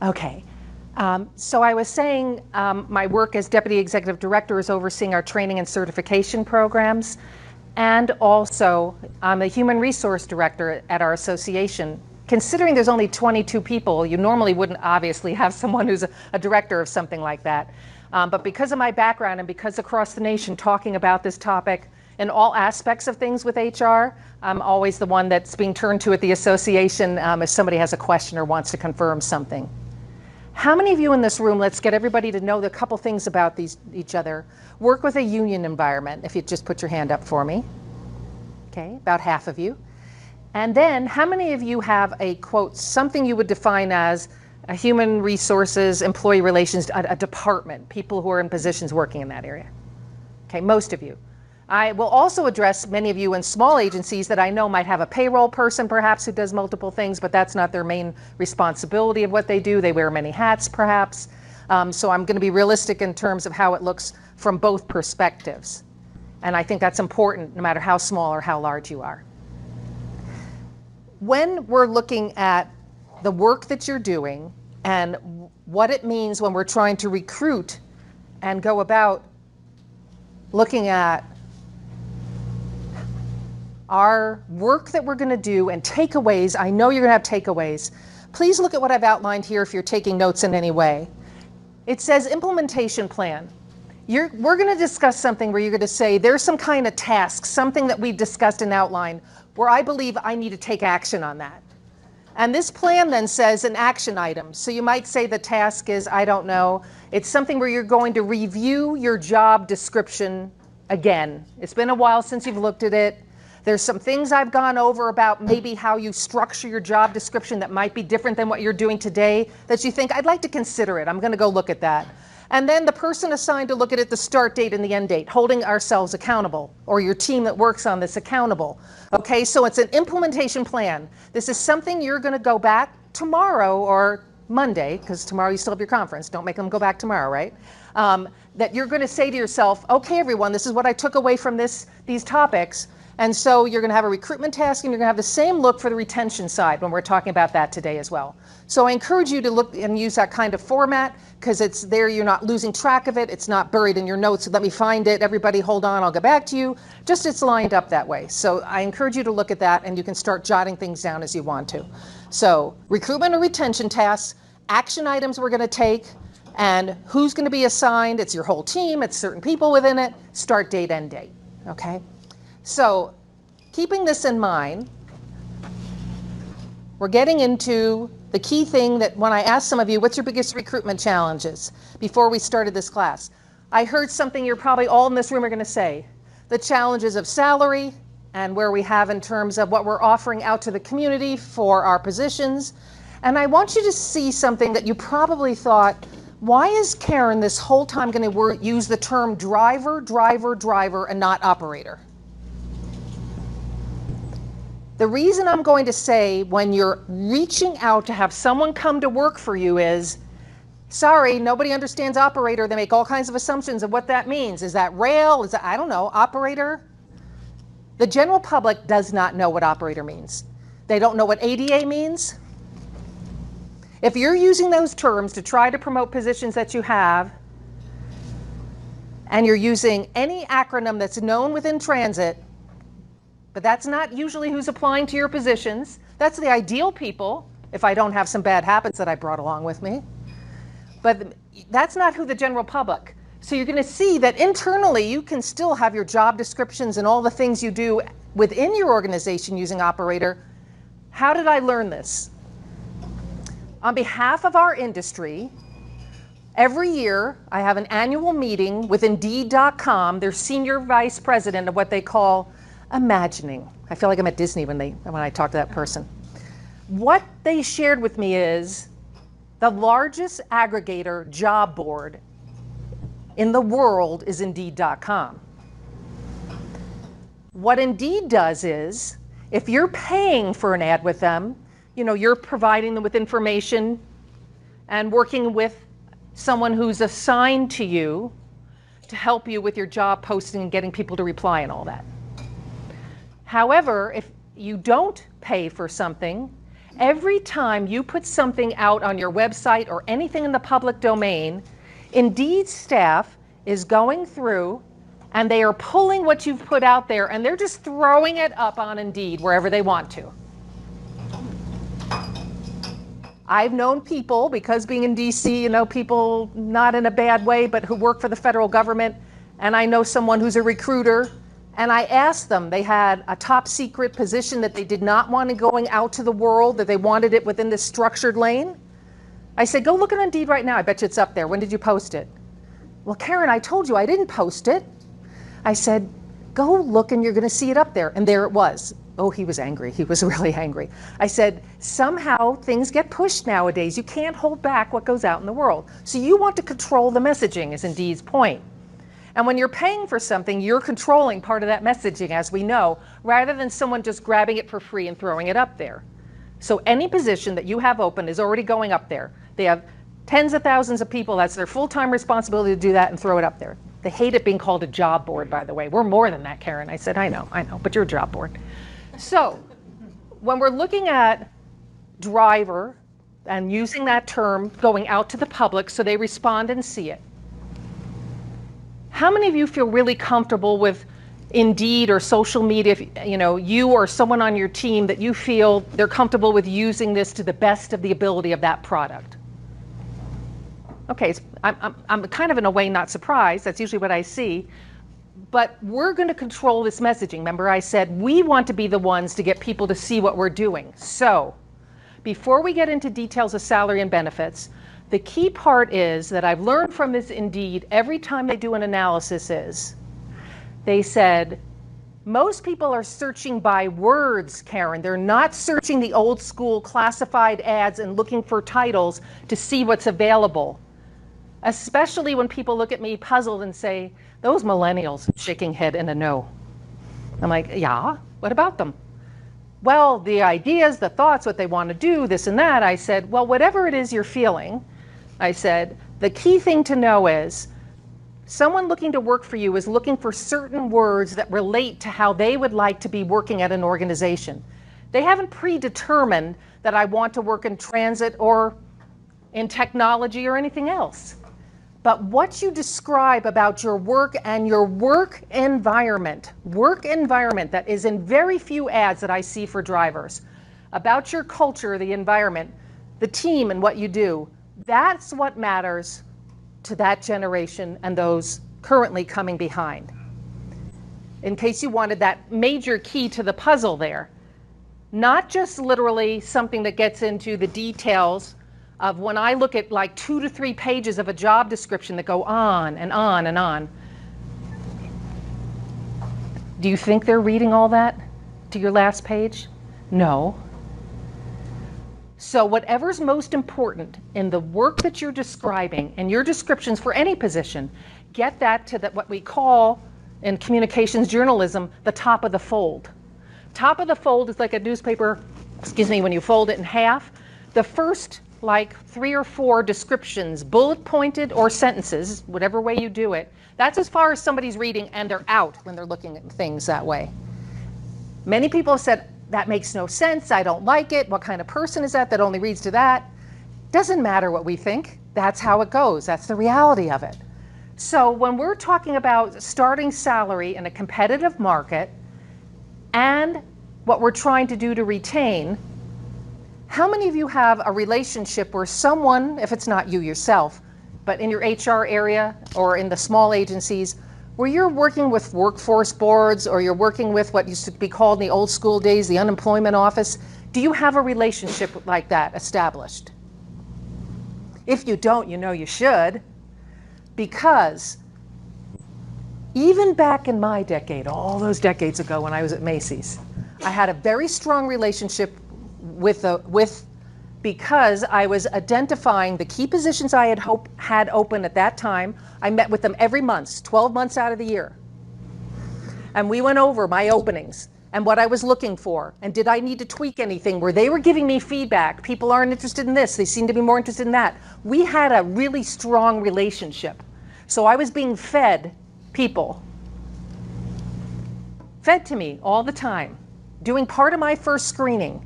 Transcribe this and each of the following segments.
Okay. So I was saying my work as Deputy Executive Director is overseeing our training and certification programs, and also I'm a Human Resource Director at our association. Considering there's only 22 people, you normally wouldn't obviously have someone who's a director of something like that. But because of my background and because across the nation talking about this topic in all aspects of things with HR, I'm always the one that's being turned to at the association if somebody has a question or wants to confirm something. How many of you in this room, let's get everybody to know a couple things about each other, work with a union environment? If you just put your hand up for me. Okay, about half of you. And then how many of you have a quote, something you would define as a human resources, employee relations, a department, people who are in positions working in that area? Okay, most of you. I will also address many of you in small agencies that I know might have a payroll person perhaps who does multiple things, but that's not their main responsibility of what they do. They wear many hats perhaps. So I'm going to be realistic in terms of how it looks from both perspectives. And I think that's important no matter how small or how large you are. When we're looking at the work that you're doing and what it means when we're trying to recruit and go about looking at our work that we're going to do and takeaways, I know you're going to have takeaways. Please look at what I've outlined here if you're taking notes in any way. It says implementation plan. We're going to discuss something where you're going to say there's some kind of task, something that we've discussed and outlined where I believe I need to take action on that. And this plan then says an action item. So you might say the task is, I don't know, it's something where you're going to review your job description again. It's been a while since you've looked at it. There's some things I've gone over about maybe how you structure your job description that might be different than what you're doing today that you think, I'd like to consider it. I'm going to go look at that. And then the person assigned to look at it, the start date and the end date, holding ourselves accountable, or your team that works on this accountable. Okay, so it's an implementation plan. This is something you're going to go back tomorrow or Monday, because tomorrow you still have your conference. Don't make them go back tomorrow, right? That you're going to say to yourself, okay, everyone, this is what I took away from these topics. And so you're going to have a recruitment task, and you're going to have the same look for the retention side when we're talking about that today as well. So I encourage you to look and use that kind of format because it's there, you're not losing track of it, it's not buried in your notes, let me find it, everybody hold on, I'll get back to you. Just it's lined up that way. So I encourage you to look at that and you can start jotting things down as you want to. So recruitment or retention tasks, action items we're going to take, and who's going to be assigned, it's your whole team, it's certain people within it, start date, end date, okay? So, keeping this in mind, we're getting into the key thing that when I asked some of you, what's your biggest recruitment challenges before we started this class? I heard something you're probably all in this room are going to say. The challenges of salary and where we have in terms of what we're offering out to the community for our positions. And I want you to see something that you probably thought, why is Caryn this whole time going to use the term driver, driver, driver, and not operator? The reason I'm going to say when you're reaching out to have someone come to work for you is, sorry, nobody understands operator. They make all kinds of assumptions of what that means. Is that rail? Is that, I don't know, operator? The general public does not know what operator means. They don't know what ADA means. If you're using those terms to try to promote positions that you have, and you're using any acronym that's known within transit, but that's not usually who's applying to your positions. That's the ideal people, if I don't have some bad habits that I brought along with me. But that's not who the general public. So you're going to see that internally you can still have your job descriptions and all the things you do within your organization using operator. How did I learn this? On behalf of our industry, every year I have an annual meeting with Indeed.com, their senior vice president of what they call imagining. I feel like I'm at Disney when I talk to that person. What they shared with me is the largest aggregator job board in the world is Indeed.com. What Indeed does is, if you're paying for an ad with them, you're providing them with information and working with someone who's assigned to you to help you with your job posting and getting people to reply and all that. However, if you don't pay for something Every time you put something out on your website or anything in the public domain, Indeed staff is going through and they are pulling what you've put out there and they're just throwing it up on Indeed wherever they want to. I've known people, because being in DC, you know, people not in a bad way, but who work for the federal government, and I know someone who's a recruiter, and I asked them, they had a top secret position that they did not want it going out to the world, that they wanted it within this structured lane. I said, go look at Indeed right now. I bet you it's up there. When did you post it? Well, Caryn, I told you I didn't post it. I said, go look and you're going to see it up there. And there it was. Oh, he was angry. He was really angry. I said, somehow things get pushed nowadays. You can't hold back what goes out in the world. So you want to control the messaging, is Indeed's point. And when you're paying for something, you're controlling part of that messaging, as we know, rather than someone just grabbing it for free and throwing it up there. So any position that you have open is already going up there. They have tens of thousands of people. That's their full-time responsibility to do that and throw it up there. They hate it being called a job board, by the way. We're more than that, Caryn. I said, I know, but you're a job board. So when we're looking at driver and using that term going out to the public so they respond and see it, how many of you feel really comfortable with Indeed or social media, if, you know, you or someone on your team that you feel they're comfortable with using this to the best of the ability of that product? Okay, I'm kind of in a way not surprised. That's usually what I see. But we're going to control this messaging. Remember, I said we want to be the ones to get people to see what we're doing. So before we get into details of salary and benefits, the key part is that I've learned from this Indeed every time they do an analysis is, they said, most people are searching by words, Caryn. They're not searching the old school classified ads and looking for titles to see what's available. Especially when people look at me puzzled and say, those millennials, shaking head in a no. I'm like, yeah, what about them? Well, the ideas, the thoughts, what they want to do, this and that. I said, well, whatever it is you're feeling, I said, the key thing to know is someone looking to work for you is looking for certain words that relate to how they would like to be working at an organization. They haven't predetermined that I want to work in transit or in technology or anything else. But what you describe about your work and your work environment that is in very few ads that I see for drivers, about your culture, the environment, the team and what you do, that's what matters to that generation and those currently coming behind. In case you wanted that major key to the puzzle there, not just literally something that gets into the details of when I look at like 2 to 3 pages of a job description that go on and on and on. Do you think they're reading all that to your last page? No. So whatever's most important in the work that you're describing and your descriptions for any position, get that to what we call in communications journalism, the top of the fold. Top of the fold is like a newspaper, when you fold it in half. The first like 3 or 4 descriptions, bullet pointed or sentences, whatever way you do it, that's as far as somebody's reading and they're out when they're looking at things that way. Many people have said, that makes no sense, I don't like it, what kind of person is that only reads to that? Doesn't matter what we think, that's how it goes, that's the reality of it. So when we're talking about starting salary in a competitive market and what we're trying to do to retain, how many of you have a relationship where someone, if it's not you yourself, but in your HR area or in the small agencies, where you're working with workforce boards or you're working with what used to be called in the old school days, the unemployment office, do you have a relationship like that established? If you don't, you know you should, because even back in my decade, all those decades ago when I was at Macy's, I had a very strong relationship because I was identifying the key positions I had open at that time. I met with them every month, 12 months out of the year. And we went over my openings and what I was looking for. And did I need to tweak anything where they were giving me feedback? People aren't interested in this. They seem to be more interested in that. We had a really strong relationship. So I was being fed people. Fed to me all the time. Doing part of my first screening.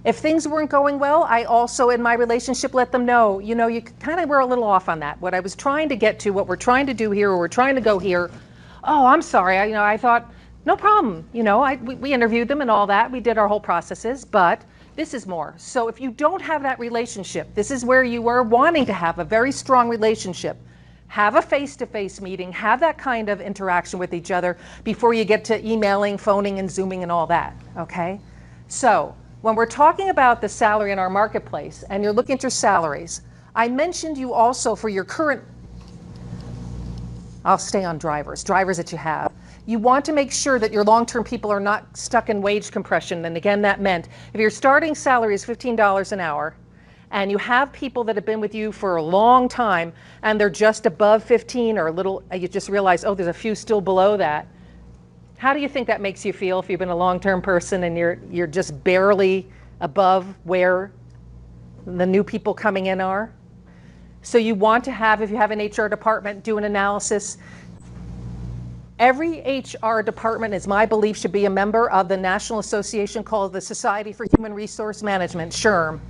If things weren't going well, I also, in my relationship, let them know, you know, you kind of were a little off on that. What I was trying to get to, what we're trying to do here, or we're trying to go here, oh, I'm sorry, I thought, no problem. You know, we interviewed them and all that. We did our whole processes, but this is more. So if you don't have that relationship, this is where you are wanting to have a very strong relationship. Have a face-to-face meeting, have that kind of interaction with each other before you get to emailing, phoning, and Zooming and all that, okay? So when we're talking about the salary in our marketplace and you're looking at your salaries, I mentioned you also for your current, I'll stay on drivers that you have. You want to make sure that your long-term people are not stuck in wage compression. And again, that meant if your starting salary is $15 an hour and you have people that have been with you for a long time and they're just above 15 or a little, you just realize, oh, there's a few still below that. How do you think that makes you feel if you've been a long-term person and you're just barely above where the new people coming in are? So you want to have, if you have an HR department, do an analysis. Every HR department, is my belief, should be a member of the national association called the Society for Human Resource Management, SHRM.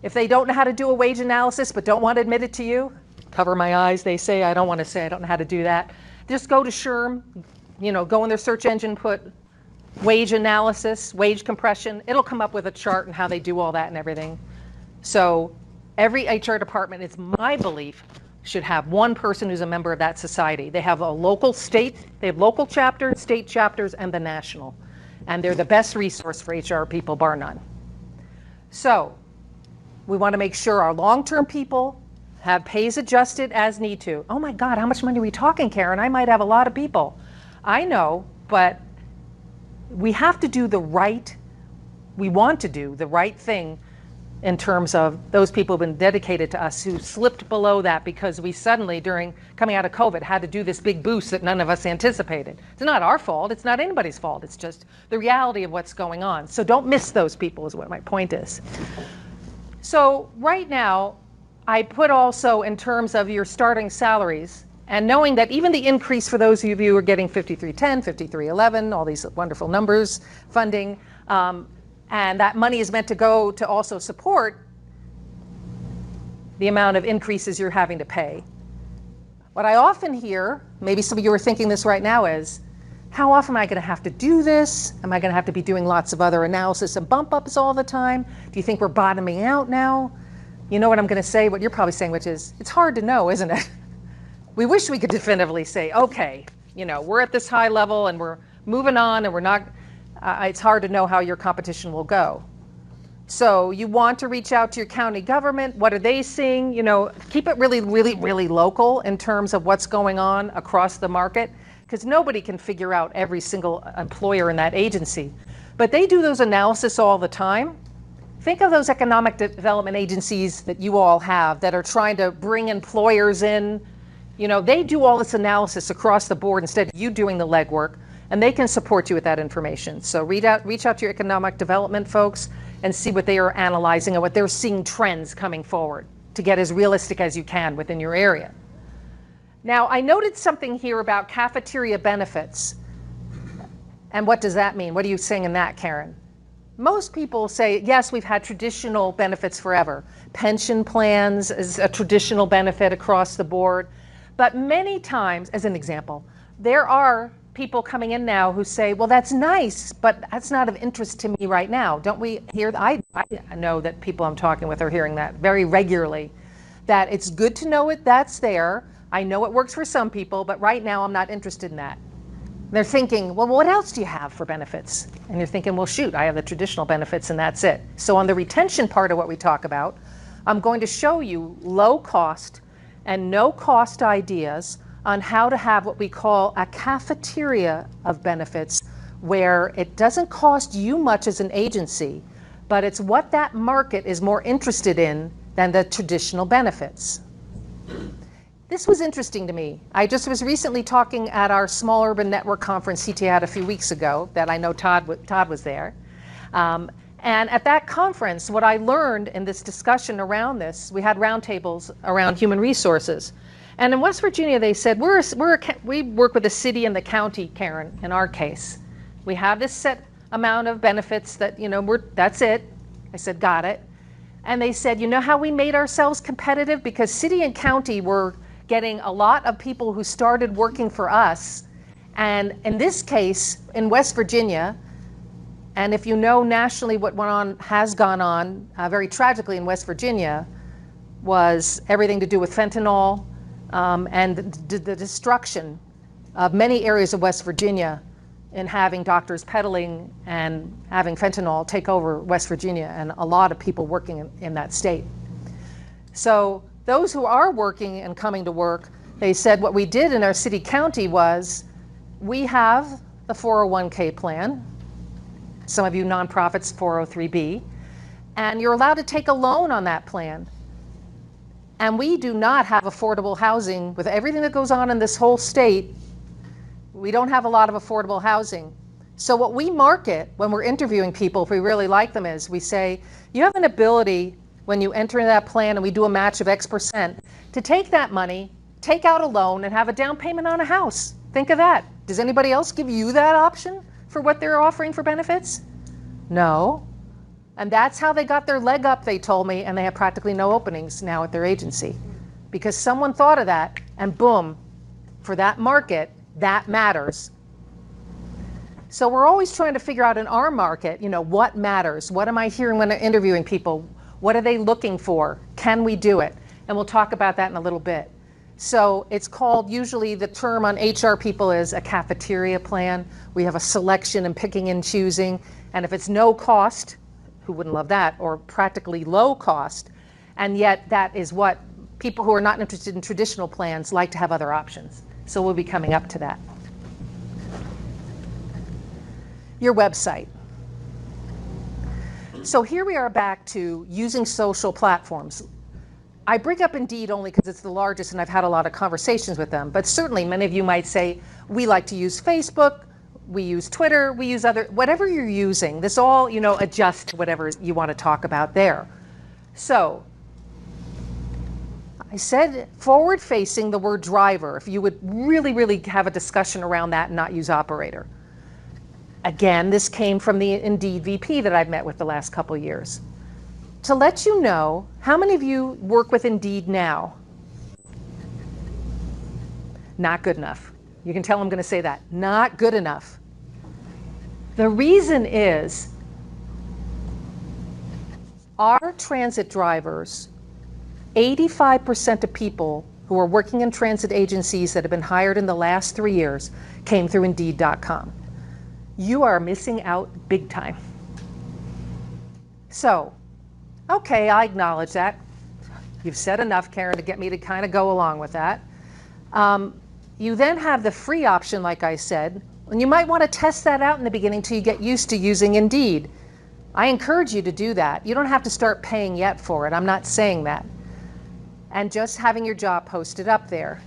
If they don't know how to do a wage analysis but don't want to admit it to you, cover my eyes, they say, I don't want to say, I don't know how to do that. Just go to SHRM, you know, go in their search engine, put wage analysis, wage compression. It'll come up with a chart and how they do all that and everything. So every HR department, it's my belief, should have one person who's a member of that society. They have a local state, they have local chapters, state chapters, and the national. And they're the best resource for HR people, bar none. So we want to make sure our long-term people have pays adjusted as need to. Oh my God, how much money are we talking, Caryn? I might have a lot of people. I know, but we have to do the right, we want to do the right thing in terms of those people who've been dedicated to us who slipped below that because we suddenly, during coming out of COVID, had to do this big boost that none of us anticipated. It's not our fault, it's not anybody's fault, it's just the reality of what's going on. So don't miss those people is what my point is. So right now, I put also in terms of your starting salaries, and knowing that even the increase for those of you who are getting 5310, 5311, all these wonderful numbers, funding, and that money is meant to go to also support the amount of increases you're having to pay. What I often hear, maybe some of you are thinking this right now, is how often am I going to have to do this? Am I going to have to be doing lots of other analysis and bump ups all the time? Do you think we're bottoming out now? You know what I'm going to say, what you're probably saying, which is, it's hard to know, isn't it? We wish we could definitively say, okay, you know, we're at this high level and we're moving on and we're not, it's hard to know how your competition will go. So you want to reach out to your county government. What are they seeing? You know, keep it really, really, really local in terms of what's going on across the market, because nobody can figure out every single employer in that agency. But they do those analysis all the time. Think of those economic development agencies that you all have that are trying to bring employers in. You know, they do all this analysis across the board instead of you doing the legwork, and they can support you with that information. So reach out to your economic development folks and see what they are analyzing and what they're seeing trends coming forward to get as realistic as you can within your area. Now, I noted something here about cafeteria benefits. And what does that mean? What are you saying in that, Caryn? Most people say, yes, we've had traditional benefits forever. Pension plans is a traditional benefit across the board. But many times, as an example, there are people coming in now who say, well, that's nice, but that's not of interest to me right now. Don't we hear that? I know that people I'm talking with are hearing that very regularly, that it's good to know that's there. I know it works for some people, but right now I'm not interested in that. They're thinking, well, what else do you have for benefits? And you're thinking, well, shoot, I have the traditional benefits and that's it. So on the retention part of what we talk about, I'm going to show you low cost and no cost ideas on how to have what we call a cafeteria of benefits, where it doesn't cost you much as an agency, but it's what that market is more interested in than the traditional benefits. This was interesting to me. I just was recently talking at our Small Urban Network conference CTAA had a few weeks ago, that I know Todd was there. And at that conference, what I learned in this discussion around this, we had roundtables around human resources. And in West Virginia, they said, we work with the city and the county, Caryn, in our case. We have this set amount of benefits that, that's it. I said, got it. And they said, you know how we made ourselves competitive? Because city and county were getting a lot of people who started working for us. And in this case, in West Virginia, and if you know nationally what has gone on very tragically in West Virginia, was everything to do with fentanyl and the destruction of many areas of West Virginia in having doctors peddling and having fentanyl take over West Virginia and a lot of people working in that state. So those who are working and coming to work, they said what we did in our city county was we have the 401k plan, some of you nonprofits 403b, and you're allowed to take a loan on that plan. And we do not have affordable housing with everything that goes on in this whole state. We don't have a lot of affordable housing. So what we market when we're interviewing people, if we really like them, is we say, you have an ability when you enter that plan and we do a match of X% to take that money, take out a loan and have a down payment on a house. Think of that. Does anybody else give you that option for what they're offering for benefits? No. And that's how they got their leg up, they told me, and they have practically no openings now at their agency. Because someone thought of that, and boom, for that market, that matters. So we're always trying to figure out in our market, what matters? What am I hearing when I'm interviewing people? What are they looking for? Can we do it? And we'll talk about that in a little bit. So it's called, usually the term on HR people is a cafeteria plan. We have a selection and picking and choosing. And if it's no cost, who wouldn't love that, or practically low cost, and yet that is what people who are not interested in traditional plans like to have other options. So we'll be coming up to that. Your website. So here we are back to using social platforms. I bring up Indeed only because it's the largest and I've had a lot of conversations with them, but certainly many of you might say, we like to use Facebook, we use Twitter, we use whatever you're using. This all, adjusts to whatever you want to talk about there. So I said forward-facing the word driver, if you would really, really have a discussion around that and not use operator. Again, this came from the Indeed VP that I've met with the last couple of years. To let you know, how many of you work with Indeed now? Not good enough. You can tell I'm going to say that. Not good enough. The reason is our transit drivers, 85% of people who are working in transit agencies that have been hired in the last 3 years came through Indeed.com. You are missing out big time. So, okay, I acknowledge that. You've said enough, Caryn, to get me to kind of go along with that. You then have the free option, like I said, and you might want to test that out in the beginning till you get used to using Indeed. I encourage you to do that. You don't have to start paying yet for it. I'm not saying that. And just having your job posted up there.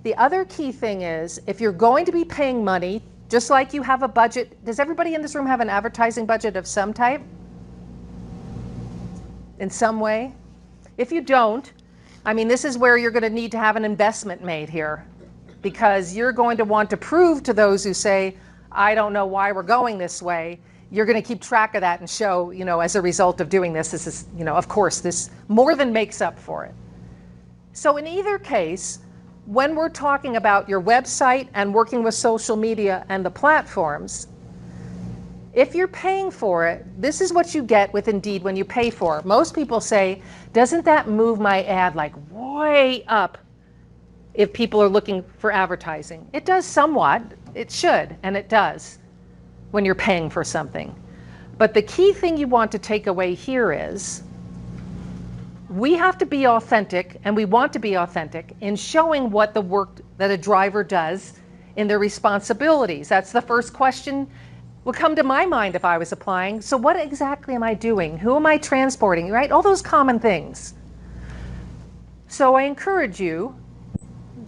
The other key thing is, if you're going to be paying money, just like you have a budget, does everybody in this room have an advertising budget of some type? In some way? If you don't, this is where you're going to need to have an investment made here, because you're going to want to prove to those who say, I don't know why we're going this way. You're going to keep track of that and show, as a result of doing this is, of course, this more than makes up for it. So in either case, when we're talking about your website and working with social media and the platforms, if you're paying for it, this is what you get with Indeed when you pay for it. Most people say, doesn't that move my ad like way up if people are looking for advertising? It does somewhat. It should, and it does when you're paying for something. But the key thing you want to take away here is we have to be authentic, and we want to be authentic in showing what the work that a driver does in their responsibilities. That's the first question would come to my mind if I was applying. So what exactly am I doing? Who am I transporting, right? All those common things. So I encourage you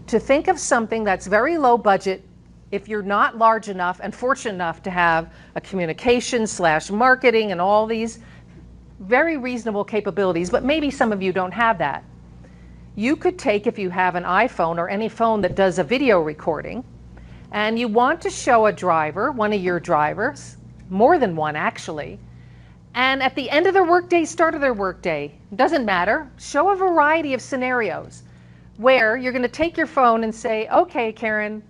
to think of something that's very low budget if you're not large enough and fortunate enough to have a communication/marketing and all these very reasonable capabilities, but maybe some of you don't have that. You could take, if you have an iPhone or any phone that does a video recording, And you want to show a driver, one of your drivers, more than one actually, and at the end of their workday, start of their workday, doesn't matter, show a variety of scenarios where you're going to take your phone and say, okay, Caryn,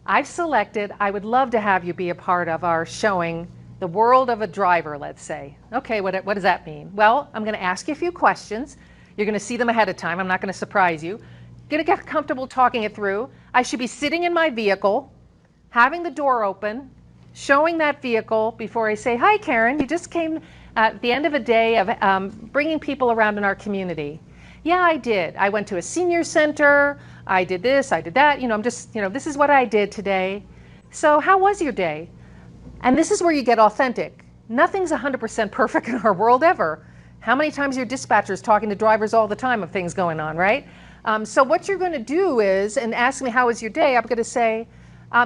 I've selected, I would love to have you be a part of our showing the world of a driver, let's say. Okay, what does that mean? Well, I'm going to ask you a few questions. You're going to see them ahead of time. I'm not going to surprise you. Going to get comfortable talking it through. I should be sitting in my vehicle, having the door open, showing that vehicle before I say, hi, Caryn, you just came at the end of a day of bringing people around in our community. Yeah, I did. I went to a senior center. I did this, I did that. I'm just, this is what I did today. So how was your day? And this is where you get authentic. Nothing's 100% perfect in our world ever. How many times your dispatcher's talking to drivers all the time of things going on, right? So what you're going to do is, and ask me how was your day, I'm going to say,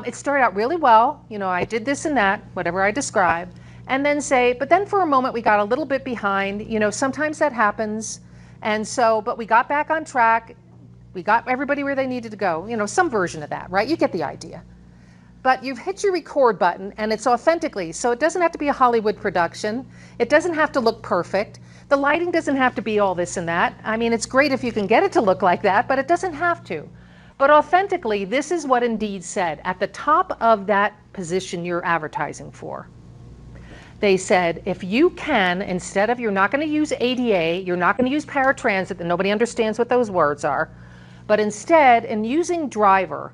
it started out really well. I did this and that, whatever I describe. And then say, but then for a moment we got a little bit behind. Sometimes that happens. And so, but we got back on track. We got everybody where they needed to go. Some version of that, right? You get the idea. But you've hit your record button and it's authentically. So it doesn't have to be a Hollywood production. It doesn't have to look perfect. The lighting doesn't have to be all this and that. I mean, it's great if you can get it to look like that, but it doesn't have to. But authentically, this is what Indeed said at the top of that position you're advertising for. They said, if you can, instead of, you're not going to use ADA, you're not going to use paratransit, that nobody understands what those words are, but instead, in using driver,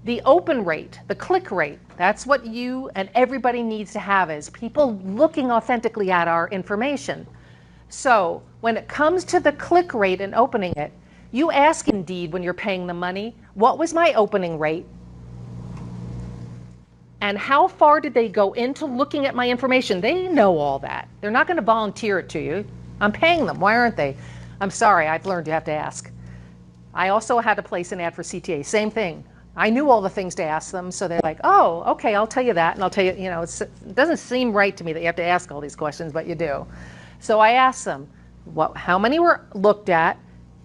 the open rate, the click rate, that's what you and everybody needs to have, is people looking authentically at our information. So when it comes to the click rate and opening it, you ask Indeed when you're paying the money, what was my opening rate? And how far did they go into looking at my information? They know all that. They're not going to volunteer it to you. I'm paying them. Why aren't they? I'm sorry, I've learned you have to ask. I also had to place an ad for CTAA. Same thing. I knew all the things to ask them, so they're like, oh, okay, I'll tell you that, and I'll tell you, it doesn't seem right to me that you have to ask all these questions, but you do. So I asked them, how many were looked at?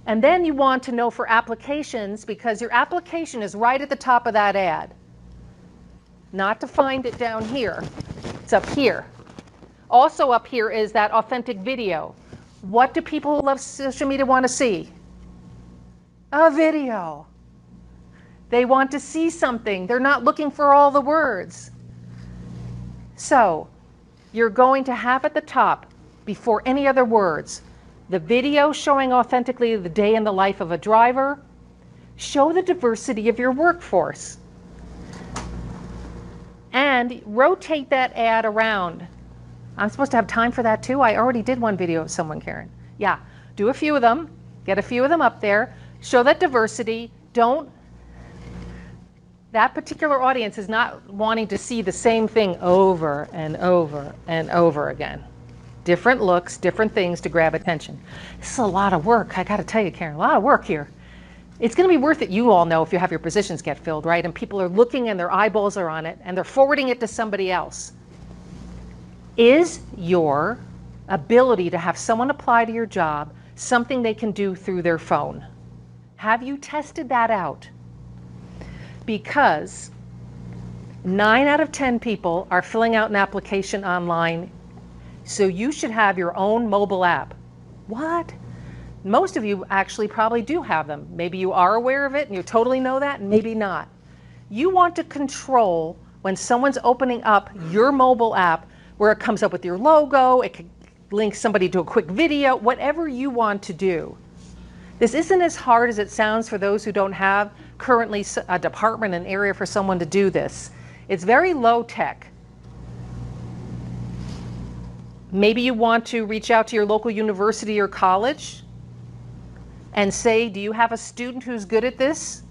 And then you want to know for applications, because your application is right at the top of that ad. Not to find it down here. It's up here. Also up here is that authentic video. What do people who love social media want to see? A video. They want to see something. They're not looking for all the words. So you're going to have at the top, before any other words, the video showing authentically the day in the life of a driver. Show the diversity of your workforce. And rotate that ad around. I'm supposed to have time for that too? I already did one video of someone, Caryn. Yeah, do a few of them. Get a few of them up there. Show that diversity. That particular audience is not wanting to see the same thing over and over and over again. Different looks, different things to grab attention. This is a lot of work. I got to tell you, Caryn, a lot of work here. It's going to be worth it, you all know, if you have your positions get filled, right? And people are looking and their eyeballs are on it and they're forwarding it to somebody else. Is your ability to have someone apply to your job something they can do through their phone? Have you tested that out? Because 9 out of 10 people are filling out an application online, so you should have your own mobile app. What? Most of you actually probably do have them. Maybe you are aware of it and you totally know that, and maybe not. You want to control when someone's opening up your mobile app where it comes up with your logo, it could link somebody to a quick video, whatever you want to do. This isn't as hard as it sounds for those who don't have currently a department, an area for someone to do this. It's very low tech. Maybe you want to reach out to your local university or college and say, do you have a student who's good at this?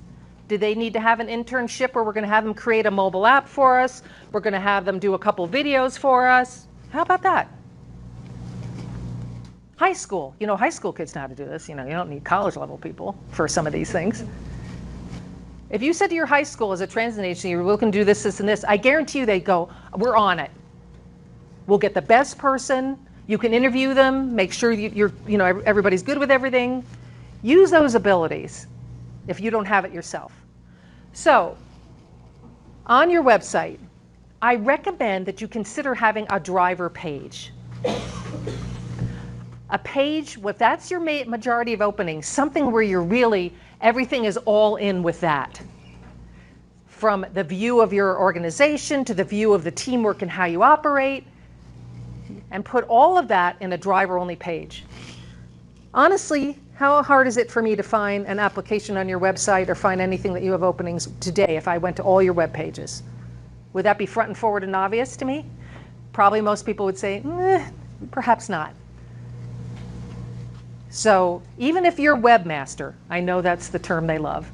Do they need to have an internship where we're going to have them create a mobile app for us? We're going to have them do a couple videos for us. How about that? High school. High school kids know how to do this. You don't need college level people for some of these things. If you said to your high school as a transit agency, you're looking to do this, this, and this, I guarantee you they'd go, we're on it. We'll get the best person. You can interview them, make sure everybody's good with everything. Use those abilities if you don't have it yourself. So On your website, I recommend that you consider having a driver page. A page, if that's your majority of openings, something where you're really, everything is all in with that. From the view of your organization to the view of the teamwork and how you operate, and put all of that in a driver-only page. Honestly, how hard is it for me to find an application on your website or find anything that you have openings today if I went to all your web pages? Would that be front and forward and obvious to me? Probably most people would say, perhaps not. So even if your webmaster, I know that's the term they love,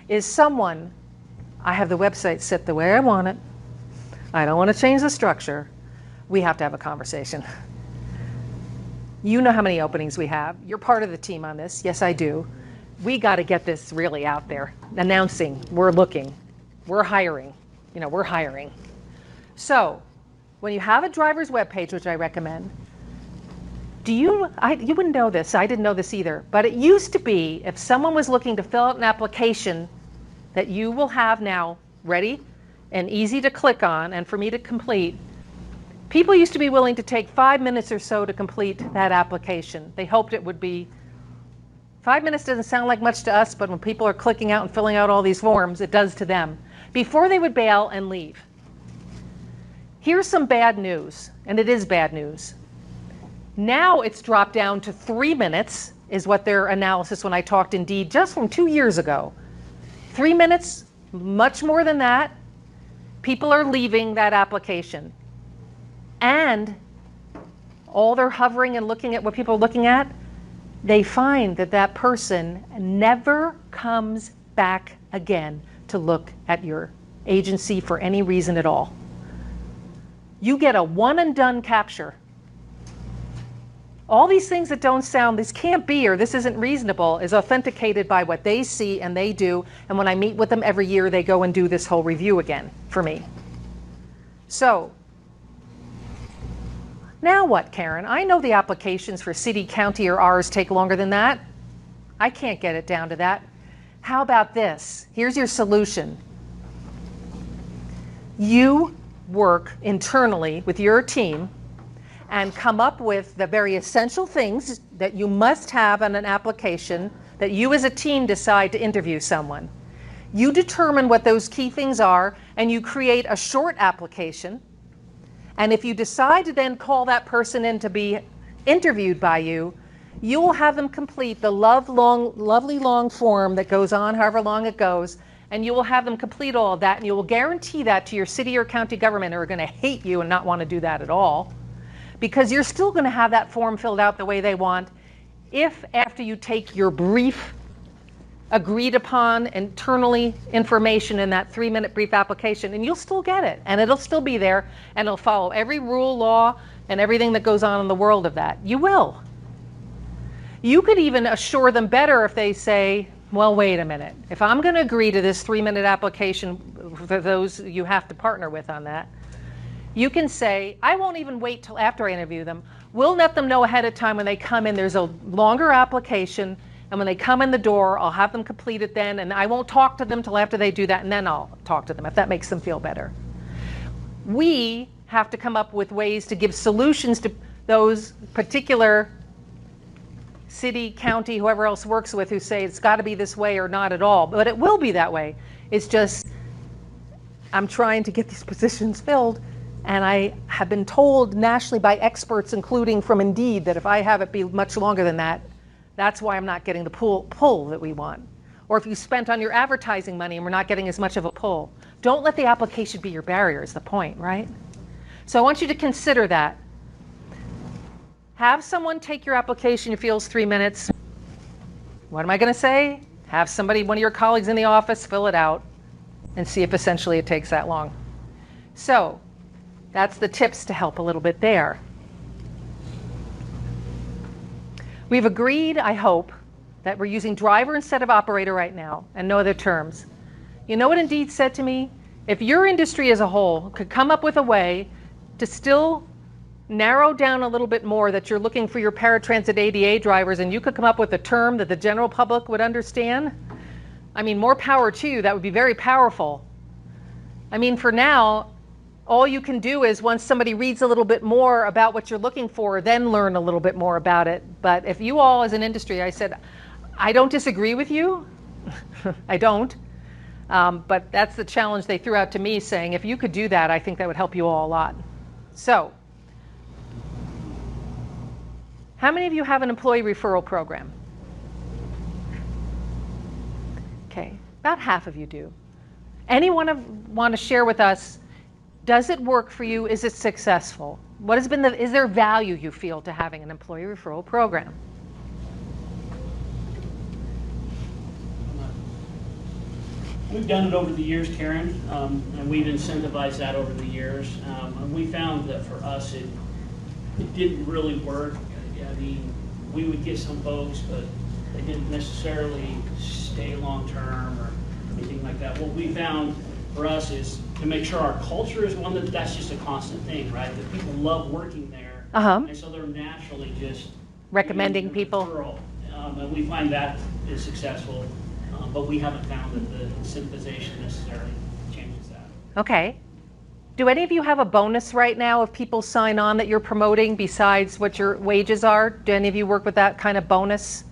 is someone, I have the website set the way I want it, I don't want to change the structure, we have to have a conversation. You know how many openings we have. You're part of the team on this. Yes, I do. We got to get this really out there, announcing we're looking, we're hiring, we're hiring. So when you have a driver's webpage, which I recommend, you wouldn't know this, I didn't know this either, but it used to be if someone was looking to fill out an application that you will have now ready and easy to click on and for me to complete, people used to be willing to take 5 minutes or so to complete that application. They hoped it would be, 5 minutes doesn't sound like much to us, but when people are clicking out and filling out all these forms, it does to them, before they would bail and leave. Here's some bad news, and it is bad news. Now it's dropped down to 3 minutes, is what their analysis when I talked Indeed just from 2 years ago. 3 minutes, much more than that, people are leaving that application. And all they're hovering and looking at what people are looking at, they find that that person never comes back again to look at your agency for any reason at all. You get a one and done capture. All these things that don't sound, this can't be or this isn't reasonable, is authenticated by what they see and they do. And when I meet with them every year, they go and do this whole review again for me. So now what, Caryn? I know the applications for city, county, or ours take longer than that. I can't get it down to that. How about this? Here's your solution. You work internally with your team and come up with the very essential things that you must have on an application that you as a team decide to interview someone. You determine what those key things are and you create a short application. And if you decide to then call that person in to be interviewed by you, you will have them complete the lovely long form that goes on however long it goes, and you will have them complete all of that, and you will guarantee that to your city or county government who are going to hate you and not want to do that at all, because you're still going to have that form filled out the way they want if after you take your brief agreed upon internally information in that 3-minute brief application, and you'll still get it, and it'll still be there, and it'll follow every rule, law, and everything that goes on in the world of that. You will. You could even assure them better if they say, well, wait a minute. If I'm going to agree to this 3-minute application for those you have to partner with on that, you can say, I won't even wait till after I interview them. We'll let them know ahead of time when they come in. There's a longer application. And when they come in the door, I'll have them complete it then, and I won't talk to them till after they do that, and then I'll talk to them, if that makes them feel better. We have to come up with ways to give solutions to those particular city, county, whoever else works with, who say it's got to be this way or not at all. But it will be that way. It's just, I'm trying to get these positions filled, and I have been told nationally by experts, including from Indeed, that if I have it be much longer than that, that's why I'm not getting the pull that we want. Or if you spent on your advertising money and we're not getting as much of a pull. Don't let the application be your barrier is the point, right? So I want you to consider that. Have someone take your application, it feels 3 minutes. What am I going to say? Have somebody, one of your colleagues in the office, fill it out and see if essentially it takes that long. So that's the tips to help a little bit there. We've agreed, I hope, that we're using driver instead of operator right now and no other terms. You know what Indeed said to me? If your industry as a whole could come up with a way to still narrow down a little bit more that you're looking for your paratransit ADA drivers and you could come up with a term that the general public would understand, I mean, more power to you. That would be very powerful. I mean, for now, all you can do is once somebody reads a little bit more about what you're looking for, then learn a little bit more about it. But if you all as an industry, I said, I don't disagree with you. I don't. But that's the challenge they threw out to me, saying if you could do that, I think that would help you all a lot. So, how many of you have an employee referral program? Okay, about half of you do. Anyone want to share with us, does it work for you? Is it successful? What has been is there value you feel to having an employee referral program? We've done it over the years, Caryn, and we've incentivized that over the years. And we found that for us, it didn't really work. I mean, we would get some folks, but they didn't necessarily stay long term or anything like that. What we found for us is to make sure our culture is one that's just a constant thing, right? That people love working there, and so they're naturally just recommending people. Referral. And we find that is successful, but we haven't found that the incentivization necessarily changes that. Okay. Do any of you have a bonus right now if people sign on that you're promoting besides what your wages are? Do any of you work with that kind of bonus?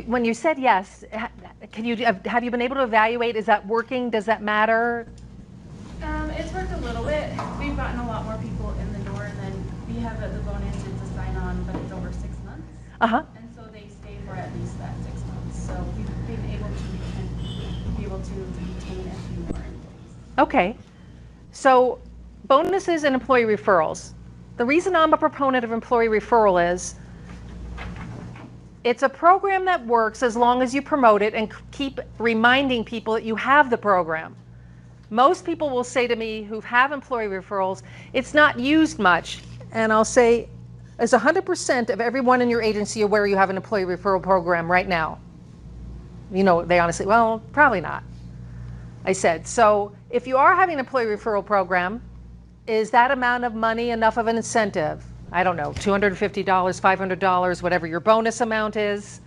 When you said yes, have you been able to evaluate, is that working? Does that matter? It's worked a little bit. We've gotten a lot more people in the door, and then we have the bonus is a sign-on, but it's over 6 months. And so they stay for at least that 6 months. So we've been able to retain a few more employees. Okay. So bonuses and employee referrals. The reason I'm a proponent of employee referral is it's a program that works as long as you promote it and keep reminding people that you have the program. Most people will say to me who have employee referrals, it's not used much. And I'll say, is 100% of everyone in your agency aware you have an employee referral program right now? You know, they honestly, well, probably not. I said, so if you are having an employee referral program, is that amount of money enough of an incentive? I don't know, $250, $500, whatever your bonus amount is,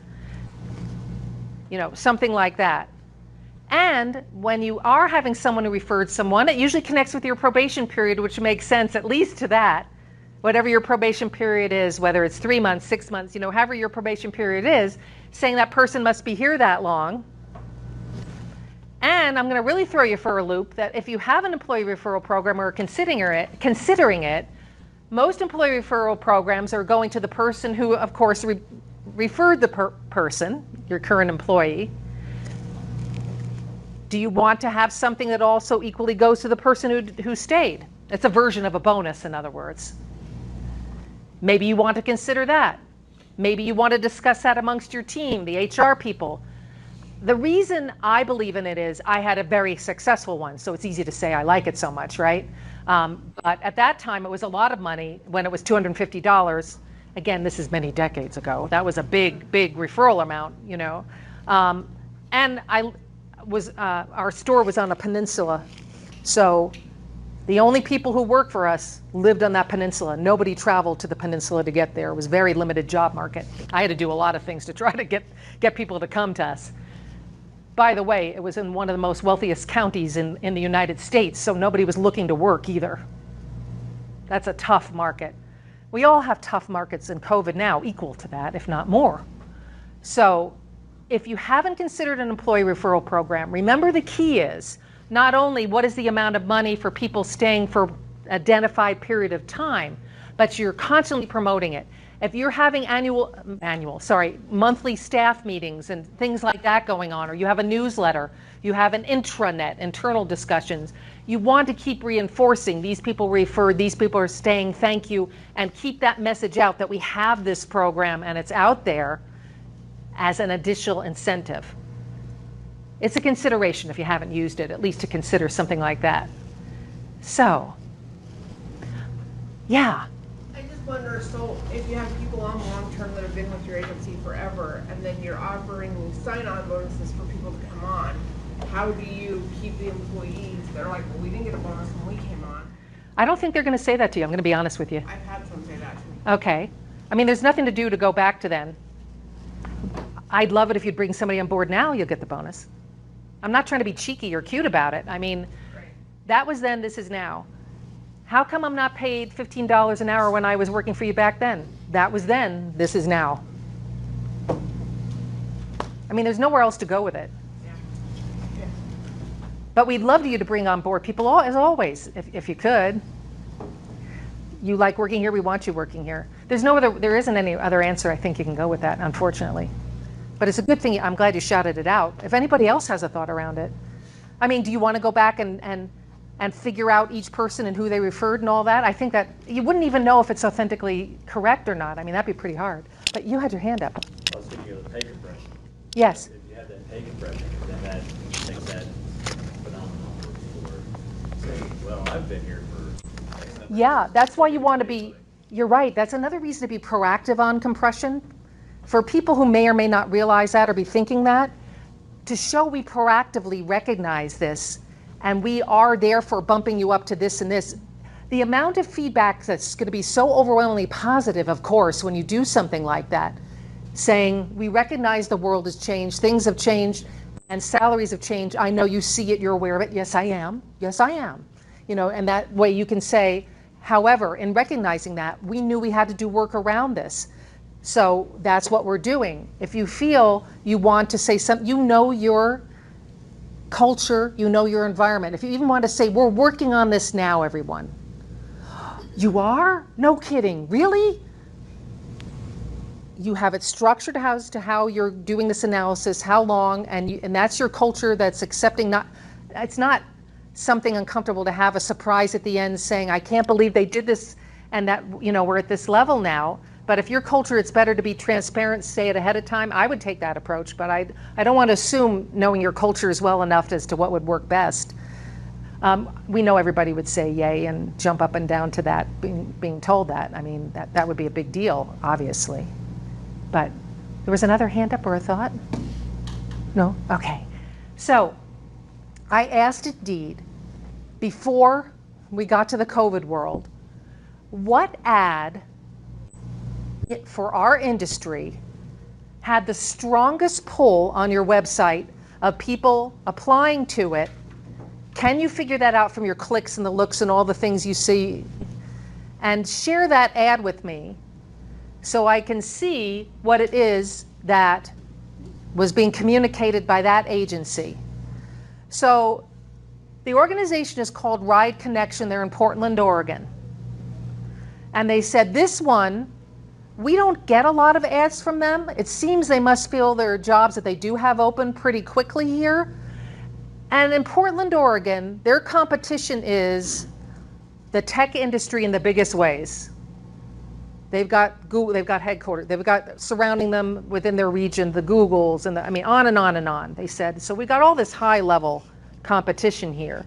you know, something like that. And when you are having someone who referred someone, it usually connects with your probation period, which makes sense at least to that. Whatever your probation period is, whether it's 3 months, 6 months, you know, however your probation period is, saying that person must be here that long. And I'm going to really throw you for a loop that if you have an employee referral program or considering it, most employee referral programs are going to the person who, of course, referred the person, your current employee. Do you want to have something that also equally goes to the person who stayed? It's a version of a bonus, in other words. Maybe you want to consider that. Maybe you want to discuss that amongst your team, the HR people. The reason I believe in it is I had a very successful one, so it's easy to say I like it so much, right? But at that time, it was a lot of money when it was $250. Again, this is many decades ago. That was a big, big referral amount, you know. And our store was on a peninsula, so the only people who worked for us lived on that peninsula. Nobody traveled to the peninsula to get there. It was a very limited job market. I had to do a lot of things to try to get people to come to us. By the way, it was in one of the most wealthiest counties in the United States, so nobody was looking to work either. That's a tough market. We all have tough markets in COVID now, equal to that, if not more. So if you haven't considered an employee referral program, remember the key is not only what is the amount of money for people staying for an identified period of time, but you're constantly promoting it. If you're having monthly staff meetings and things like that going on, or you have a newsletter, you have an intranet, internal discussions, you want to keep reinforcing these people referred, these people are staying, thank you, and keep that message out that we have this program and it's out there as an additional incentive. It's a consideration if you haven't used it, at least to consider something like that. So, yeah. I just wonder, so if you have people on long-term that have been with your agency forever, and then you're offering sign-on bonuses for people to come on, how do you keep the employees? They're like, well, we didn't get a bonus when we came on. I don't think they're going to say that to you. I'm going to be honest with you. I've had some say that to me. Okay. I mean, there's nothing to do to go back to then. I'd love it if you'd bring somebody on board now, you'll get the bonus. I'm not trying to be cheeky or cute about it. I mean, that was then, this is now. How come I'm not paid $15 an hour when I was working for you back then? That was then, this is now. I mean, there's nowhere else to go with it. But we'd love you to bring on board people, as always, if you could. You like working here, we want you working here. There isn't any other answer I think you can go with that, unfortunately. But it's a good thing, I'm glad you shouted it out. If anybody else has a thought around it. I mean, do you want to go back and figure out each person and who they referred and all that? I think that you wouldn't even know if it's authentically correct or not. I mean, that'd be pretty hard. But you had your hand up. I was thinking of the pay compression. Yes. If you have that pay compression, then that makes that phenomenal for saying, well, I've been here for X number of Yeah, years. that's why you want to be, you're right, that's another reason to be proactive on compression. For people who may or may not realize that or be thinking that, to show we proactively recognize this and we are therefore bumping you up to this and this. The amount of feedback that's going to be so overwhelmingly positive, of course, when you do something like that, saying we recognize the world has changed, things have changed, and salaries have changed. I know you see it, you're aware of it. Yes, I am. Yes, I am. You know, and that way you can say, however, in recognizing that, we knew we had to do work around this. So that's what we're doing. If you feel you want to say something, you know your culture, you know your environment. If you even want to say, we're working on this now, everyone. You are? No kidding. Really? You have it structured as to how you're doing this analysis, how long, and that's your culture that's accepting. It's not something uncomfortable to have a surprise at the end saying, I can't believe they did this and that, you know, we're at this level now. But if your culture, it's better to be transparent, say it ahead of time, I would take that approach. But I don't want to assume knowing your culture is well enough as to what would work best. We know everybody would say yay and jump up and down to that, being told that. I mean, that would be a big deal, obviously. But there was another hand up or a thought? No? Okay. So I asked Indeed, before we got to the COVID world, what ad for our industry had the strongest pull on your website of people applying to it? Can you figure that out from your clicks and the looks and all the things you see? And share that ad with me so I can see what it is that was being communicated by that agency. So the organization is called Ride Connection. They're in Portland, Oregon. And they said this one, we don't get a lot of ads from them. It seems they must fill their jobs that they do have open pretty quickly here. And in Portland, Oregon, their competition is the tech industry in the biggest ways. They've got Google, they've got headquarters, they've got surrounding them within their region, the Googles, and I mean, on and on and on, they said. So we got all this high level competition here.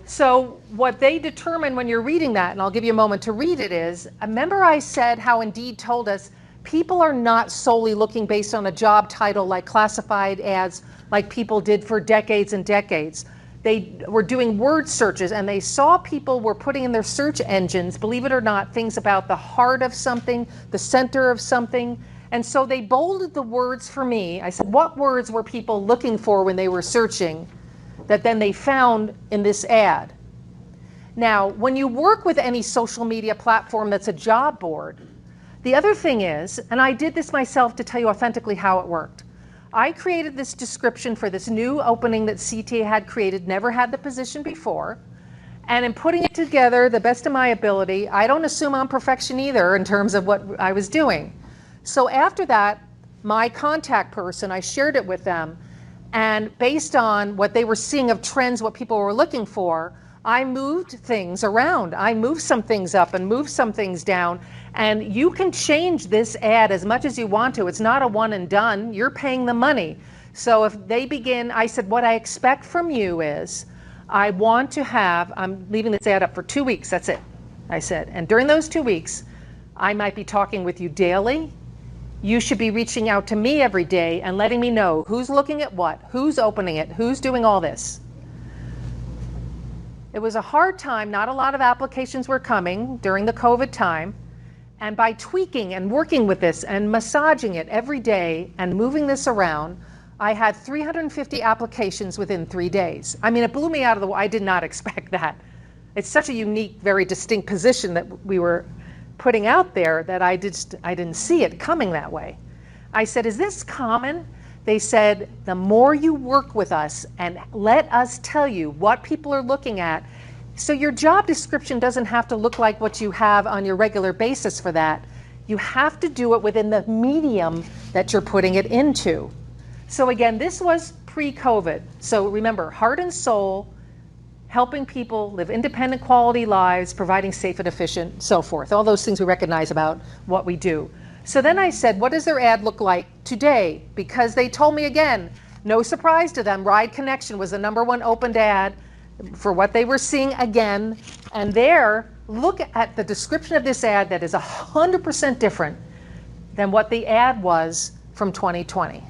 So what they determine when you're reading that, and I'll give you a moment to read it, is, remember I said how Indeed told us people are not solely looking based on a job title like classified ads like people did for decades and decades. They were doing word searches and they saw people were putting in their search engines, believe it or not, things about the heart of something, the center of something. And so they bolded the words for me. I said, what words were people looking for when they were searching that then they found in this ad? Now, when you work with any social media platform that's a job board, the other thing is, and I did this myself to tell you authentically how it worked. I created this description for this new opening that CTAA had created, never had the position before. And in putting it together, the best of my ability, I don't assume I'm perfection either in terms of what I was doing. So after that, my contact person, I shared it with them. And based on what they were seeing of trends, what people were looking for, I moved things around. I moved some things up and moved some things down. And you can change this ad as much as you want to. It's not a one and done. You're paying the money. So if they begin, I said, what I expect from you is, I want to have, I'm leaving this ad up for 2 weeks, that's it, I said. And during those 2 weeks, I might be talking with you daily. You should be reaching out to me every day and letting me know who's looking at what, who's opening it, who's doing all this. It was a hard time. Not a lot of applications were coming during the COVID time. And by tweaking and working with this and massaging it every day and moving this around, I had 350 applications within 3 days. I mean, it blew me out of the water. I did not expect that. It's such a unique, very distinct position that we were putting out there that I didn't see it coming that way. I said, is this common? They said, the more you work with us and let us tell you what people are looking at, so your job description doesn't have to look like what you have on your regular basis for that. You have to do it within the medium that you're putting it into. So again, this was pre-COVID. So remember, heart and soul, helping people live independent quality lives, providing safe and efficient, so forth. All those things we recognize about what we do. So then I said, what does their ad look like today? Because they told me again, no surprise to them, Ride Connection was the #1 opened ad for what they were seeing again. And there, look at the description of this ad that is 100% different than what the ad was from 2020.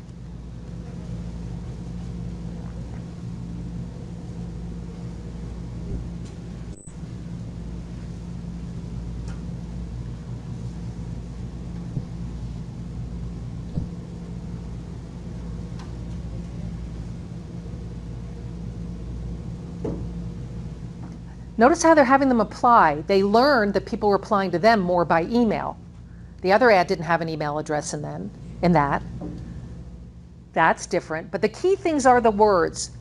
Notice how they're having them apply. They learned that people were applying to them more by email. The other ad didn't have an email address in that. That's different. But the key things are the words.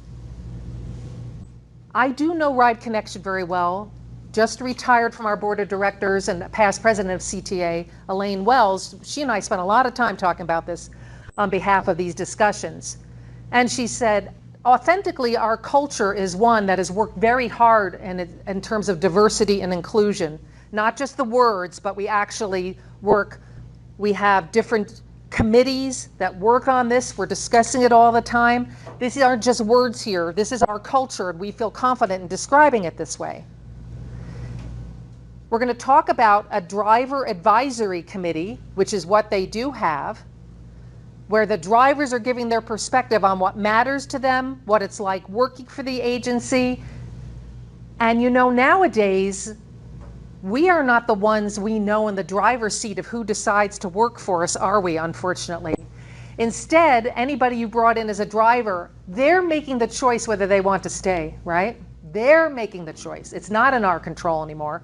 I do know Ride Connection very well. Just retired from our board of directors and past president of CTAA, Elaine Wells. She and I spent a lot of time talking about this on behalf of these discussions. And she said, authentically, our culture is one that has worked very hard in terms of diversity and inclusion. Not just the words, but we actually work. We have different committees that work on this. We're discussing it all the time. These aren't just words here. This is our culture, and we feel confident in describing it this way. We're going to talk about a driver advisory committee, which is what they do have, where the drivers are giving their perspective on what matters to them, what it's like working for the agency. And you know, nowadays, we are not the ones we know in the driver's seat of who decides to work for us, are we, unfortunately? Instead, anybody you brought in as a driver, they're making the choice whether they want to stay, right? They're making the choice. It's not in our control anymore.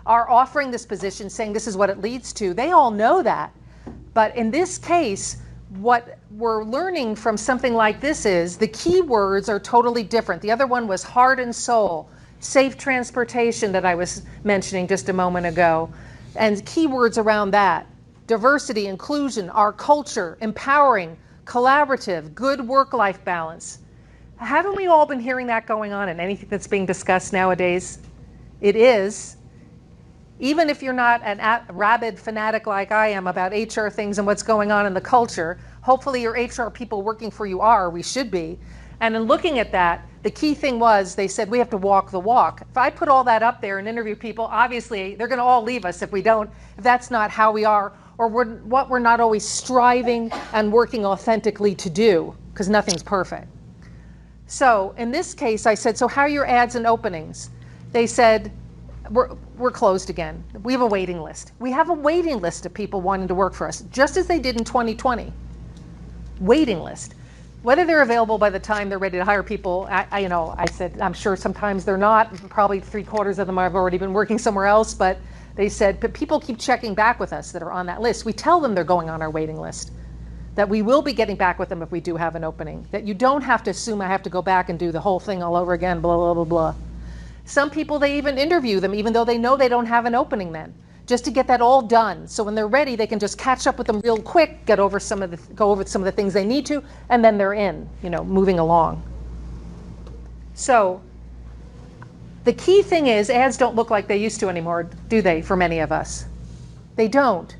Our offering this position, saying this is what it leads to, they all know that. But in this case, what we're learning from something like this is the key words are totally different. The other one was heart and soul, safe transportation that I was mentioning just a moment ago, and keywords around that. Diversity, inclusion, our culture, empowering, collaborative, good work-life balance. Haven't we all been hearing that going on in anything that's being discussed nowadays? It is. Even if you're not a rabid fanatic like I am about HR things and what's going on in the culture, hopefully your HR people working for you are, we should be. And in looking at that, the key thing was they said we have to walk the walk. If I put all that up there and interview people, obviously they're going to all leave us if we don't, if that's not how we are, or what we're not always striving and working authentically to do, because nothing's perfect. So in this case, I said, so how are your ads and openings? They said, we're closed again. We have a waiting list. We have a waiting list of people wanting to work for us, just as they did in 2020. Waiting list. Whether they're available by the time they're ready to hire people, I said, I'm sure sometimes they're not. Probably 3/4 of them have already been working somewhere else, but they said, but people keep checking back with us that are on that list. We tell them they're going on our waiting list, that we will be getting back with them if we do have an opening, that you don't have to assume I have to go back and do the whole thing all over again, blah, blah, blah, blah. Some people, they even interview them, even though they know they don't have an opening then, just to get that all done. So when they're ready, they can just catch up with them real quick, go over some of the things they need to, and then they're in, moving along. So the key thing is ads don't look like they used to anymore, do they, for many of us? They don't.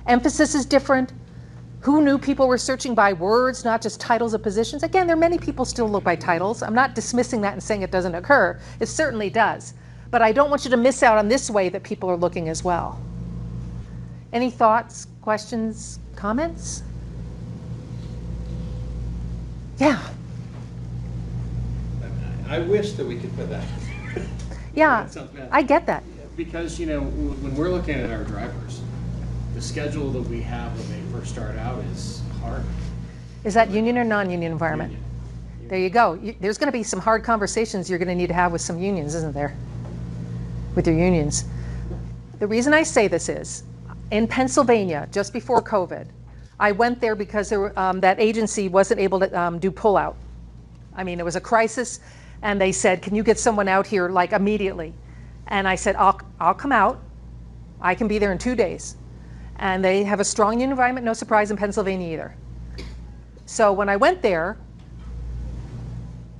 Emphasis is different. Who knew people were searching by words, not just titles of positions? Again, there are many people still look by titles. I'm not dismissing that and saying it doesn't occur. It certainly does. But I don't want you to miss out on this way that people are looking as well. Any thoughts, questions, comments? Yeah. I wish that we could put that. Yeah, That sounds bad. I get that. Because, when we're looking at our drivers, the schedule that we have when they first start out is hard. Is that union or non-union environment? Union. There you go. There's going to be some hard conversations you're going to need to have with some unions, isn't there? With your unions. The reason I say this is, in Pennsylvania, just before COVID, I went there because that agency wasn't able to do pullout. I mean, it was a crisis, and they said, can you get someone out here like immediately? And I said, I'll come out. I can be there in 2 days. And they have a strong union environment, no surprise, in Pennsylvania either. So when I went there,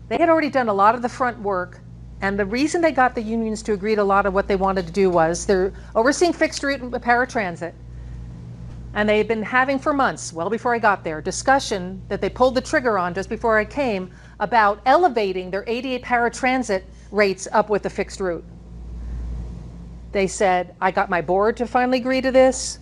they had already done a lot of the front work, and the reason they got the unions to agree to a lot of what they wanted to do was they're overseeing fixed route and paratransit, and they had been having for months, well before I got there, discussion that they pulled the trigger on just before I came about elevating their ADA paratransit rates up with the fixed route. They said, I got my board to finally agree to this.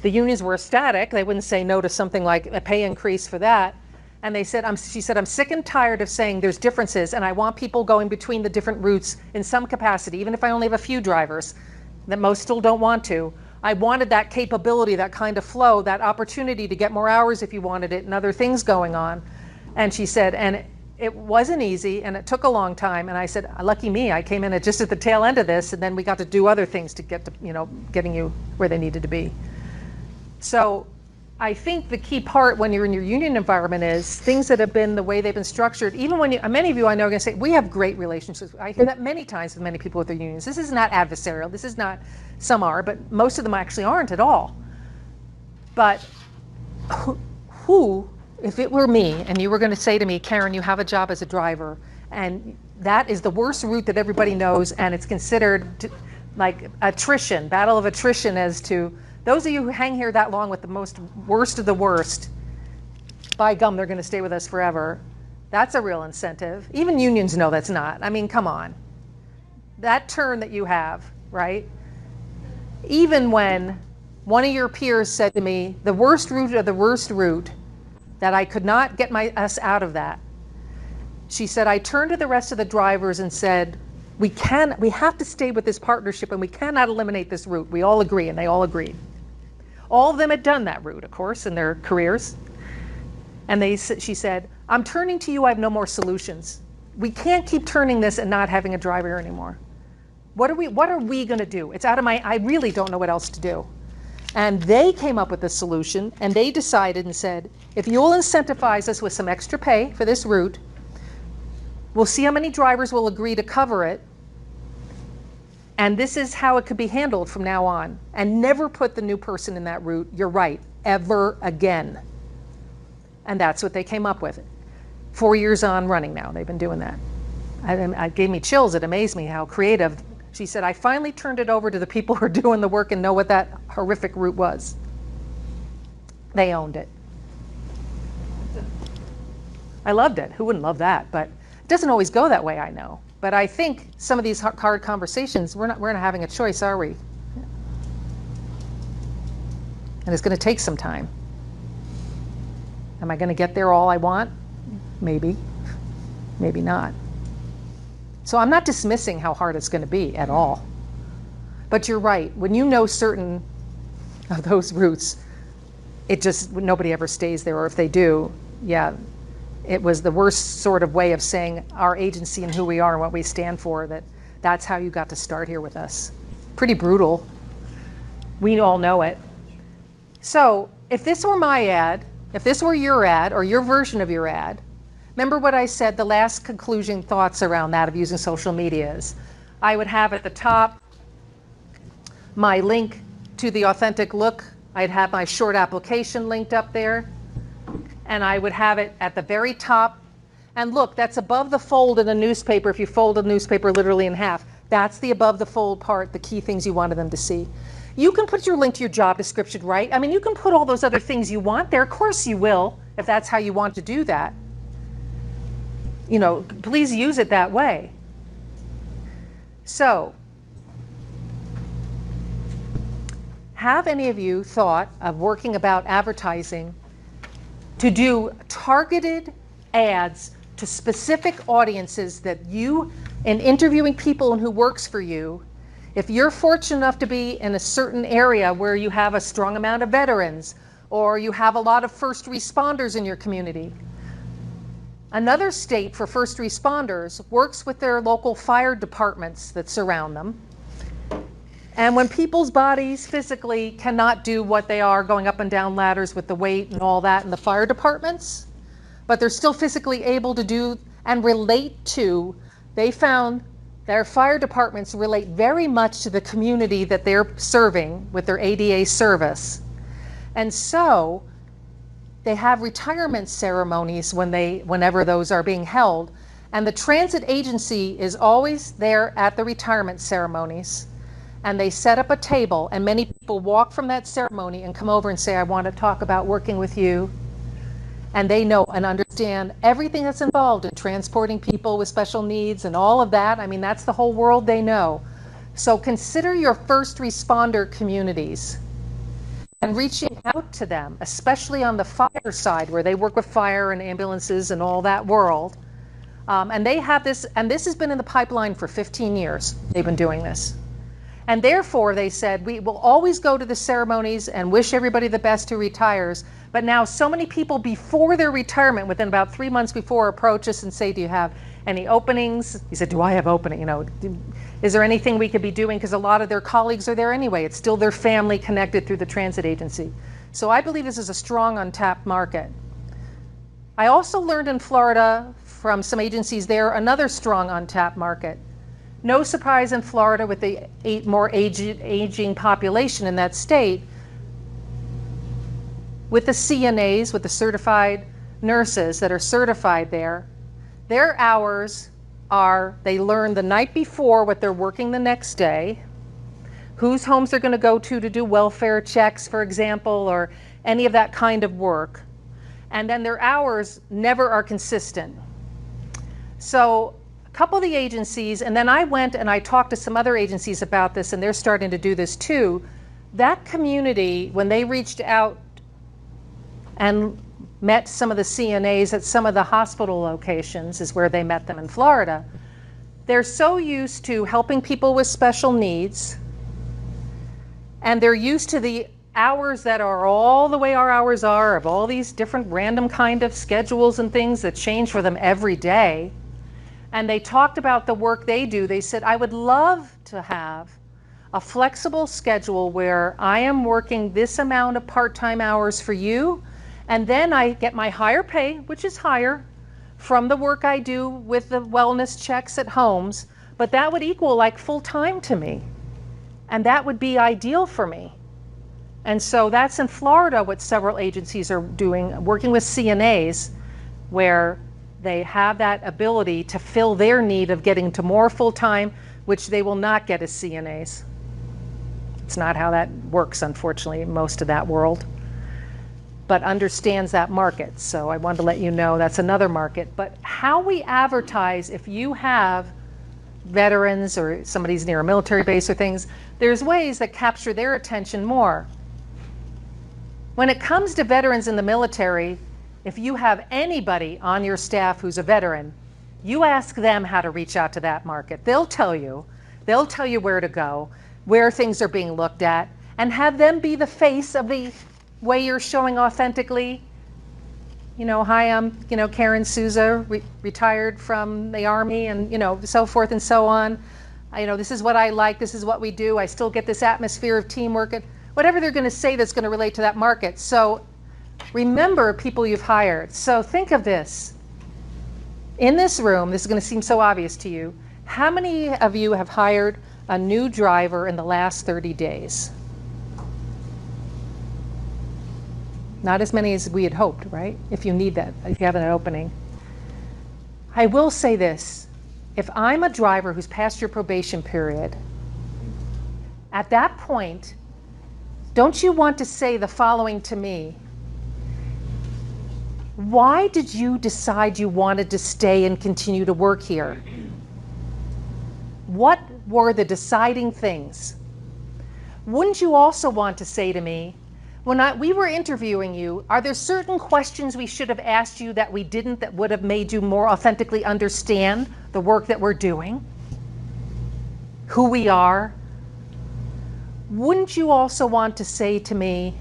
The unions were ecstatic. They wouldn't say no to something like a pay increase for that. And they said, she said, I'm sick and tired of saying there's differences, and I want people going between the different routes in some capacity, even if I only have a few drivers, that most still don't want to. I wanted that capability, that kind of flow, that opportunity to get more hours if you wanted it, and other things going on. And she said, and it wasn't easy, and it took a long time. And I said, lucky me, I came in just at the tail end of this, and then we got to do other things to get to, getting you where they needed to be. So I think the key part when you're in your union environment is things that have been the way they've been structured. Even when many of you I know are going to say, we have great relationships. I hear that many times with many people with their unions. This is not adversarial. This is not, some are, but most of them actually aren't at all. But who, if it were me and you were going to say to me, Caryn, you have a job as a driver, and that is the worst route that everybody knows, and it's considered like attrition, battle of attrition as to those of you who hang here that long with the worst of the worst, by gum, they're going to stay with us forever. That's a real incentive. Even unions know that's not. I mean, come on. That turn that you have, right? Even when one of your peers said to me, the worst route of the worst route, that I could not get us out of that. She said, I turned to the rest of the drivers and said, we have to stay with this partnership, and we cannot eliminate this route. We all agree, and they all agreed. All of them had done that route, of course, in their careers. And she said, I'm turning to you, I have no more solutions. We can't keep turning this and not having a driver anymore. What are we going to do? It's out of I really don't know what else to do. And they came up with a solution, and they decided and said, if you'll incentivize us with some extra pay for this route, we'll see how many drivers will agree to cover it. And this is how it could be handled from now on. And never put the new person in that route, you're right, ever again. And that's what they came up with. 4 years on running now, they've been doing that. It gave me chills, it amazed me how creative. She said, I finally turned it over to the people who are doing the work and know what that horrific route was. They owned it. I loved it. Who wouldn't love that? But it doesn't always go that way, I know. But I think some of these hard conversations, we're not having a choice, are we? And it's going to take some time. Am I going to get there all I want? Maybe. Maybe not. So I'm not dismissing how hard it's going to be at all. But you're right. When you know certain of those routes, nobody ever stays there. Or if they do, yeah, it was the worst sort of way of saying our agency and who we are and what we stand for, that's how you got to start here with us. Pretty brutal. We all know it. So if this were my ad, if this were your ad or your version of your ad, remember what I said, the last conclusion thoughts around that of using social media is, I would have at the top my link to the authentic look. I'd have my short application linked up there. And I would have it at the very top. And look, that's above the fold in a newspaper. If you fold a newspaper literally in half, that's the above the fold part, the key things you wanted them to see. You can put your link to your job description, right? I mean, you can put all those other things you want there. Of course you will, if that's how you want to do that. Please use it that way. So, have any of you thought of working about advertising to do targeted ads to specific audiences that you, in interviewing people and who works for you, if you're fortunate enough to be in a certain area where you have a strong amount of veterans, or you have a lot of first responders in your community. Another state for first responders works with their local fire departments that surround them. And when people's bodies physically cannot do what they are, going up and down ladders with the weight and all that in the fire departments, but they're still physically able to do and relate to, they found their fire departments relate very much to the community that they're serving with their ADA service. And so they have retirement ceremonies whenever those are being held. And the transit agency is always there at the retirement ceremonies. And they set up a table, and many people walk from that ceremony and come over and say, I want to talk about working with you. And they know and understand everything that's involved in transporting people with special needs and all of that. I mean, that's the whole world they know. So consider your first responder communities and reaching out to them, especially on the fire side where they work with fire and ambulances and all that world. And they have this, and this has been in the pipeline for 15 years. They've been doing this. And therefore, they said, we will always go to the ceremonies and wish everybody the best who retires. But now so many people before their retirement, within about 3 months before, approach us and say, do you have any openings? He said, do I have opening? You know, is there anything we could be doing? Because a lot of their colleagues are there anyway. It's still their family connected through the transit agency. So I believe this is a strong untapped market. I also learned in Florida from some agencies there, another strong untapped market. No surprise in Florida with the more aging population in that state, with the CNAs, with the certified nurses that are certified there, their hours are, they learn the night before what they're working the next day, whose homes they're going to go to do welfare checks, for example, or any of that kind of work. And then their hours never are consistent. So a couple of the agencies, and then I went and I talked to some other agencies about this, and they're starting to do this too. That community, when they reached out and met some of the CNAs at some of the hospital locations, is where they met them in Florida. They're so used to helping people with special needs, and they're used to the hours that are all the way our hours are, of all these different random kind of schedules and things that change for them every day. And they talked about the work they do. They said, I would love to have a flexible schedule where I am working this amount of part-time hours for you, and then I get my higher pay, which is higher, from the work I do with the wellness checks at homes, but that would equal like full-time to me. And that would be ideal for me. And so that's in Florida what several agencies are doing, working with CNAs, where they have that ability to fill their need of getting to more full-time, which they will not get as CNAs. It's not how that works, unfortunately, in most of that world, but understands that market. So I wanted to let you know that's another market. But how we advertise, if you have veterans or somebody's near a military base or things, there's ways that capture their attention more. When it comes to veterans in the military, if you have anybody on your staff who's a veteran, you ask them how to reach out to that market. They'll tell you where to go, where things are being looked at, and have them be the face of the way you're showing authentically. You know, hi, I'm, Caryn Souza, retired from the Army, and, so forth and so on. This is what I like, this is what we do. I still get this atmosphere of teamwork, and whatever they're going to say that's going to relate to that market. So remember people you've hired. So think of this. In this room, this is going to seem so obvious to you, how many of you have hired a new driver in the last 30 days? Not as many as we had hoped, right? If you need that, if you have an opening. I will say this, if I'm a driver who's passed your probation period, at that point, don't you want to say the following to me? Why did you decide you wanted to stay and continue to work here? What were the deciding things? Wouldn't you also want to say to me, when we were interviewing you, are there certain questions we should have asked you that we didn't, that would have made you more authentically understand the work that we're doing, who we are? Wouldn't you also want to say to me,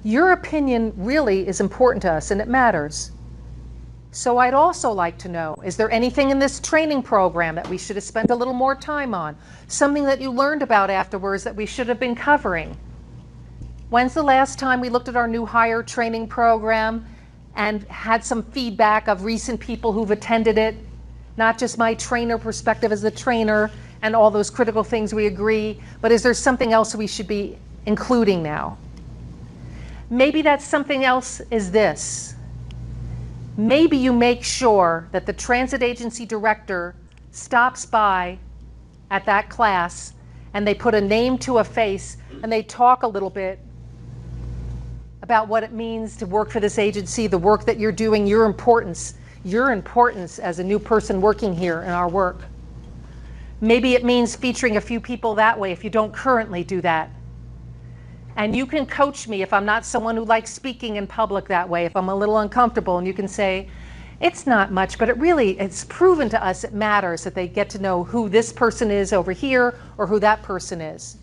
Your opinion really is important to us and it matters. So I'd also like to know, is there anything in this training program that we should have spent a little more time on? Something that you learned about afterwards that we should have been covering? When's the last time we looked at our new hire training program and had some feedback of recent people who've attended it? Not just my trainer perspective as the trainer and all those critical things we agree, but is there something else we should be including now? Maybe that something else is this. Maybe you make sure that the transit agency director stops by at that class and they put a name to a face and they talk a little bit about what it means to work for this agency, the work that you're doing, your importance as a new person working here in our work. Maybe it means featuring a few people that way if you don't currently do that. And you can coach me if I'm not someone who likes speaking in public that way, if I'm a little uncomfortable, and you can say, it's not much, but it's proven to us it matters that they get to know who this person is over here or who that person is.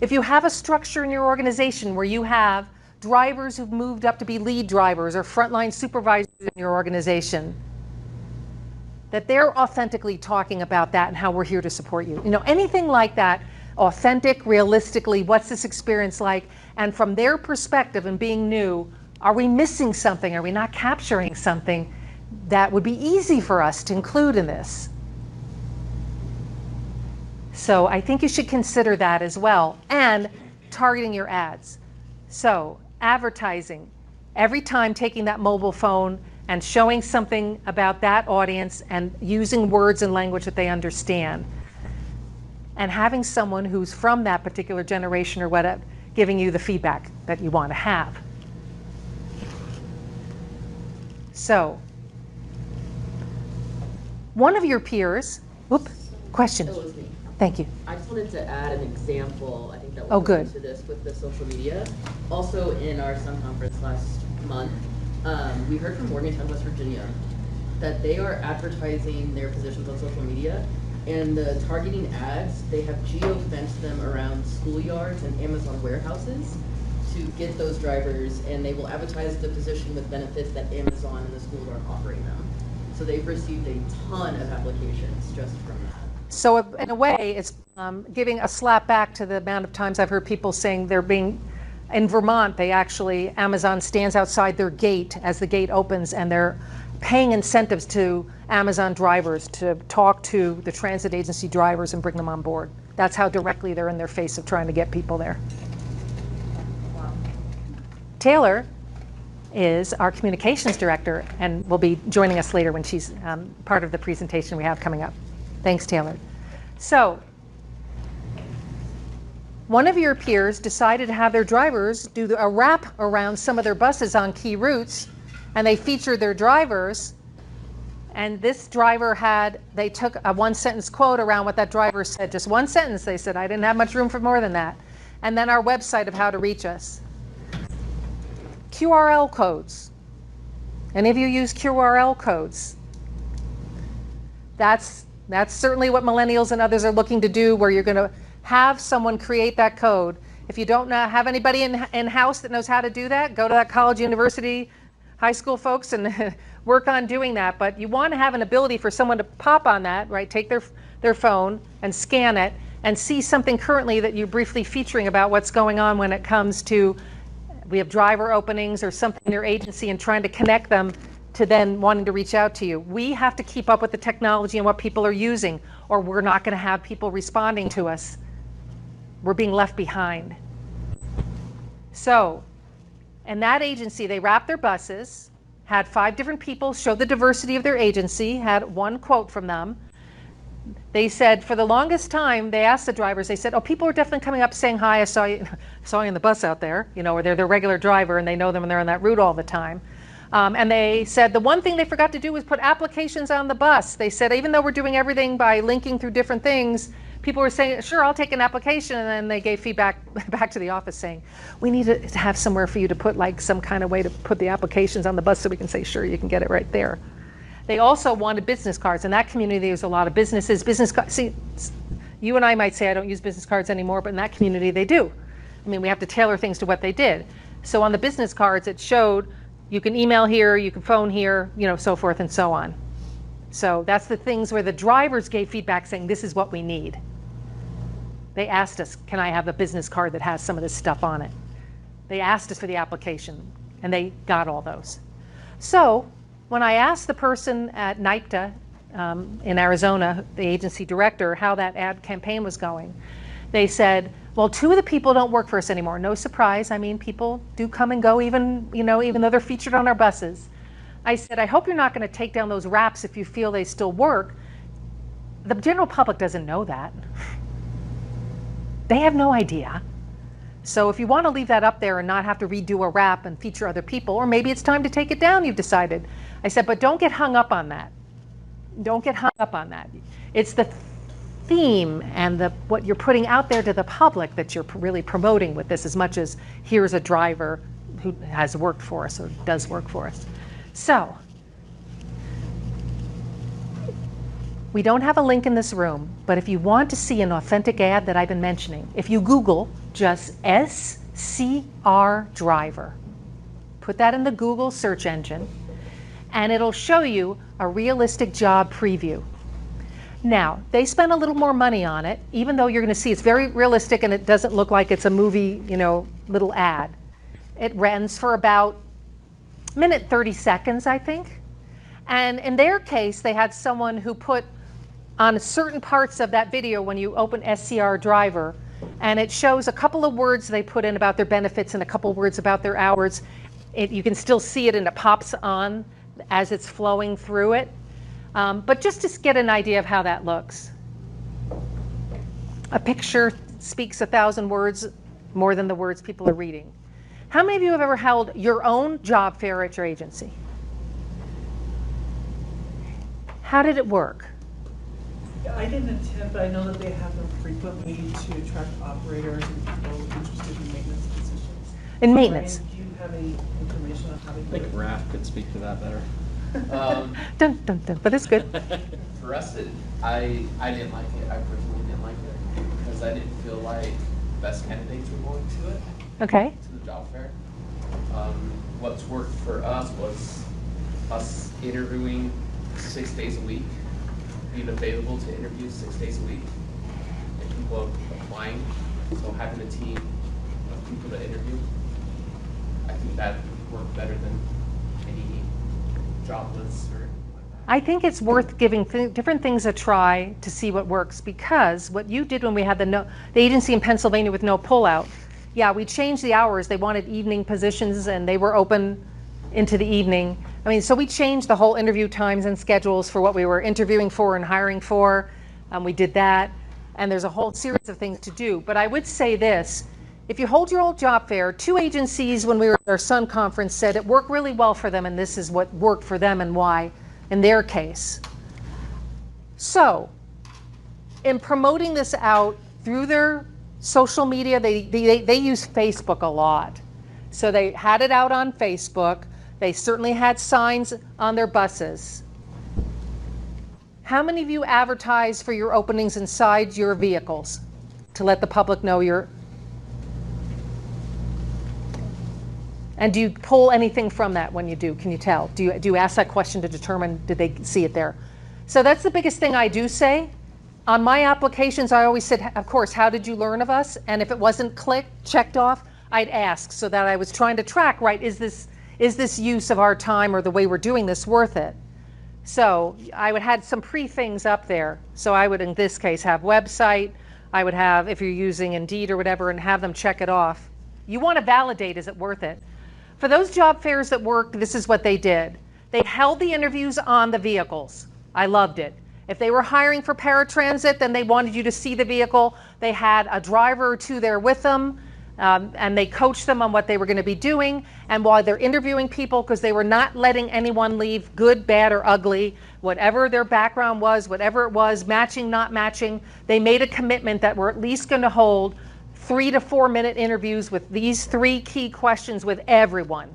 If you have a structure in your organization where you have drivers who've moved up to be lead drivers or frontline supervisors in your organization, that they're authentically talking about that and how we're here to support you. You know, anything like that, authentic, realistically, what's this experience like? And from their perspective and being new, are we missing something? Are we not capturing something that would be easy for us to include in this? So I think you should consider that as well, and targeting your ads. So advertising, every time taking that mobile phone and showing something about that audience and using words and language that they understand. And having someone who's from that particular generation or whatever, giving you the feedback that you want to have. So, one of your peers, question. It was me. Thank you. I just wanted to add an example, I think that Oh, will good. into this with the social media. Also in our Sun conference last month, we heard from Morgantown, West Virginia, that they are advertising their positions on social media, and the targeting ads, they have geo-fenced them around schoolyards and Amazon warehouses to get those drivers, and they will advertise the position with benefits that Amazon and the schools aren't offering them. So they've received a ton of applications just from that. So in a way, it's giving a slap back to the amount of times I've heard people saying they're being, in Vermont, they actually, Amazon stands outside their gate as the gate opens and they're paying incentives to Amazon drivers to talk to the transit agency drivers and bring them on board. That's how directly they're in their face of trying to get people there. Wow. Taylor is our communications director and will be joining us later when she's part of the presentation we have coming up. Thanks, Taylor. So, one of your peers decided to have their drivers do a wrap around some of their buses on key routes, and they featured their drivers. And this driver they took a one-sentence quote around what that driver said, just one sentence. They said, I didn't have much room for more than that. And then our website of how to reach us. QRL codes. Any of you use QRL codes? That's certainly what millennials and others are looking to do, where you're going to have someone create that code. If you don't have anybody in-house that knows how to do that, go to that college, university, high school folks and work on doing that. But you want to have an ability for someone to pop on that, right? Take their phone and scan it and see something currently that you're briefly featuring about what's going on when it comes to, we have driver openings or something in your agency, and trying to connect them to then wanting to reach out to you. We have to keep up with the technology and what people are using, or we're not going to have people responding to us. We're being left behind. So, in that agency, they wrapped their buses, had 5 different people show the diversity of their agency, had one quote from them. They said, for the longest time, they asked the drivers, they said, oh, people are definitely coming up saying, hi, I saw you in the bus out there, or they're their regular driver and they know them and they're on that route all the time. And they said the one thing they forgot to do was put applications on the bus. They said, even though we're doing everything by linking through different things, people were saying, sure, I'll take an application. And then they gave feedback back to the office saying, we need to have somewhere for you to put like some kind of way to put the applications on the bus so we can say, sure, you can get it right there. They also wanted business cards. In that community, there's a lot of businesses. Business cards. See, you and I might say I don't use business cards anymore, but in that community, they do. I mean, we have to tailor things to what they did. So on the business cards, it showed you can email here, you can phone here, so forth and so on. So that's the things where the drivers gave feedback saying, this is what we need. They asked us, can I have a business card that has some of this stuff on it? They asked us for the application, and they got all those. So when I asked the person at NYPTA in Arizona, the agency director, how that ad campaign was going, they said, well, 2 of the people don't work for us anymore. No surprise. I mean, people do come and go even though they're featured on our buses. I said, I hope you're not going to take down those wraps if you feel they still work. The general public doesn't know that. They have no idea. So if you want to leave that up there and not have to redo a wrap and feature other people, or maybe it's time to take it down, you've decided. I said, but don't get hung up on that. Don't get hung up on that. It's the theme and what you're putting out there to the public that you're really promoting with this, as much as here's a driver who has worked for us or does work for us. So we don't have a link in this room, but if you want to see an authentic ad that I've been mentioning, if you Google just SCR driver, put that in the Google search engine, and it'll show you a realistic job preview. Now, they spent a little more money on it, even though you're going to see it's very realistic and it doesn't look like it's a movie, little ad. It runs for about a minute 30 seconds, I think. And in their case, they had someone who put on certain parts of that video when you open SCR driver, and it shows a couple of words they put in about their benefits and a couple of words about their hours. You can still see it and it pops on as it's flowing through it. But just to get an idea of how that looks. A picture speaks 1,000 words more than the words people are reading. How many of you have ever held your own job fair at your agency? How did it work? I didn't attend, but I know that they have them frequently to attract operators and people interested in maintenance positions. In maintenance? Ryan, do you have any information on how they do I think it? Raph could speak to that better. Dun, dun, dun, but it's good. For us, I didn't like it. I personally didn't like it because I didn't feel like best candidates were going to it, Okay. to the job fair. What's worked for us was us interviewing 6 days a week, being available to interview 6 days a week, and people applying. So having a team of people to interview, I think that worked better than any job lists or anything like that. I think it's worth giving different things a try to see what works, because what you did when we had the agency in Pennsylvania with no pullout, yeah, we changed the hours. They wanted evening positions and they were open into the evening. I mean, so we changed the whole interview times and schedules for what we were interviewing for and hiring for. We did that, and there's a whole series of things to do. But I would say this, if you hold your old job fair, 2 agencies when we were at our Sun conference said it worked really well for them, and this is what worked for them and why in their case. So in promoting this out through their social media, they use Facebook a lot. So they had it out on Facebook. They certainly had signs on their buses. How many of you advertise for your openings inside your vehicles to let the public know you're? And do you pull anything from that when you do? Can you tell? Do you ask that question to determine did they see it there? So that's the biggest thing I do say. On my applications, I always said, of course, how did you learn of us? And if it wasn't checked off, I'd ask, so that I was trying to track, right, is this use of our time or the way we're doing this worth it? So I would have some things up there. So I would, in this case, have website. I would have, if you're using Indeed or whatever, and have them check it off. You want to validate, is it worth it? For those job fairs that worked, this is what they did. They held the interviews on the vehicles. I loved it. If they were hiring for paratransit, then they wanted you to see the vehicle. They had a driver or 2 there with them, and they coached them on what they were going to be doing. And while they're interviewing people, because they were not letting anyone leave, good, bad, or ugly, whatever their background was, whatever it was, matching, not matching, they made a commitment that we're at least going to hold 3 to 4 minute interviews with these 3 key questions with everyone.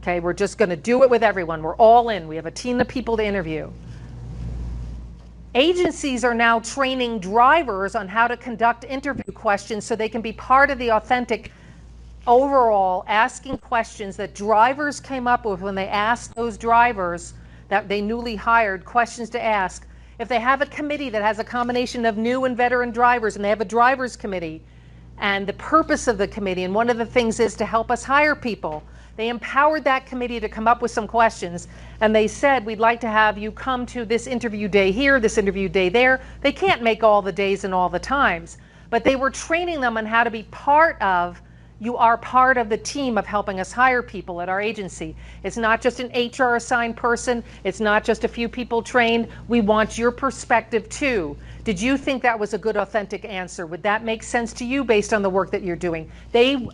Okay, we're just going to do it with everyone. We're all in. We have a team of people to interview. Agencies are now training drivers on how to conduct interview questions so they can be part of the authentic overall asking questions that drivers came up with when they asked those drivers that they newly hired questions to ask. If they have a committee that has a combination of new and veteran drivers, and they have a drivers committee, and the purpose of the committee, and one of the things is to help us hire people, they empowered that committee to come up with some questions, and they said, we'd like to have you come to this interview day here, this interview day there. They can't make all the days and all the times, but they were training them on how to be part of, you are part of the team of helping us hire people at our agency. It's not just an HR assigned person. It's not just a few people trained. We want your perspective too. Did you think that was a good, authentic answer? Would that make sense to you based on the work that you're doing? They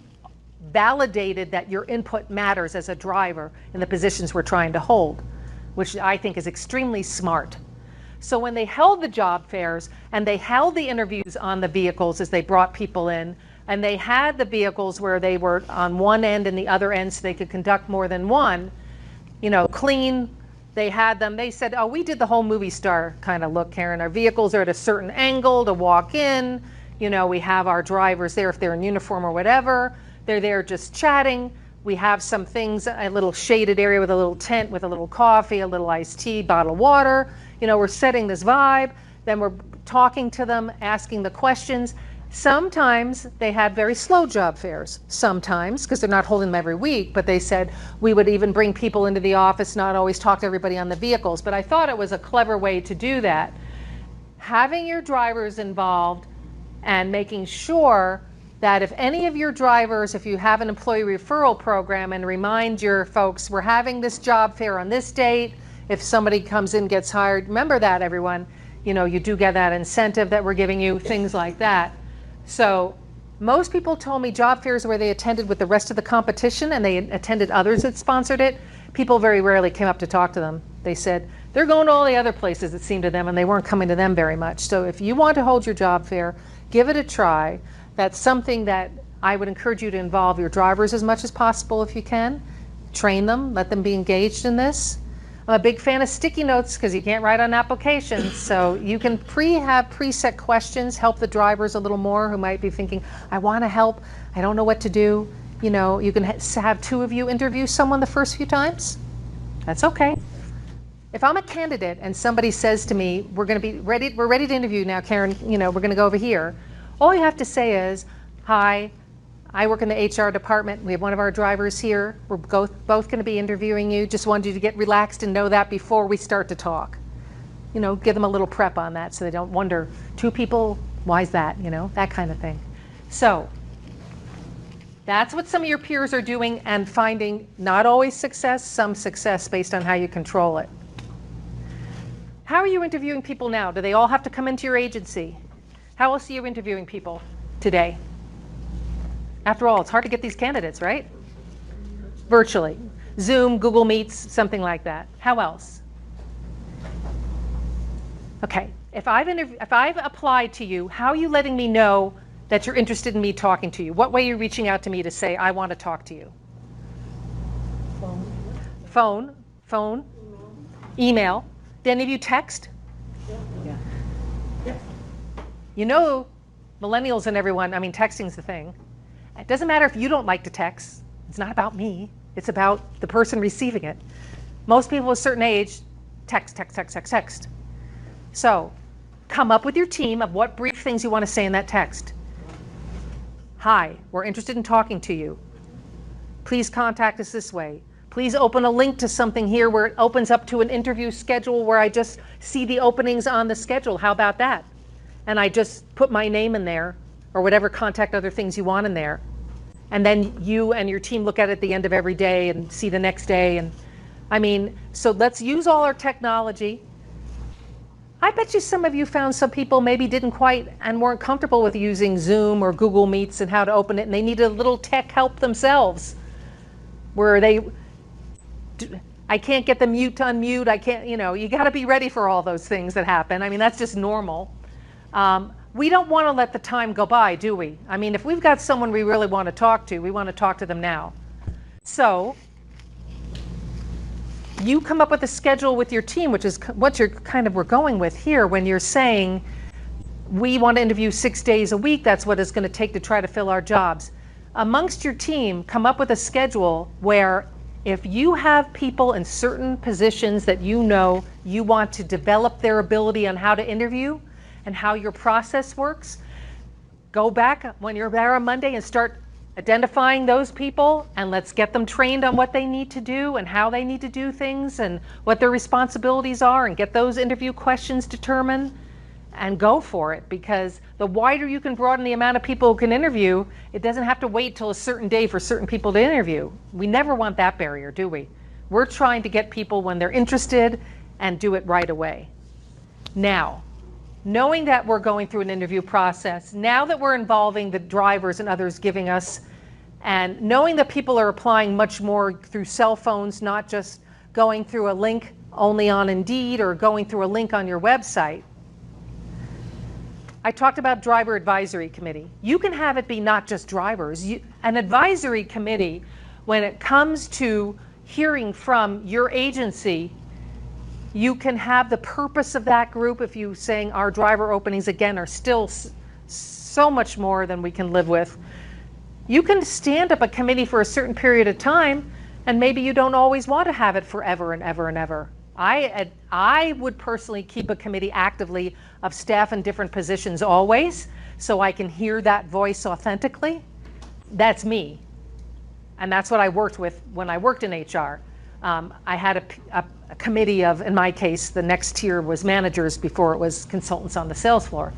validated that your input matters as a driver in the positions we're trying to hold, which I think is extremely smart. So when they held the job fairs and they held the interviews on the vehicles as they brought people in, and they had the vehicles where they were on one end and the other end so they could conduct more than one, you know, clean, they had them, they said, oh, we did the whole movie star kind of look, Caryn. Our vehicles are at a certain angle to walk in, you know, we have our drivers there if they're in uniform or whatever, they're there just chatting. We have some things, a little shaded area with a little tent with a little coffee, a little iced tea, bottle of water. You know, we're setting this vibe, then we're talking to them, asking the questions. Sometimes they had very slow job fairs, sometimes, because they're not holding them every week, but they said we would even bring people into the office, not always talk to everybody on the vehicles. But I thought it was a clever way to do that. Having your drivers involved and making sure that if any of your drivers, if you have an employee referral program, and remind your folks, we're having this job fair on this date. If somebody comes in, gets hired, remember that, everyone. You know, you do get that incentive that we're giving you, things like that. So most people told me job fairs where they attended with the rest of the competition and they attended others that sponsored it, people very rarely came up to talk to them. They said they're going to all the other places, it seemed to them, and they weren't coming to them very much. So if you want to hold your job fair, give it a try. That's something that I would encourage you to involve your drivers as much as possible if you can. Train them, let them be engaged in this. I'm a big fan of sticky notes because you can't write on applications, so you can have preset questions, help the drivers a little more who might be thinking, I want to help, I don't know what to do. You know, you can have two of you interview someone the first few times. That's okay. If I'm a candidate and somebody says to me, we're ready to interview now, Caryn, you know, we're going to go over here. All you have to say is, hi, I work in the HR department. We have one of our drivers here. We're both going to be interviewing you. Just wanted you to get relaxed and know that before we start to talk. You know, give them a little prep on that so they don't wonder, two people, why is that? You know, that kind of thing. So that's what some of your peers are doing and finding not always success, some success based on how you control it. How are you interviewing people now? Do they all have to come into your agency? How else are you interviewing people today? After all, it's hard to get these candidates, right? Virtually. Zoom, Google Meets, something like that. How else? Okay, if I've applied to you, how are you letting me know that you're interested in me talking to you? What way are you reaching out to me to say, I want to talk to you? Phone, email. Did any of you text? Yeah. You know, millennials and everyone, I mean, texting's the thing. It doesn't matter if you don't like to text. It's not about me. It's about the person receiving it. Most people of a certain age text. So come up with your team of what brief things you want to say in that text. Hi, we're interested in talking to you. Please contact us this way. Please open a link to something here where it opens up to an interview schedule where I just see the openings on the schedule. How about that? And I just put my name in there, or whatever contact other things you want in there. And then you and your team look at it at the end of every day and see the next day. And I mean, so let's use all our technology. I bet you some of you found some people maybe didn't quite and weren't comfortable with using Zoom or Google Meets and how to open it, and they needed a little tech help themselves. Where I can't get the mute to unmute, I can't, you know, you gotta be ready for all those things that happen. I mean, that's just normal. We don't want to let the time go by, do we? I mean, if we've got someone we really want to talk to, we want to talk to them now. So you come up with a schedule with your team, which is what we're going with here when you're saying we want to interview 6 days a week. That's what it's going to take to try to fill our jobs. amongst your team, come up with a schedule where if you have people in certain positions that you know you want to develop their ability on how to interview and how your process works, go back when you're there on Monday and start identifying those people, and let's get them trained on what they need to do and how they need to do things and what their responsibilities are, and get those interview questions determined and go for it. Because the wider you can broaden the amount of people who can interview, it doesn't have to wait till a certain day for certain people to interview. We never want that barrier, do we? We're trying to get people when they're interested and do it right away. Now, knowing that we're going through an interview process, now that we're involving the drivers and others giving us, and knowing that people are applying much more through cell phones, not just going through a link only on Indeed or going through a link on your website, I talked about driver advisory committee. You can have it be not just drivers. An advisory committee, when it comes to hearing from your agency, you can have the purpose of that group, if you saying our driver openings again are still so much more than we can live with. You can stand up a committee for a certain period of time, and maybe you don't always want to have it forever and ever and ever. I would personally keep a committee actively of staff in different positions always, so I can hear that voice authentically. That's me. And that's what I worked with when I worked in HR. I had a committee of, in my case, the next tier was managers before it was consultants on the sales floor,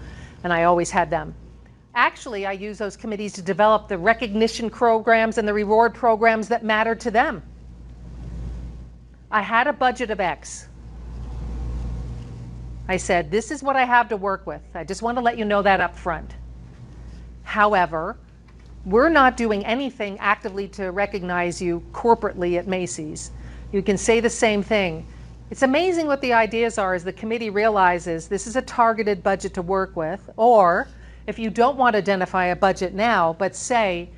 and I always had them. Actually, I use those committees to develop the recognition programs and the reward programs that matter to them. I had a budget of X. I said, this is what I have to work with. I just want to let you know that up front. However, we're not doing anything actively to recognize you corporately at Macy's. You can say the same thing. It's amazing what the ideas are as the committee realizes this is a targeted budget to work with, or if you don't want to identify a budget now, but say,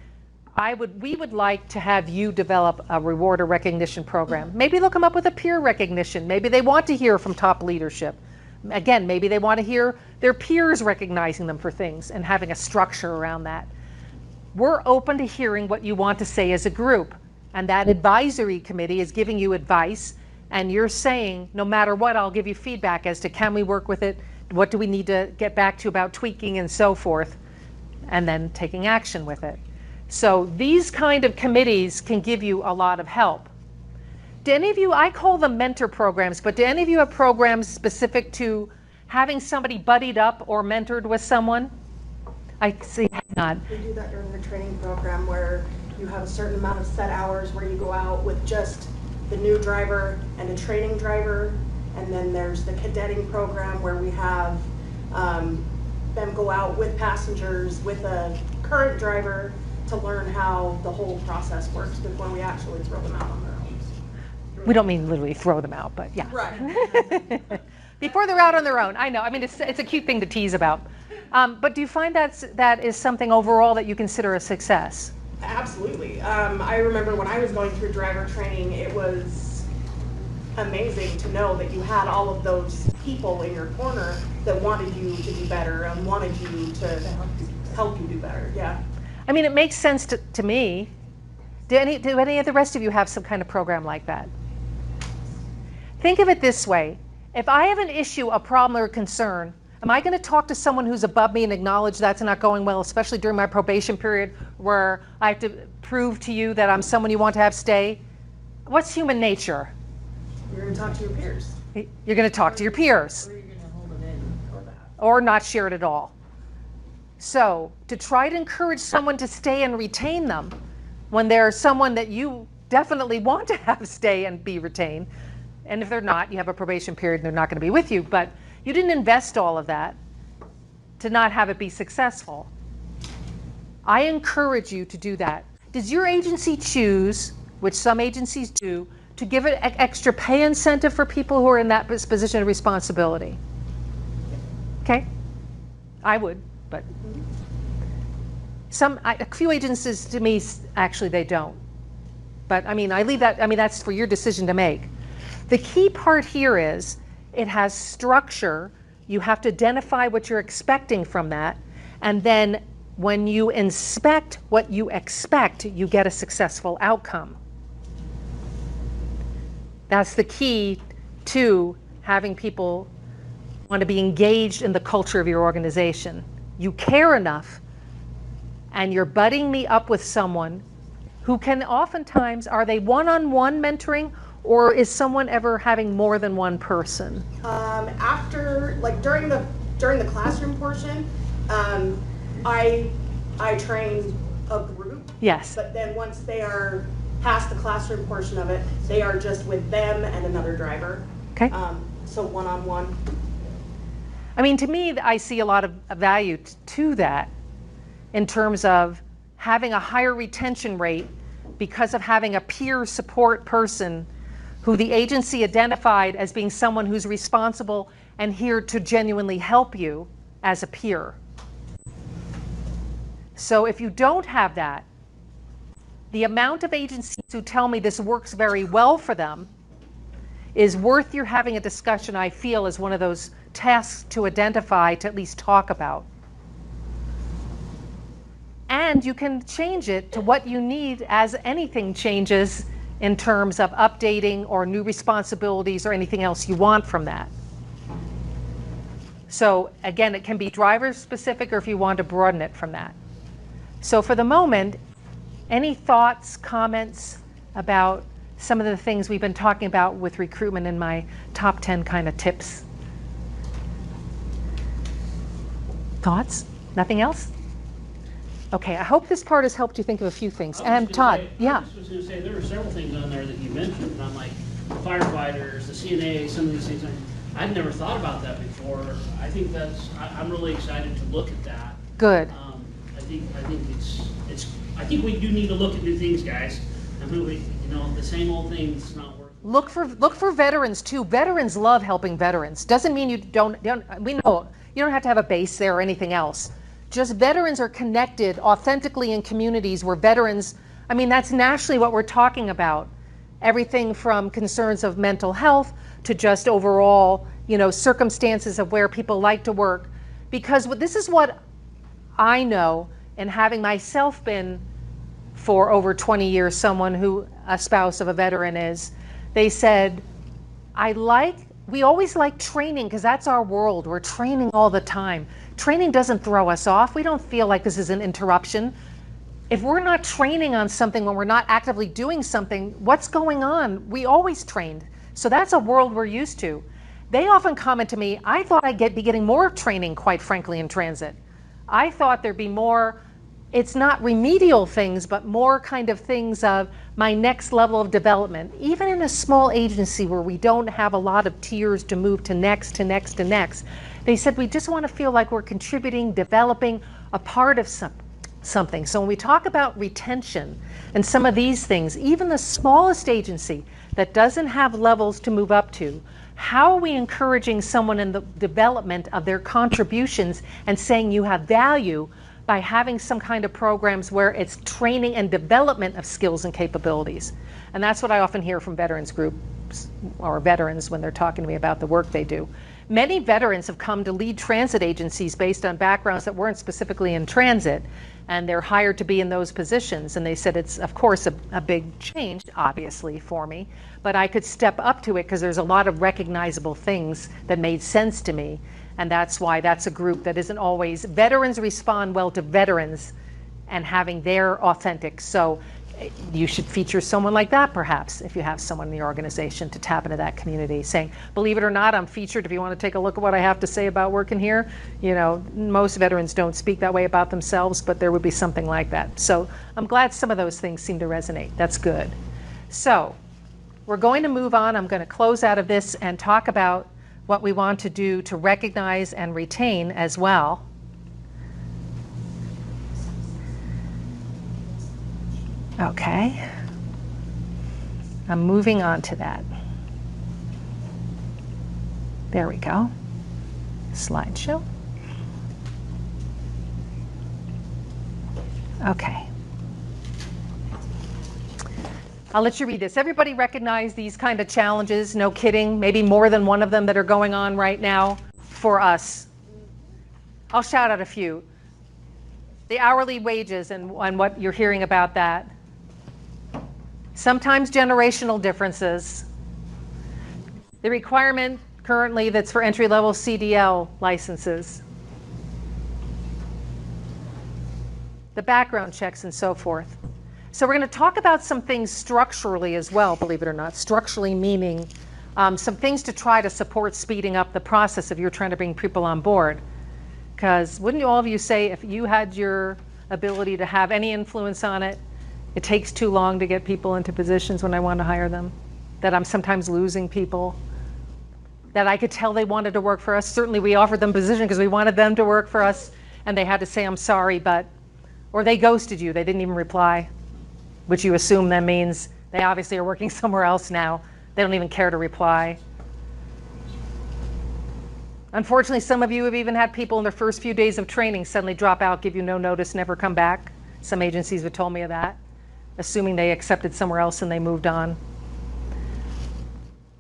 we would like to have you develop a reward or recognition program. Maybe they'll come up with a peer recognition. Maybe they want to hear from top leadership. Again, maybe they want to hear their peers recognizing them for things and having a structure around that. We're open to hearing what you want to say as a group. And that advisory committee is giving you advice, and you're saying, no matter what, I'll give you feedback as to can we work with it, what do we need to get back to about tweaking and so forth, and then taking action with it. So these kind of committees can give you a lot of help. Do any of you, I call them mentor programs, but do any of you have programs specific to having somebody buddied up or mentored with someone? I see not. We do that during the training program where you have a certain amount of set hours where you go out with just the new driver and a training driver, and then there's the cadetting program where we have them go out with passengers with a current driver to learn how the whole process works before we actually throw them out on their own. We don't mean literally throw them out, but yeah. Right. Before they're out on their own. I know, I mean, it's a cute thing to tease about. But do you find that is something overall that you consider a success? Absolutely. I remember when I was going through driver training, it was amazing to know that you had all of those people in your corner that wanted you to do better and wanted you to help you do better. Yeah. I mean, it makes sense to me. Do any of the rest of you have some kind of program like that? Think of it this way. If I have an issue, a problem, or a concern, am I going to talk to someone who's above me and acknowledge that's not going well, especially during my probation period where I have to prove to you that I'm someone you want to have stay? What's human nature? You're going to talk to your peers. You're going to talk to your peers. Or you're gonna hold it in. Or not share it at all. So to try to encourage someone to stay and retain them when they're someone that you definitely want to have stay and be retained, and if they're not, you have a probation period and they're not going to be with you, but you didn't invest all of that to not have it be successful. I encourage you to do that. Does your agency choose, which some agencies do, to give an extra pay incentive for people who are in that position of responsibility? Okay? I would, but a few agencies to me, actually they don't. But I mean, I leave that, I mean, that's for your decision to make. The key part here is it has structure. You have to identify what you're expecting from that, and then when you inspect what you expect, you get a successful outcome. That's the key to having people want to be engaged in the culture of your organization. You care enough, and you're budding me up with someone who can oftentimes, are they one-on-one mentoring, or is someone ever having more than one person? After, like during the classroom portion, I train a group. Yes. But then once they are past the classroom portion of it, they are just with them and another driver. Okay. So one-on-one. I mean, to me, I see a lot of value to that in terms of having a higher retention rate because of having a peer support person who the agency identified as being someone who's responsible and here to genuinely help you as a peer. So if you don't have that, the amount of agencies who tell me this works very well for them is worth your having a discussion, I feel, as one of those tasks to identify, to at least talk about. And you can change it to what you need as anything changes in terms of updating or new responsibilities or anything else you want from that. So again, it can be driver specific or if you want to broaden it from that. So for the moment, any thoughts, comments about some of the things we've been talking about with recruitment in my top 10 kind of tips? Thoughts? Nothing else? Okay, I hope this part has helped you think of a few things. And Todd, yeah. I was going to say, there were several things on there that you mentioned, and I'm like, the firefighters, the CNA, some of these things, I'd never thought about that before. I think I'm really excited to look at that. Good. I think we do need to look at new things, guys. I mean, the same old thing's not working. Look for veterans too. Veterans love helping veterans. Doesn't mean you don't. We know you don't have to have a base there or anything else. Just veterans are connected authentically in communities where veterans. I mean, that's nationally what we're talking about. Everything from concerns of mental health to just overall, circumstances of where people like to work. Because this is what I know, and having myself been for over 20 years someone who a spouse of a veteran is, they said, we always like training because that's our world. We're training all the time. Training doesn't throw us off. We don't feel like this is an interruption. If we're not training on something when we're not actively doing something, what's going on? We always trained. So that's a world we're used to. They often comment to me, I thought I'd be getting more training, quite frankly, in transit. I thought there'd be more, it's not remedial things, but more kind of things of my next level of development. Even in a small agency where we don't have a lot of tiers to move to next, to next, to next, they said we just want to feel like we're contributing, developing, a part of something. So when we talk about retention and some of these things, even the smallest agency that doesn't have levels to move up to, how are we encouraging someone in the development of their contributions and saying you have value by having some kind of programs where it's training and development of skills and capabilities? And that's what I often hear from veterans groups or veterans when they're talking to me about the work they do. Many veterans have come to lead transit agencies based on backgrounds that weren't specifically in transit, and they're hired to be in those positions. And they said it's, of course, a big change, obviously, for me, but I could step up to it because there's a lot of recognizable things that made sense to me. And that's why that's a group that isn't always, veterans respond well to veterans and having their authentic. So you should feature someone like that, perhaps, if you have someone in the organization to tap into that community, saying, believe it or not, I'm featured if you want to take a look at what I have to say about working here. Most veterans don't speak that way about themselves, but there would be something like that. So I'm glad some of those things seem to resonate. That's good. So we're going to move on. I'm going to close out of this and talk about what we want to do to recognize and retain as well. Okay, I'm moving on to that. There we go. Slideshow. Okay. I'll let you read this. Everybody recognize these kind of challenges, no kidding, maybe more than one of them that are going on right now for us. I'll shout out a few. The hourly wages and what you're hearing about that. Sometimes generational differences. The requirement currently that's for entry-level CDL licenses. The background checks and so forth. So we're going to talk about some things structurally as well, believe it or not. Structurally meaning some things to try to support speeding up the process if you're trying to bring people on board. Because wouldn't all of you say if you had your ability to have any influence on it, it takes too long to get people into positions when I want to hire them? That I'm sometimes losing people? That I could tell they wanted to work for us? Certainly we offered them position because we wanted them to work for us, and they had to say, I'm sorry, but, or they ghosted you, they didn't even reply, which you assume then means they obviously are working somewhere else now. They don't even care to reply. Unfortunately, some of you have even had people in their first few days of training suddenly drop out, give you no notice, never come back. Some agencies have told me of that, assuming they accepted somewhere else and they moved on.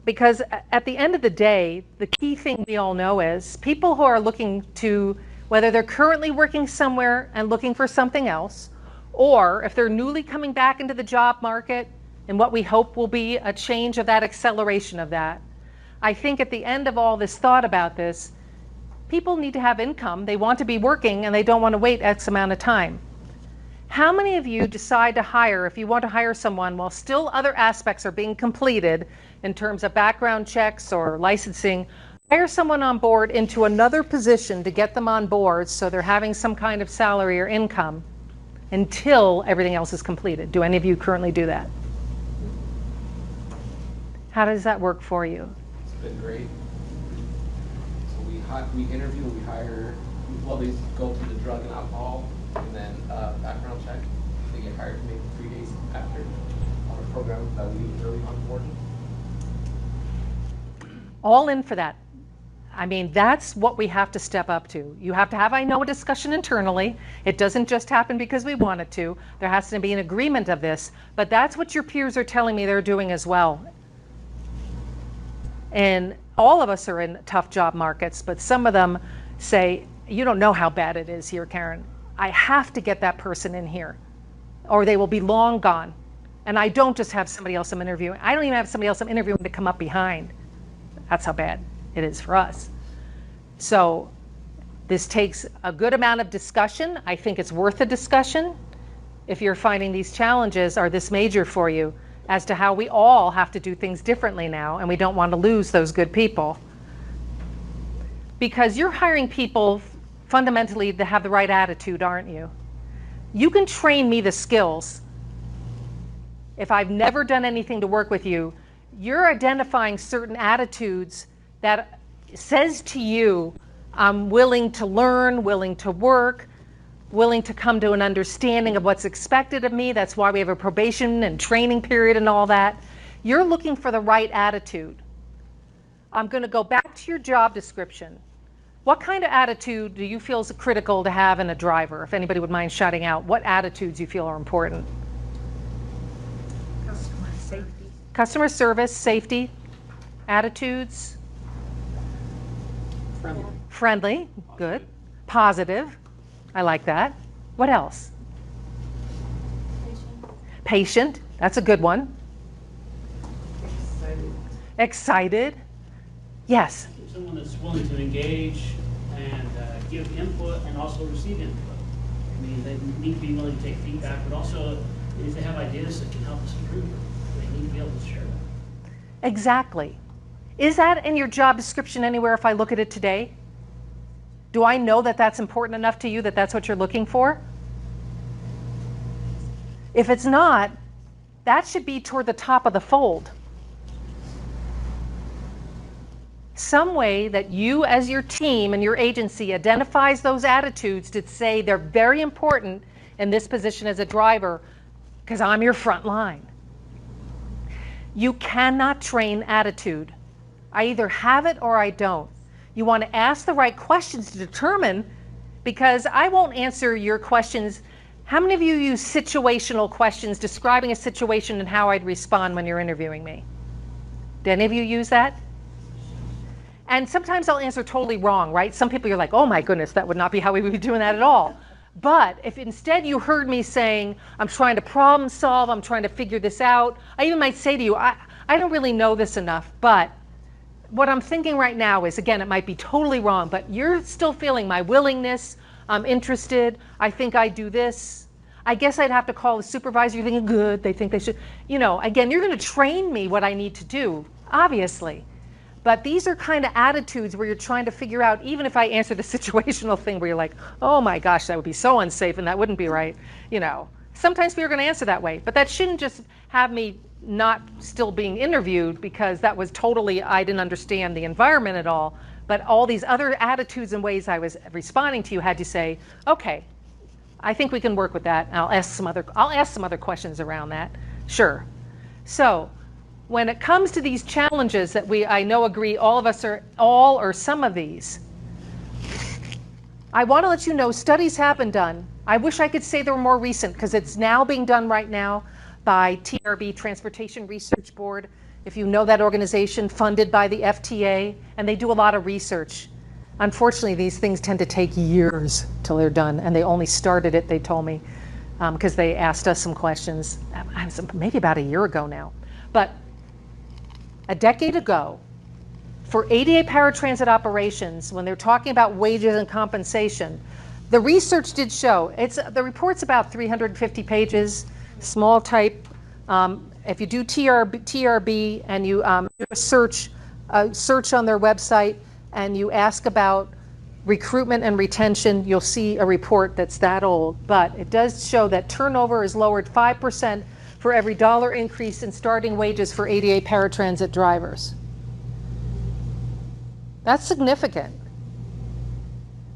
Because at the end of the day, the key thing we all know is people who are looking to, whether they're currently working somewhere and looking for something else, or if they're newly coming back into the job market and what we hope will be a change of that, acceleration of that, I think at the end of all this thought about this, people need to have income. They want to be working and they don't want to wait X amount of time. How many of you decide to hire, if you want to hire someone while still other aspects are being completed in terms of background checks or licensing, hire someone on board into another position to get them on board so they're having some kind of salary or income until everything else is completed? Do any of you currently do that? How does that work for you? It's been great. So we interview, we hire, well, they go through the drug and alcohol, and then background check. They get hired maybe 3 days after on a program that we do early onboarding. All in for that. I mean, that's what we have to step up to. You have to have, I know, a discussion internally. It doesn't just happen because we want it to. There has to be an agreement of this, but that's what your peers are telling me they're doing as well. And all of us are in tough job markets, but some of them say, you don't know how bad it is here, Caryn. I have to get that person in here, or they will be long gone. And I don't just have somebody else I'm interviewing. I don't even have somebody else I'm interviewing to come up behind. That's how bad it is for us. So this takes a good amount of discussion. I think it's worth a discussion if you're finding these challenges are this major for you, as to how we all have to do things differently now, and we don't want to lose those good people. Because you're hiring people fundamentally to have the right attitude, aren't you? You can train me the skills. If I've never done anything to work with you, you're identifying certain attitudes that says to you, I'm willing to learn, willing to work, willing to come to an understanding of what's expected of me. That's why we have a probation and training period and all that. You're looking for the right attitude. I'm going to go back to your job description. What kind of attitude do you feel is critical to have in a driver? If anybody would mind shouting out, what attitudes you feel are important? Customer safety. Customer service, safety, attitudes. Friendly. Friendly, good. Positive, I like that. What else? Patient, that's a good one. Excited, yes. Someone that's willing to engage and give input and also receive input. I mean, they need to be willing to take feedback, but also if they have ideas that can help us improve, they need to be able to share that. Exactly. Is that in your job description anywhere if I look at it today? Do I know that that's important enough to you that that's what you're looking for? If it's not, that should be toward the top of the fold. Some way that you as your team and your agency identifies those attitudes to say they're very important in this position as a driver because I'm your front line. You cannot train attitude. I either have it or I don't. You want to ask the right questions to determine, because I won't answer your questions. How many of you use situational questions describing a situation and how I'd respond when you're interviewing me? Do any of you use that? And sometimes I'll answer totally wrong, right? Some people you're like, oh my goodness, that would not be how we would be doing that at all. But if instead you heard me saying, I'm trying to problem solve, I'm trying to figure this out, I even might say to you, I don't really know this enough, but what I'm thinking right now is, again, it might be totally wrong, but you're still feeling my willingness, I'm interested, I think I do this. I guess I'd have to call the supervisor, you're thinking, good, they think they should. You know, again, you're going to train me what I need to do, obviously. But these are kind of attitudes where you're trying to figure out, even if I answer the situational thing where you're like, oh my gosh, that would be so unsafe and that wouldn't be right. You know, sometimes people are going to answer that way, but that shouldn't just have me not still being interviewed because that was totally, I didn't understand the environment at all. But all these other attitudes and ways I was responding to you had to say, okay, I think we can work with that. I'll ask some other questions around that. Sure. So when it comes to these challenges that I know agree all of us are all or some of these, I want to let you know studies have been done. I wish I could say they were more recent because it's now being done right now by TRB, Transportation Research Board. If you know that organization, funded by the FTA, and they do a lot of research. Unfortunately, these things tend to take years till they're done, and they only started it, they told me, because they asked us some questions, maybe about a year ago now. But a decade ago, for ADA paratransit operations, when they're talking about wages and compensation, the research did show, the report's about 350 pages, small type. If you do TRB and you do a search on their website and you ask about recruitment and retention, you'll see a report that's that old. But it does show that turnover is lowered 5% for every dollar increase in starting wages for ADA paratransit drivers. That's significant.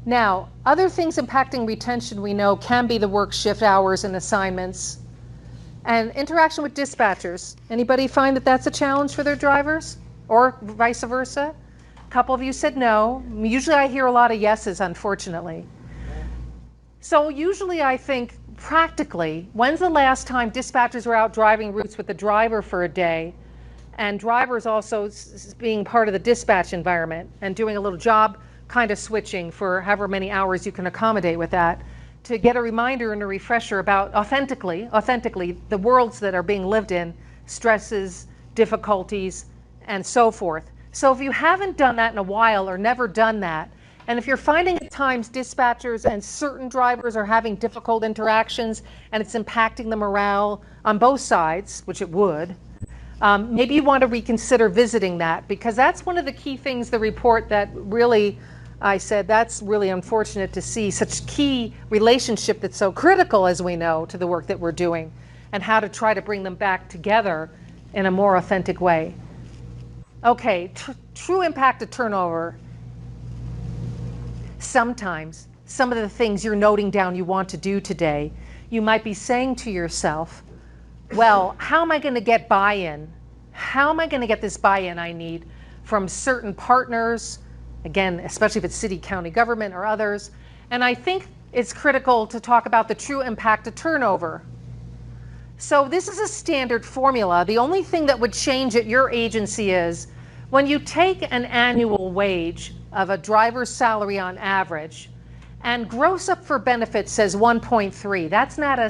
Now, other things impacting retention we know can be the work shift hours and assignments. And interaction with dispatchers. Anybody find that that's a challenge for their drivers? Or vice versa? A couple of you said no. Usually I hear a lot of yeses, unfortunately. So usually I think practically, when's the last time dispatchers were out driving routes with the driver for a day, and drivers also being part of the dispatch environment and doing a little job kind of switching for however many hours you can accommodate with that, to get a reminder and a refresher about authentically the worlds that are being lived in, stresses, difficulties, and so forth. So if you haven't done that in a while or never done that, and if you're finding at times dispatchers and certain drivers are having difficult interactions and it's impacting the morale on both sides, which it would, maybe you want to reconsider visiting that, because that's one of the key things, the report that really, I said, that's really unfortunate to see such key relationship that's so critical, as we know, to the work that we're doing, and how to try to bring them back together in a more authentic way. Okay, true impact of turnover. Sometimes, some of the things you're noting down you want to do today, you might be saying to yourself, well, how am I going to get buy-in? How am I going to get this buy-in I need from certain partners? Again, especially if it's city, county government or others. And I think it's critical to talk about the true impact of turnover. So this is a standard formula. The only thing that would change at your agency is when you take an annual wage of a driver's salary on average and gross up for benefits says 1.3. That's not a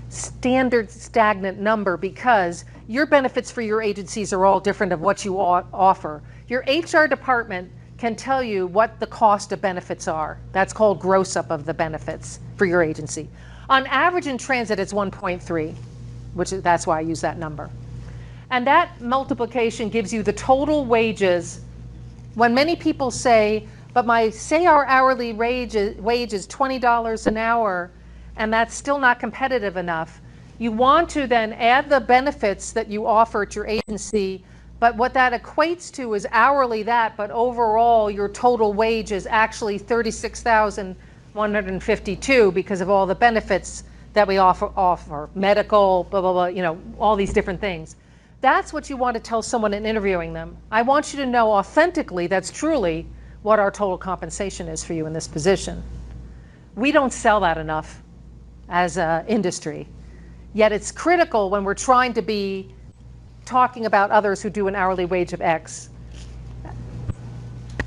standard stagnant number, because your benefits for your agencies are all different of what you offer. Your HR department can tell you what the cost of benefits are. That's called gross up of the benefits for your agency. On average in transit, it's 1.3, that's why I use that number. And that multiplication gives you the total wages. When many people say, but our hourly wage is $20 an hour, and that's still not competitive enough, you want to then add the benefits that you offer at your agency, but what that equates to is hourly but overall your total wage is actually $36,152 because of all the benefits that we offer, medical, blah, blah, blah, all these different things. That's what you want to tell someone in interviewing them. I want you to know authentically that's truly what our total compensation is for you in this position. We don't sell that enough as an industry, yet it's critical when we're trying to be talking about others who do an hourly wage of X.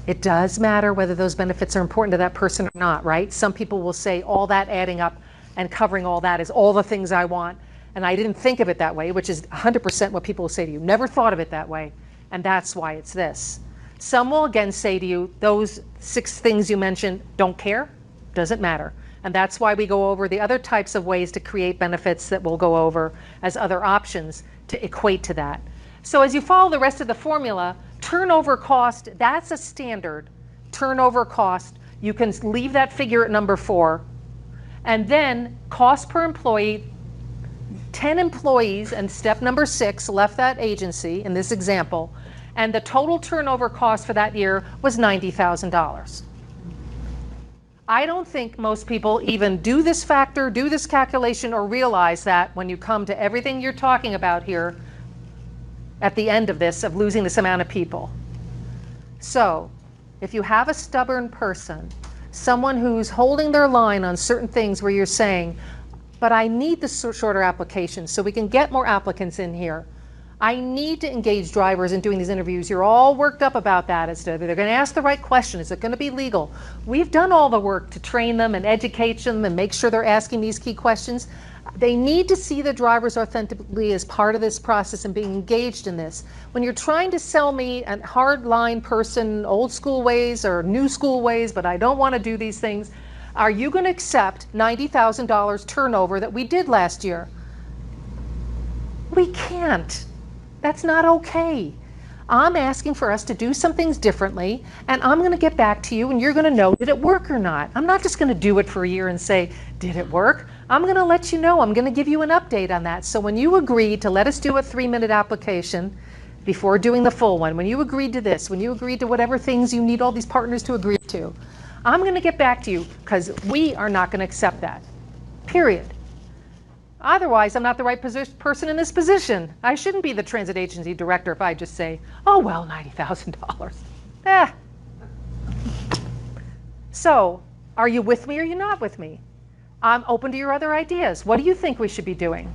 It does matter whether those benefits are important to that person or not, right? Some people will say all that adding up and covering all that is all the things I want. And I didn't think of it that way, which is 100% what people will say to you. Never thought of it that way. And that's why it's this. Some will again say to you, those 6 things you mentioned, don't care, doesn't matter. And that's why we go over the other types of ways to create benefits that we'll go over as other options to equate to that. So as you follow the rest of the formula, turnover cost, that's a standard turnover cost. You can leave that figure at number 4. And then cost per employee, 10 employees, and step number 6 left that agency in this example, and the total turnover cost for that year was $90,000. I don't think most people even do this factor, do this calculation, or realize that when you come to everything you're talking about here at the end of this, of losing this amount of people. So if you have a stubborn person, someone who's holding their line on certain things where you're saying, but I need the shorter application so we can get more applicants in here. I need to engage drivers in doing these interviews. You're all worked up about that as to they're going to ask the right question. Is it going to be legal? We've done all the work to train them and educate them and make sure they're asking these key questions. They need to see the drivers authentically as part of this process and being engaged in this. When you're trying to sell me a hardline person, old school ways or new school ways, but I don't want to do these things, are you going to accept $90,000 turnover that we did last year? We can't. That's not okay. I'm asking for us to do some things differently, and I'm going to get back to you, and you're going to know, did it work or not? I'm not just going to do it for a year and say, did it work? I'm going to let you know. I'm going to give you an update on that. So when you agreed to let us do a 3-minute application before doing the full one, when you agreed to this, when you agreed to whatever things you need all these partners to agree to, I'm going to get back to you because we are not going to accept that, period. Otherwise, I'm not the right person in this position. I shouldn't be the transit agency director if I just say, oh, well, $90,000. So, are you with me or are you not with me? I'm open to your other ideas. What do you think we should be doing?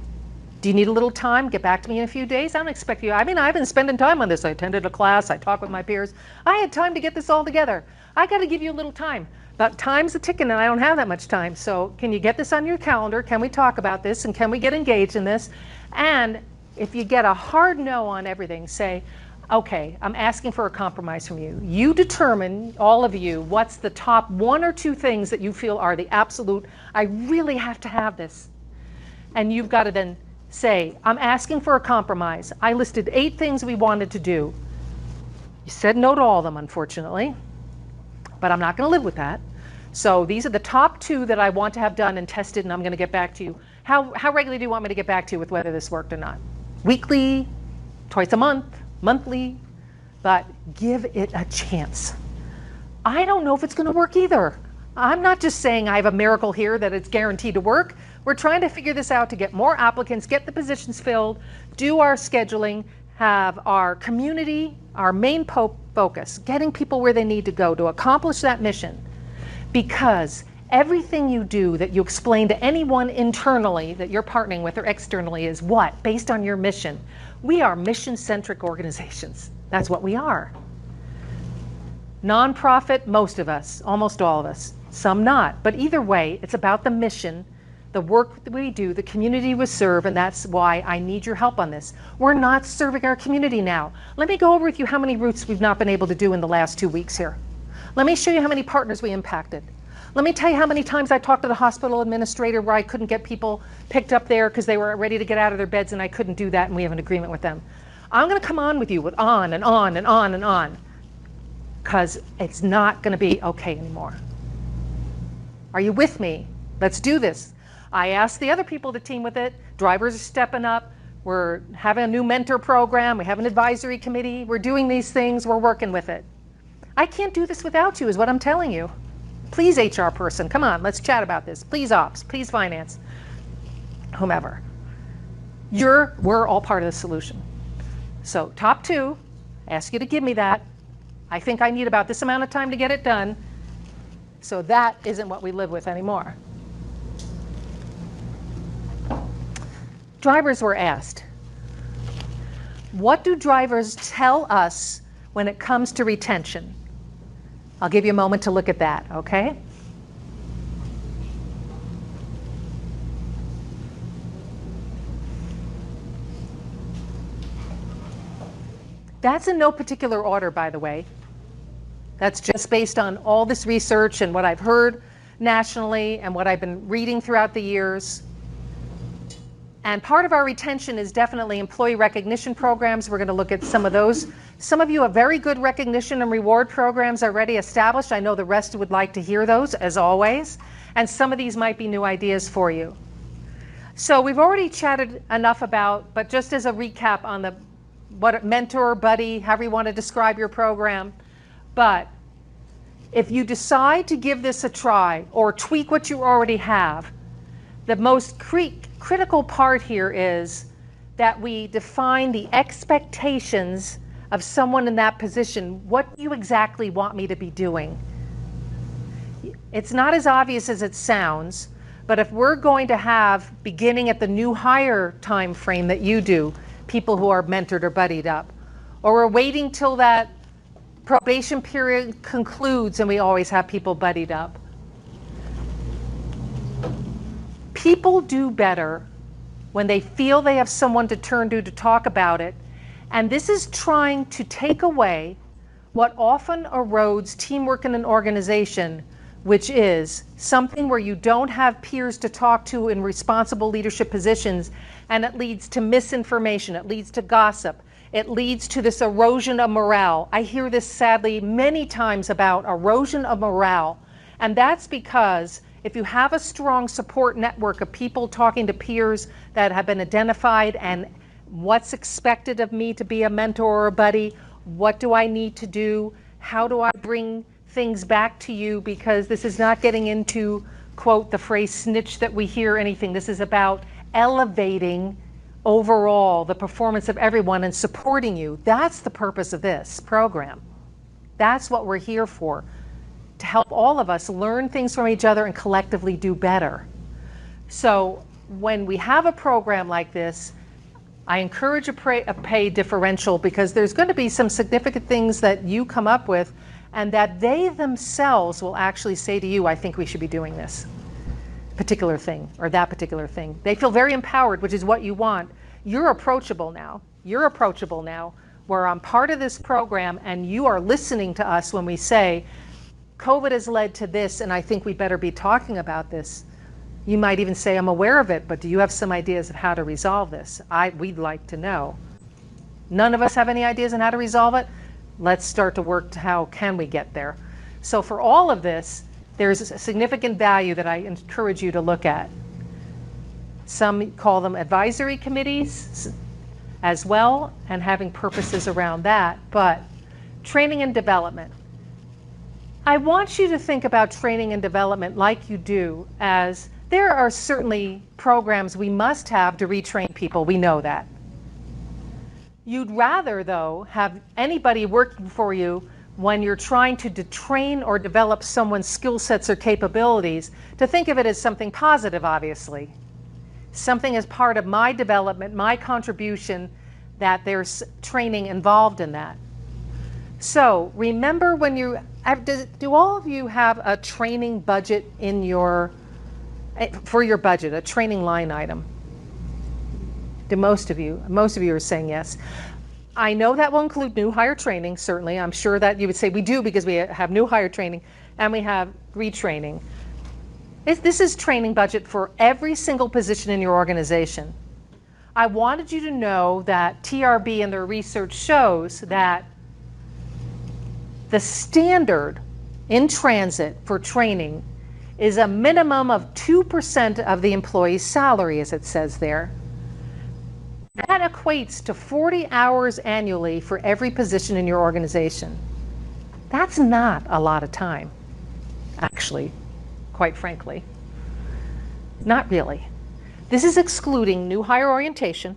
Do you need a little time? Get back to me in a few days? I don't expect you. I mean, I've been spending time on this. I attended a class. I talked with my peers. I had time to get this all together. I got to give you a little time. But time's a ticking and I don't have that much time. So can you get this on your calendar? Can we talk about this? And can we get engaged in this? And if you get a hard no on everything, say, okay, I'm asking for a compromise from you. You determine, all of you, what's the top 1 or 2 things that you feel are the absolute, I really have to have this. And you've got to then say, I'm asking for a compromise. I listed 8 things we wanted to do. You said no to all of them, unfortunately. But I'm not going to live with that. So these are the top 2 that I want to have done and tested, and I'm going to get back to you. How regularly do you want me to get back to you with whether this worked or not? Weekly, twice a month, monthly, but give it a chance. I don't know if it's going to work either. I'm not just saying I have a miracle here that it's guaranteed to work. We're trying to figure this out to get more applicants, get the positions filled, do our scheduling, have our community, our main focus, getting people where they need to go to accomplish that mission. Because everything you do that you explain to anyone internally that you're partnering with or externally is what? Based on your mission. We are mission-centric organizations. That's what we are. Nonprofit, most of us, almost all of us, some not. But either way, it's about the mission, the work that we do, the community we serve, and that's why I need your help on this. We're not serving our community now. Let me go over with you how many routes we've not been able to do in the last 2 weeks here. Let me show you how many partners we impacted. Let me tell you how many times I talked to the hospital administrator where I couldn't get people picked up there because they were ready to get out of their beds and I couldn't do that, and we have an agreement with them. I'm going to come on with you with on and on and on and on because it's not going to be okay anymore. Are you with me? Let's do this. I asked the other people to team with it. Drivers are stepping up. We're having a new mentor program. We have an advisory committee. We're doing these things. We're working with it. I can't do this without you is what I'm telling you. Please, HR person, come on, let's chat about this. Please, ops, please, finance, whomever. We're all part of the solution. So top 2, ask you to give me that. I think I need about this amount of time to get it done. So that isn't what we live with anymore. Drivers were asked, what do drivers tell us when it comes to retention? I'll give you a moment to look at that, okay? That's in no particular order, by the way. That's just based on all this research and what I've heard nationally and what I've been reading throughout the years. And part of our retention is definitely employee recognition programs. We're going to look at some of those. Some of you have very good recognition and reward programs already established. I know the rest would like to hear those, as always. And some of these might be new ideas for you. So we've already chatted enough about, but just as a recap on the what mentor, buddy, however you want to describe your program. But if you decide to give this a try or tweak what you already have, the most critical part here is that we define the expectations of someone in that position. What do you exactly want me to be doing? It's not as obvious as it sounds, but if we're going to have, beginning at the new hire time frame that you do, people who are mentored or buddied up, or we're waiting till that probation period concludes and we always have people buddied up. People do better when they feel they have someone to turn to talk about it, and this is trying to take away what often erodes teamwork in an organization, which is something where you don't have peers to talk to in responsible leadership positions, and it leads to misinformation, it leads to gossip, it leads to this erosion of morale. I hear this sadly many times about erosion of morale, and that's because if you have a strong support network of people talking to peers that have been identified and what's expected of me to be a mentor or a buddy, what do I need to do, how do I bring things back to you, because this is not getting into, quote, the phrase snitch that we hear anything. This is about elevating overall the performance of everyone and supporting you. That's the purpose of this program. That's what we're here for, to help all of us learn things from each other and collectively do better. So when we have a program like this, I encourage a pay differential, because there's going to be some significant things that you come up with and that they themselves will actually say to you, I think we should be doing this particular thing or that particular thing. They feel very empowered, which is what you want. You're approachable now. You're approachable now, where I'm part of this program and you are listening to us when we say, COVID has led to this and I think we better be talking about this. You might even say, I'm aware of it, but do you have some ideas of how to resolve this? We'd like to know. None of us have any ideas on how to resolve it? Let's start to work to how can we get there. So for all of this, there's a significant value that I encourage you to look at. Some call them advisory committees as well, and having purposes around that, but training and development. I want you to think about training and development like you do, as there are certainly programs we must have to retrain people, we know that. You'd rather, though, have anybody working for you when you're trying to train or develop someone's skill sets or capabilities, to think of it as something positive, obviously. Something as part of my development, my contribution, that there's training involved in that. So remember when you, do all of you have a training budget in your, for your budget, a training line item? Do most of you are saying yes. I know that will include new hire training, certainly. I'm sure that you would say we do, because we have new hire training and we have retraining. This is training budget for every single position in your organization. I wanted you to know that TRB and their research shows that the standard in transit for training is a minimum of 2% of the employee's salary, as it says there. That equates to 40 hours annually for every position in your organization. That's not a lot of time, actually, quite frankly. Not really. This is excluding new hire orientation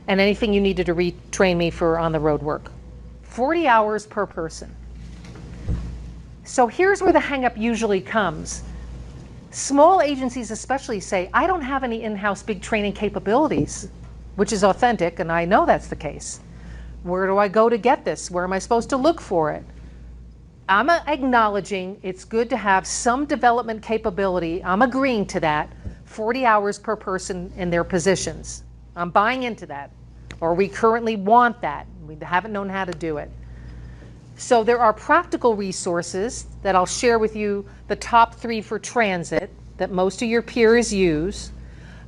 and anything you needed to retrain me for on the road work. 40 hours per person. So here's where the hang-up usually comes. Small agencies especially say, I don't have any in-house big training capabilities, which is authentic, and I know that's the case. Where do I go to get this? Where am I supposed to look for it? I'm acknowledging it's good to have some development capability. I'm agreeing to that. 40 hours per person in their positions. I'm buying into that. Or we currently want that. We haven't known how to do it. So there are practical resources that I'll share with you, the top 3 for transit that most of your peers use.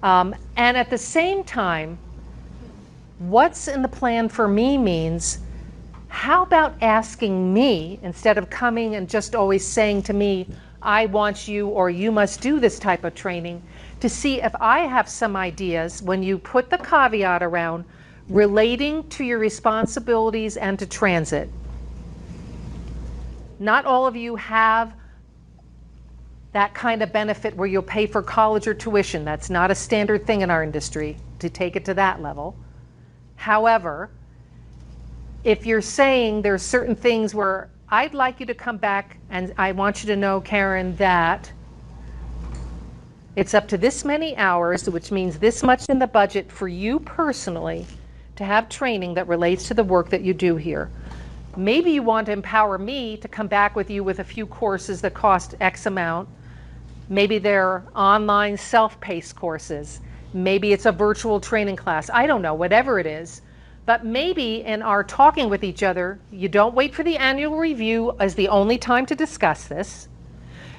And at the same time, what's in the plan for me means, how about asking me, instead of coming and just always saying to me, I want you or you must do this type of training, to see if I have some ideas when you put the caveat around relating to your responsibilities and to transit. Not all of you have that kind of benefit where you'll pay for college or tuition. That's not a standard thing in our industry to take it to that level. However, if you're saying there's certain things where I'd like you to come back and I want you to know, Caryn, that it's up to this many hours, which means this much in the budget for you personally to have training that relates to the work that you do here. Maybe you want to empower me to come back with you with a few courses that cost X amount. Maybe they're online self-paced courses. Maybe it's a virtual training class. I don't know, whatever it is. But maybe in our talking with each other, you don't wait for the annual review as the only time to discuss this.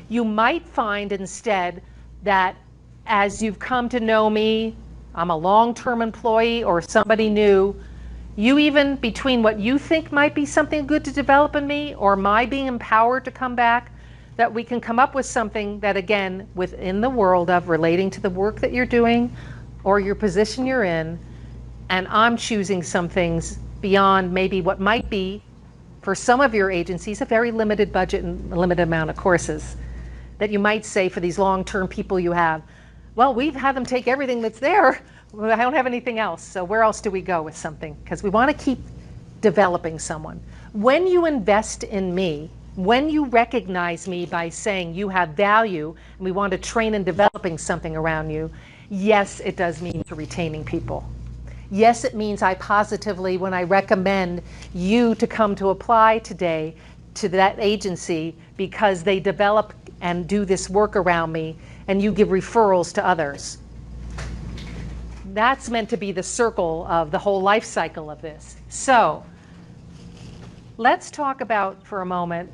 You might find instead that as you've come to know me, I'm a long-term employee or somebody new, you even, between what you think might be something good to develop in me or my being empowered to come back, that we can come up with something that, again, within the world of relating to the work that you're doing or your position you're in, and I'm choosing some things beyond maybe what might be, for some of your agencies, a very limited budget and a limited amount of courses that you might say for these long-term people you have, well, we've had them take everything that's there. I don't have anything else. So where else do we go with something? Because we want to keep developing someone. When you invest in me, when you recognize me by saying you have value and we want to train in developing something around you, yes, it does mean to retaining people. Yes, it means I positively, when I recommend you to come to apply today to that agency because they develop and do this work around me and you give referrals to others. That's meant to be the circle of the whole life cycle of this. So let's talk about, for a moment,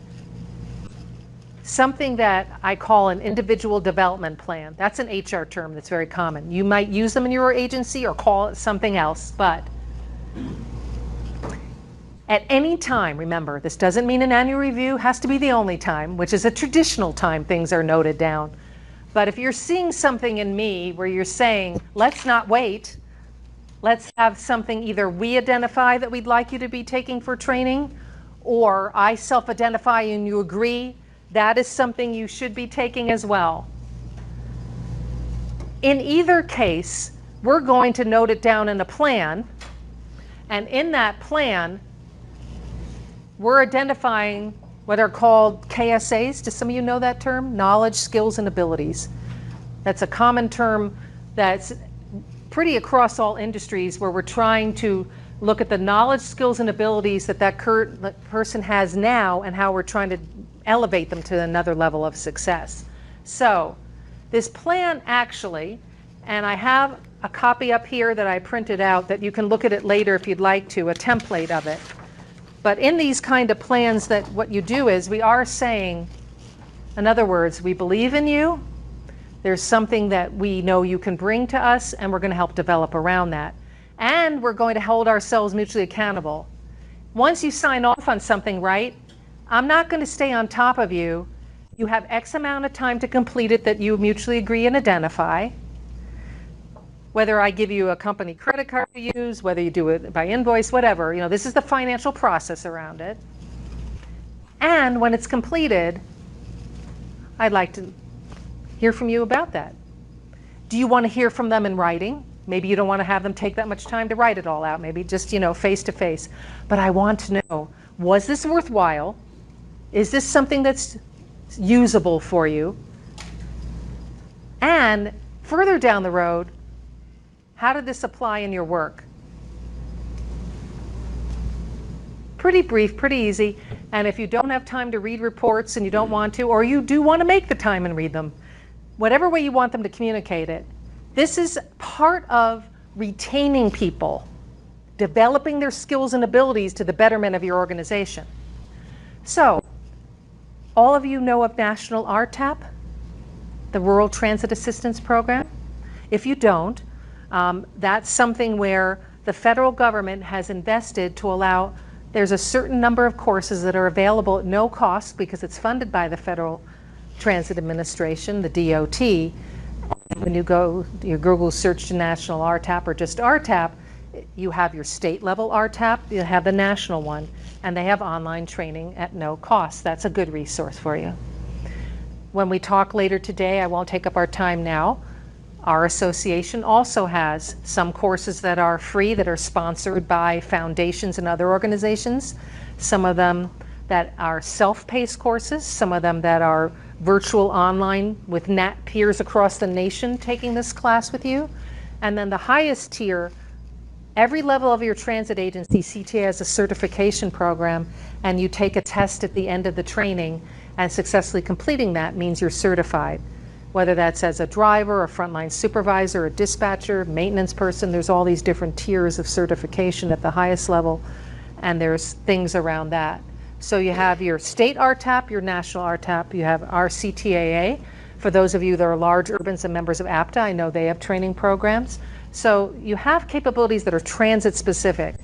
something that I call an individual development plan. That's an HR term that's very common. You might use them in your agency or call it something else, but at any time, remember, this doesn't mean an annual review has to be the only time, which is a traditional time things are noted down. But if you're seeing something in me where you're saying, let's not wait, let's have something either we identify that we'd like you to be taking for training, or I self-identify and you agree, that is something you should be taking as well. In either case, we're going to note it down in a plan, and in that plan, we're identifying what are called KSAs. Do some of you know that term? Knowledge, skills, and abilities. That's a common term that's pretty across all industries where we're trying to look at the knowledge, skills, and abilities that that person has now and how we're trying to elevate them to another level of success. So this plan actually, and I have a copy up here that I printed out that you can look at it later if you'd like to, a template of it. But in these kind of plans, that what you do is we are saying, in other words, we believe in you, there's something that we know you can bring to us, and we're going to help develop around that. And we're going to hold ourselves mutually accountable. Once you sign off on something, right, I'm not going to stay on top of you. You have X amount of time to complete it that you mutually agree and identify. Whether I give you a company credit card to use, whether you do it by invoice, whatever, you know, this is the financial process around it. And when it's completed, I'd like to hear from you about that. Do you want to hear from them in writing? Maybe you don't want to have them take that much time to write it all out, maybe just, you know, face to face. But I want to know, was this worthwhile? Is this something that's usable for you? And further down the road, how did this apply in your work? Pretty brief, pretty easy. And if you don't have time to read reports and you don't want to, or you do want to make the time and read them, whatever way you want them to communicate it, this is part of retaining people, developing their skills and abilities to the betterment of your organization. So, all of you know of National RTAP, the Rural Transit Assistance Program? If you don't, that's something where the federal government has invested to allow, there's a certain number of courses that are available at no cost because it's funded by the Federal Transit Administration, the DOT. When you go, your Google search to National RTAP or just RTAP, you have your state level RTAP, you have the national one, and they have online training at no cost. That's a good resource for you. When we talk later today, I won't take up our time now, our association also has some courses that are free that are sponsored by foundations and other organizations. Some of them that are self-paced courses, some of them that are virtual online with peers across the nation taking this class with you. And then the highest tier, every level of your transit agency, CTAA has a certification program, and you take a test at the end of the training, and successfully completing that means you're certified. Whether that's as a driver, a frontline supervisor, a dispatcher, maintenance person, there's all these different tiers of certification at the highest level, and there's things around that. So you have your state RTAP, your national RTAP, you have our CTAA. For those of you that are large urbans and members of APTA, I know they have training programs. So you have capabilities that are transit specific.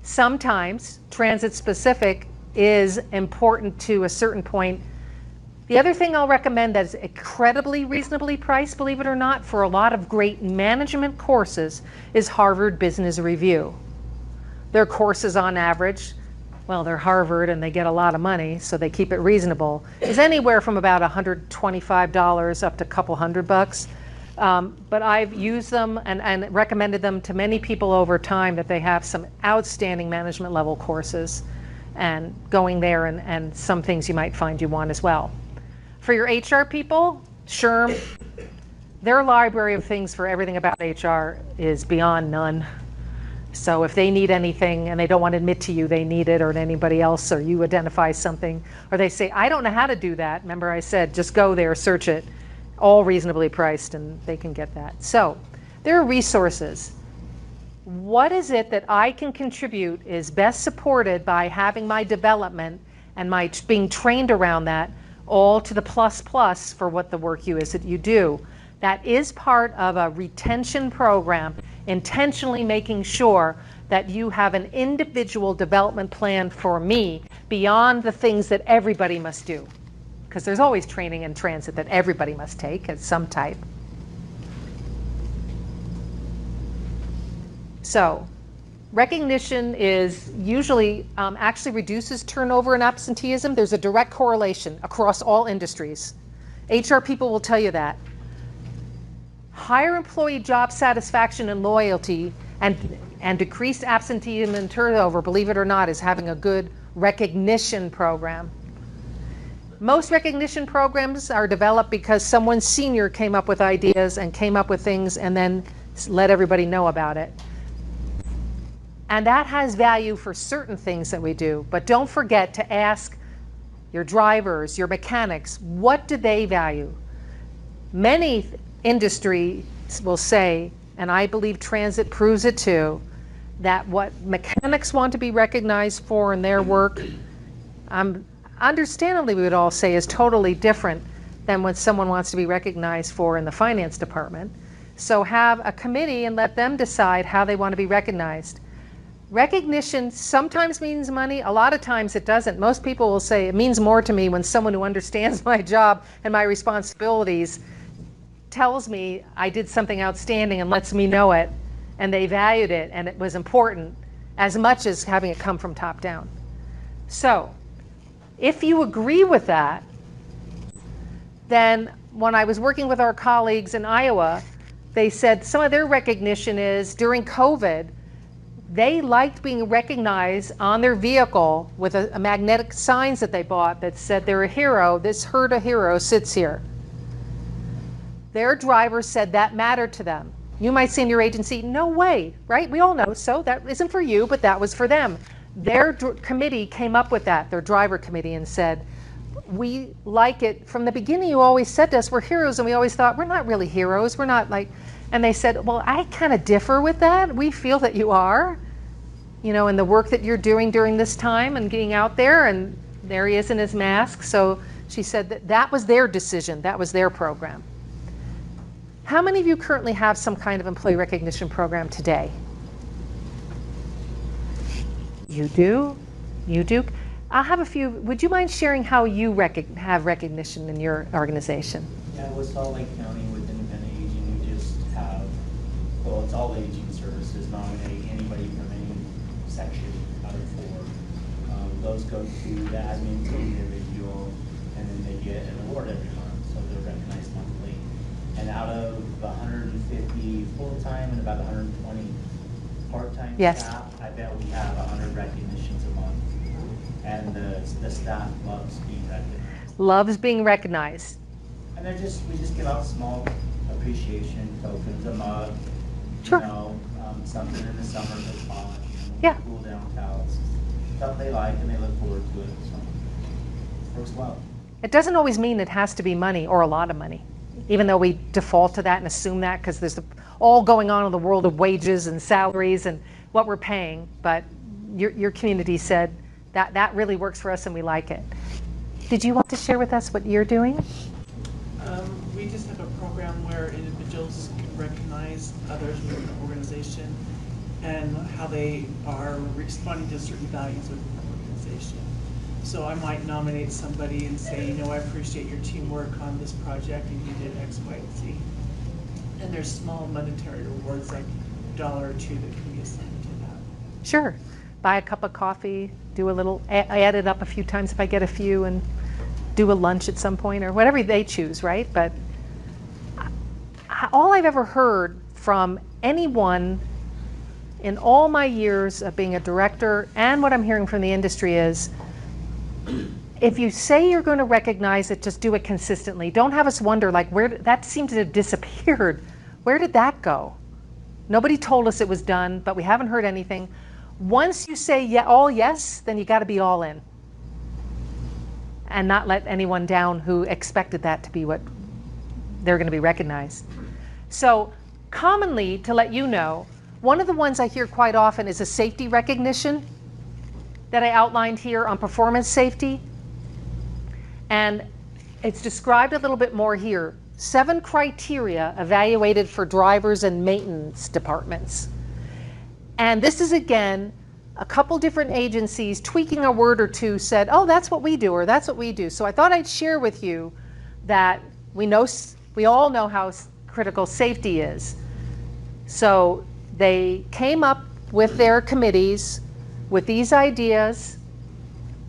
Sometimes transit specific is important to a certain point. The other thing I'll recommend that is incredibly reasonably priced, believe it or not, for a lot of great management courses is Harvard Business Review. Their courses on average, well, they're Harvard and they get a lot of money, so they keep it reasonable, is anywhere from about $125 up to a couple $100. But I've used them and recommended them to many people over time that they have some outstanding management level courses, and going there and some things you might find you want as well. For your HR people, SHRM, their library of things for everything about HR is beyond none. So if they need anything and they don't want to admit to you they need it, or to anybody else, or you identify something, or they say, I don't know how to do that. Remember I said, just go there, search it. All reasonably priced, and they can get that. So there are resources. What is it that I can contribute is best supported by having my development and my being trained around that, all to the plus for what the work is that you do. That is part of a retention program, intentionally making sure that you have an individual development plan for me beyond the things that everybody must do. Because there's always training in transit that everybody must take at some type. So recognition is usually actually reduces turnover and absenteeism. There's a direct correlation across all industries. HR people will tell you that. Higher employee job satisfaction and loyalty and decreased absenteeism and turnover, believe it or not, is having a good recognition program. Most recognition programs are developed because someone senior came up with ideas and came up with things and then let everybody know about it. And that has value for certain things that we do, but don't forget to ask your drivers, your mechanics, what do they value? Many industries will say, and I believe transit proves it too, that what mechanics want to be recognized for in their work, understandably we would all say is totally different than what someone wants to be recognized for in the finance department. So have a committee and let them decide how they want to be recognized. Recognition sometimes means money, a lot of times it doesn't. Most people will say it means more to me when someone who understands my job and my responsibilities tells me I did something outstanding and lets me know it, and they valued it and it was important, as much as having it come from top down. So if you agree with that, then when I was working with our colleagues in Iowa, they said some of their recognition is during COVID, they liked being recognized on their vehicle with a magnetic signs that they bought that said they're a hero, this herd of heroes sits here. Their drivers said that mattered to them. You might say in your agency, no way, right? We all know, so that isn't for you, but that was for them. their committee came up with that, their driver committee, and said, we like it. From the beginning, you always said to us, we're heroes, and we always thought, we're not really heroes. We're not like, and they said, well, I kind of differ with that. We feel that you are, you know, in the work that you're doing during this time and getting out there, and there he is in his mask. So she said that that was their decision. That was their program. How many of you currently have some kind of employee recognition program today? You do? You do? I'll have a few. Would you mind sharing how you have recognition in your organization? Yeah, with Salt Lake County with independent aging, we just have, well, it's all aging services, nominate anybody from any section out of 4. Those go to the admin to the individual, and then they get an award every month, so they're recognized monthly. And out of 150 full-time and about 120 part-time staff, I bet we have 100 recognitions a month. And the staff loves being recognized. Loves being recognized. And we just give out small appreciation tokens, a mug, sure. You know, something in the summer that's hot, yeah. Cool down towels, stuff they like and they look forward to it. So it works well. It doesn't always mean it has to be money or a lot of money, even though we default to that and assume that because there's all going on in the world of wages and salaries and what we're paying. But your community said that really works for us and we like it. Did you want to share with us what you're doing? We just have a program where individuals can recognize others within the organization and how they are responding to certain values within the organization. So I might nominate somebody and say, you know, I appreciate your teamwork on this project and you did X, Y, and Z. And there's small monetary rewards like $1 or $2 that can be assigned to that. Sure. Buy a cup of coffee, do a little, I add it up a few times if I get a few, and do a lunch at some point or whatever they choose, right? But all I've ever heard from anyone in all my years of being a director and what I'm hearing from the industry is, if you say you're going to recognize it, just do it consistently. Don't have us wonder, like, where that seemed to have disappeared. Where did that go? Nobody told us it was done, but we haven't heard anything. Once you say all yes, then you got to be all in and not let anyone down who expected that to be what they're going to be recognized. So commonly, to let you know, one of the ones I hear quite often is a safety recognition that I outlined here on performance safety. And it's described a little bit more here. 7 criteria evaluated for drivers and maintenance departments. And this is, again, a couple different agencies tweaking a word or two said, oh, that's what we do, or that's what we do. So I thought I'd share with you that we all know how critical safety is. So they came up with their committees with these ideas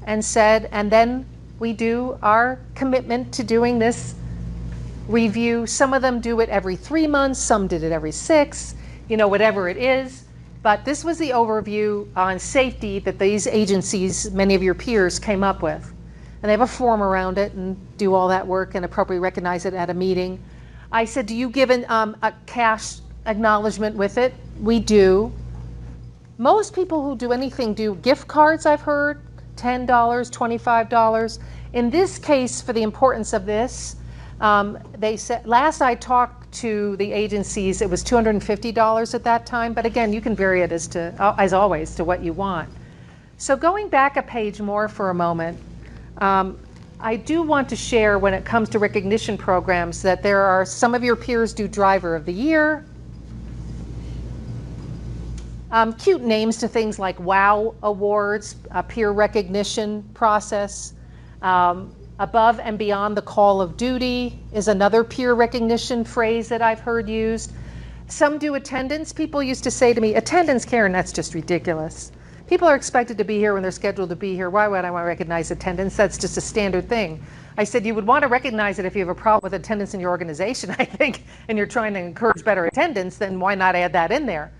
and said, and then we do our commitment to doing this review. Some of them do it every 3 months, some did it every 6, whatever it is. But this was the overview on safety that these agencies, many of your peers, came up with. And they have a form around it and do all that work and appropriately recognize it at a meeting. I said, do you give a cash acknowledgement with it? We do. Most people who do anything do gift cards, I've heard, $10, $25. In this case, for the importance of this, they said, last I talked to the agencies, it was $250 at that time, but again, you can vary it as always, to what you want. So going back a page more for a moment, I do want to share when it comes to recognition programs that there are some of your peers do Driver of the Year, cute names to things like WOW Awards, a peer recognition process. Above and beyond the call of duty is another peer recognition phrase that I've heard used. Some do attendance. People used to say to me, attendance, Caryn, that's just ridiculous. People are expected to be here when they're scheduled to be here. Why would I want to recognize attendance? That's just a standard thing. I said, you would want to recognize it if you have a problem with attendance in your organization, I think, and you're trying to encourage better attendance, then why not add that in there?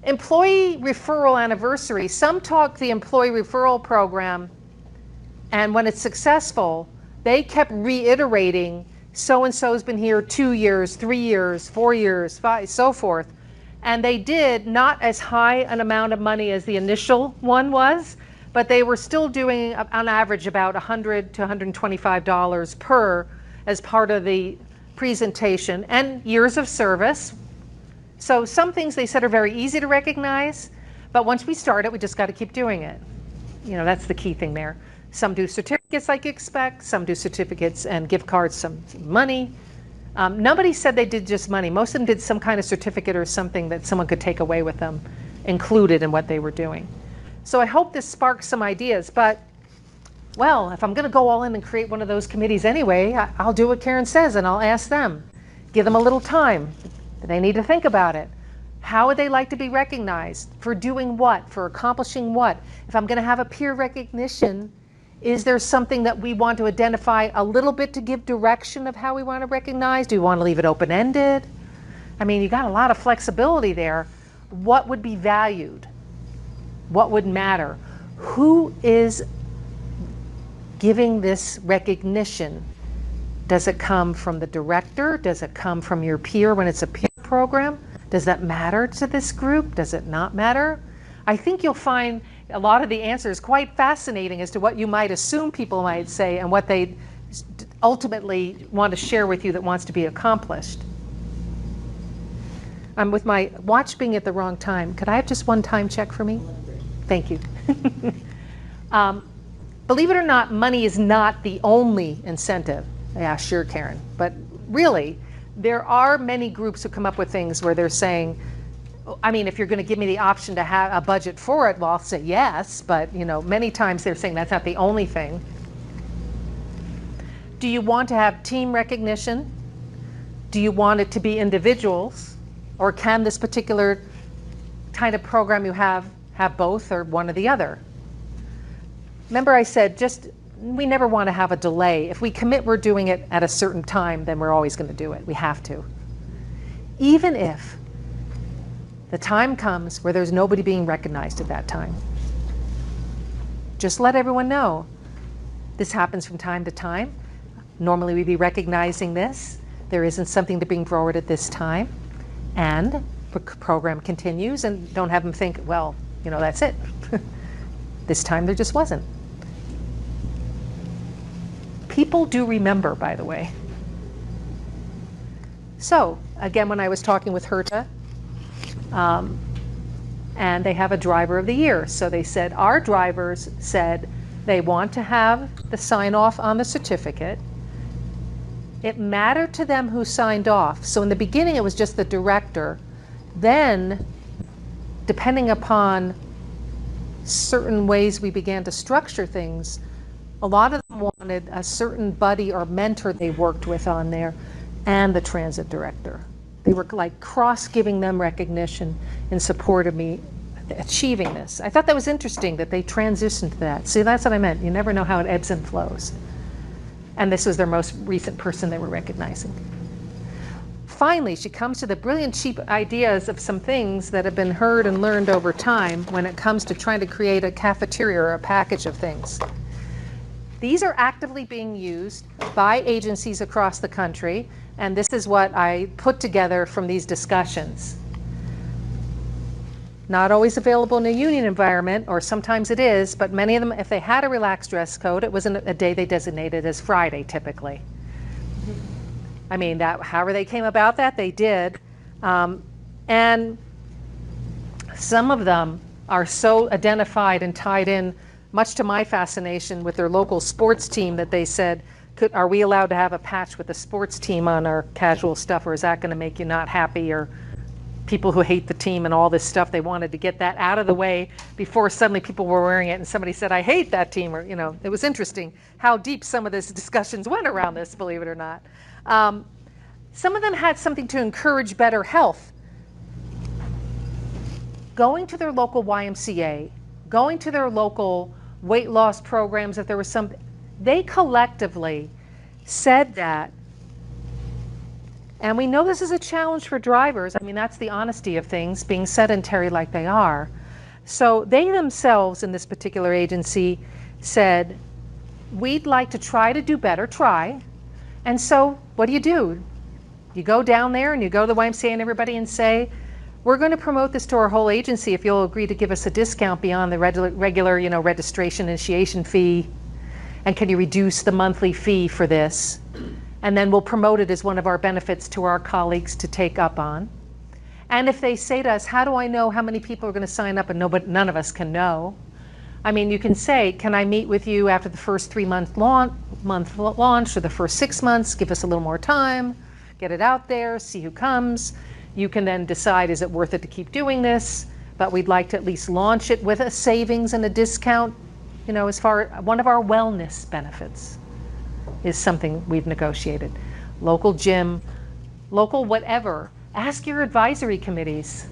Employee referral anniversary. Some talk the employee referral program, and when it's successful, they kept reiterating, so-and-so's been here 2 years, 3 years, 4 years, 5, so forth. And they did not as high an amount of money as the initial one was, but they were still doing on average about $100 to $125 per as part of the presentation and years of service. So some things they said are very easy to recognize, but once we start it, we just got to keep doing it. You know, that's the key thing there. Some do certificates like you expect, some do certificates and gift cards, some money. Nobody said they did just money. Most of them did some kind of certificate or something that someone could take away with them, included in what they were doing. So I hope this sparks some ideas, but well, if I'm going to go all in and create one of those committees anyway, I'll do what Caryn says and I'll ask them. Give them a little time. They need to think about it. How would they like to be recognized? For doing what? For accomplishing what? If I'm going to have a peer recognition, is there something that we want to identify a little bit to give direction of how we want to recognize? Do we want to leave it open-ended? I mean, you got a lot of flexibility there. What would be valued? What would matter? Who is giving this recognition? Does it come from the director? Does it come from your peer when it's a peer program? Does that matter to this group? Does it not matter? I think you'll find a lot of the answers quite fascinating as to what you might assume people might say and what they ultimately want to share with you that wants to be accomplished. With my watch being at the wrong time, could I have just one time check for me? Thank you. Believe it or not, money is not the only incentive. Yeah, sure, Caryn. But really, there are many groups who come up with things where they're saying, I mean, if you're going to give me the option to have a budget for it, well, I'll say yes, but you know, many times they're saying that's not the only thing. Do you want to have team recognition? Do you want it to be individuals? Or can this particular kind of program you have both or one or the other? Remember I said, we never want to have a delay. If we commit we're doing it at a certain time, then we're always going to do it. We have to. Even if the time comes where there's nobody being recognized at that time. Just let everyone know. This happens from time to time. Normally we'd be recognizing this. There isn't something to bring forward at this time. And the program continues, and don't have them think, well, you know, that's it. This time there just wasn't. People do remember, by the way. So, again, when I was talking with Herta, and they have a driver of the year. So they said, our drivers said they want to have the sign off on the certificate. It mattered to them who signed off. So in the beginning, it was just the director. Then, depending upon certain ways we began to structure things, a lot of them wanted a certain buddy or mentor they worked with on there and the transit director. They were like cross-giving them recognition in support of me achieving this. I thought that was interesting that they transitioned to that. See, that's what I meant. You never know how it ebbs and flows. And this was their most recent person they were recognizing. Finally, she comes to the brilliant, cheap ideas of some things that have been heard and learned over time when it comes to trying to create a cafeteria or a package of things. These are actively being used by agencies across the country, and this is what I put together from these discussions. Not always available in a union environment, or sometimes it is, but many of them, if they had a relaxed dress code, it wasn't a day they designated as Friday, typically. I mean, however they came about that, they did. And some of them are so identified and tied in, much to my fascination, with their local sports team that they said, are we allowed to have a patch with the sports team on our casual stuff, or is that going to make you not happy, or people who hate the team and all this stuff? They wanted to get that out of the way before suddenly people were wearing it and somebody said, I hate that team, or, you know, it was interesting how deep some of these discussions went around this, believe it or not. Some of them had something to encourage better health. Going to their local YMCA, going to their local weight loss programs, if there was some, they collectively said that. And we know this is a challenge for drivers. I mean, that's the honesty of things, being sedentary like they are. So they themselves in this particular agency said, we'd like to try to do better, And so what do? You go down there and you go to the YMCA and everybody and say, we're going to promote this to our whole agency if you'll agree to give us a discount beyond the regular, you know, registration initiation fee. And can you reduce the monthly fee for this? And then we'll promote it as one of our benefits to our colleagues to take up on. And if they say to us, how do I know how many people are going to sign up? And none of us can know. I mean, you can say, can I meet with you after the first 3-month launch or the first 6 months? Give us a little more time, get it out there, see who comes. You can then decide, is it worth it to keep doing this? But we'd like to at least launch it with a savings and a discount. You know, as far one of our wellness benefits is something we've negotiated. Local gym, local whatever. Ask your advisory committees.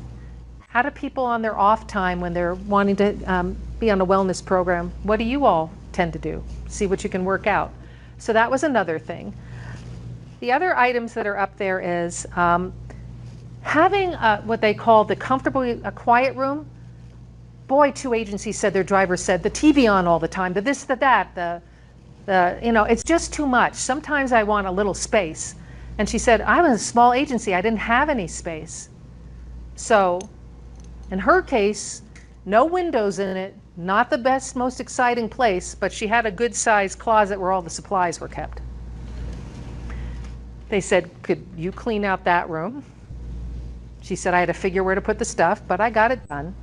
How do people on their off time when they're wanting to be on a wellness program, what do you all tend to do? See what you can work out. So that was another thing. The other items that are up there is having what they call the comfortably quiet room. Boy, 2 agencies said their drivers said the TV on all the time, the this, the that, you know, it's just too much. Sometimes I want a little space. And she said, I was a small agency, I didn't have any space. So in her case, no windows in it, not the best, most exciting place, but she had a good sized closet where all the supplies were kept. They said, could you clean out that room? She said, I had to figure where to put the stuff, but I got it done.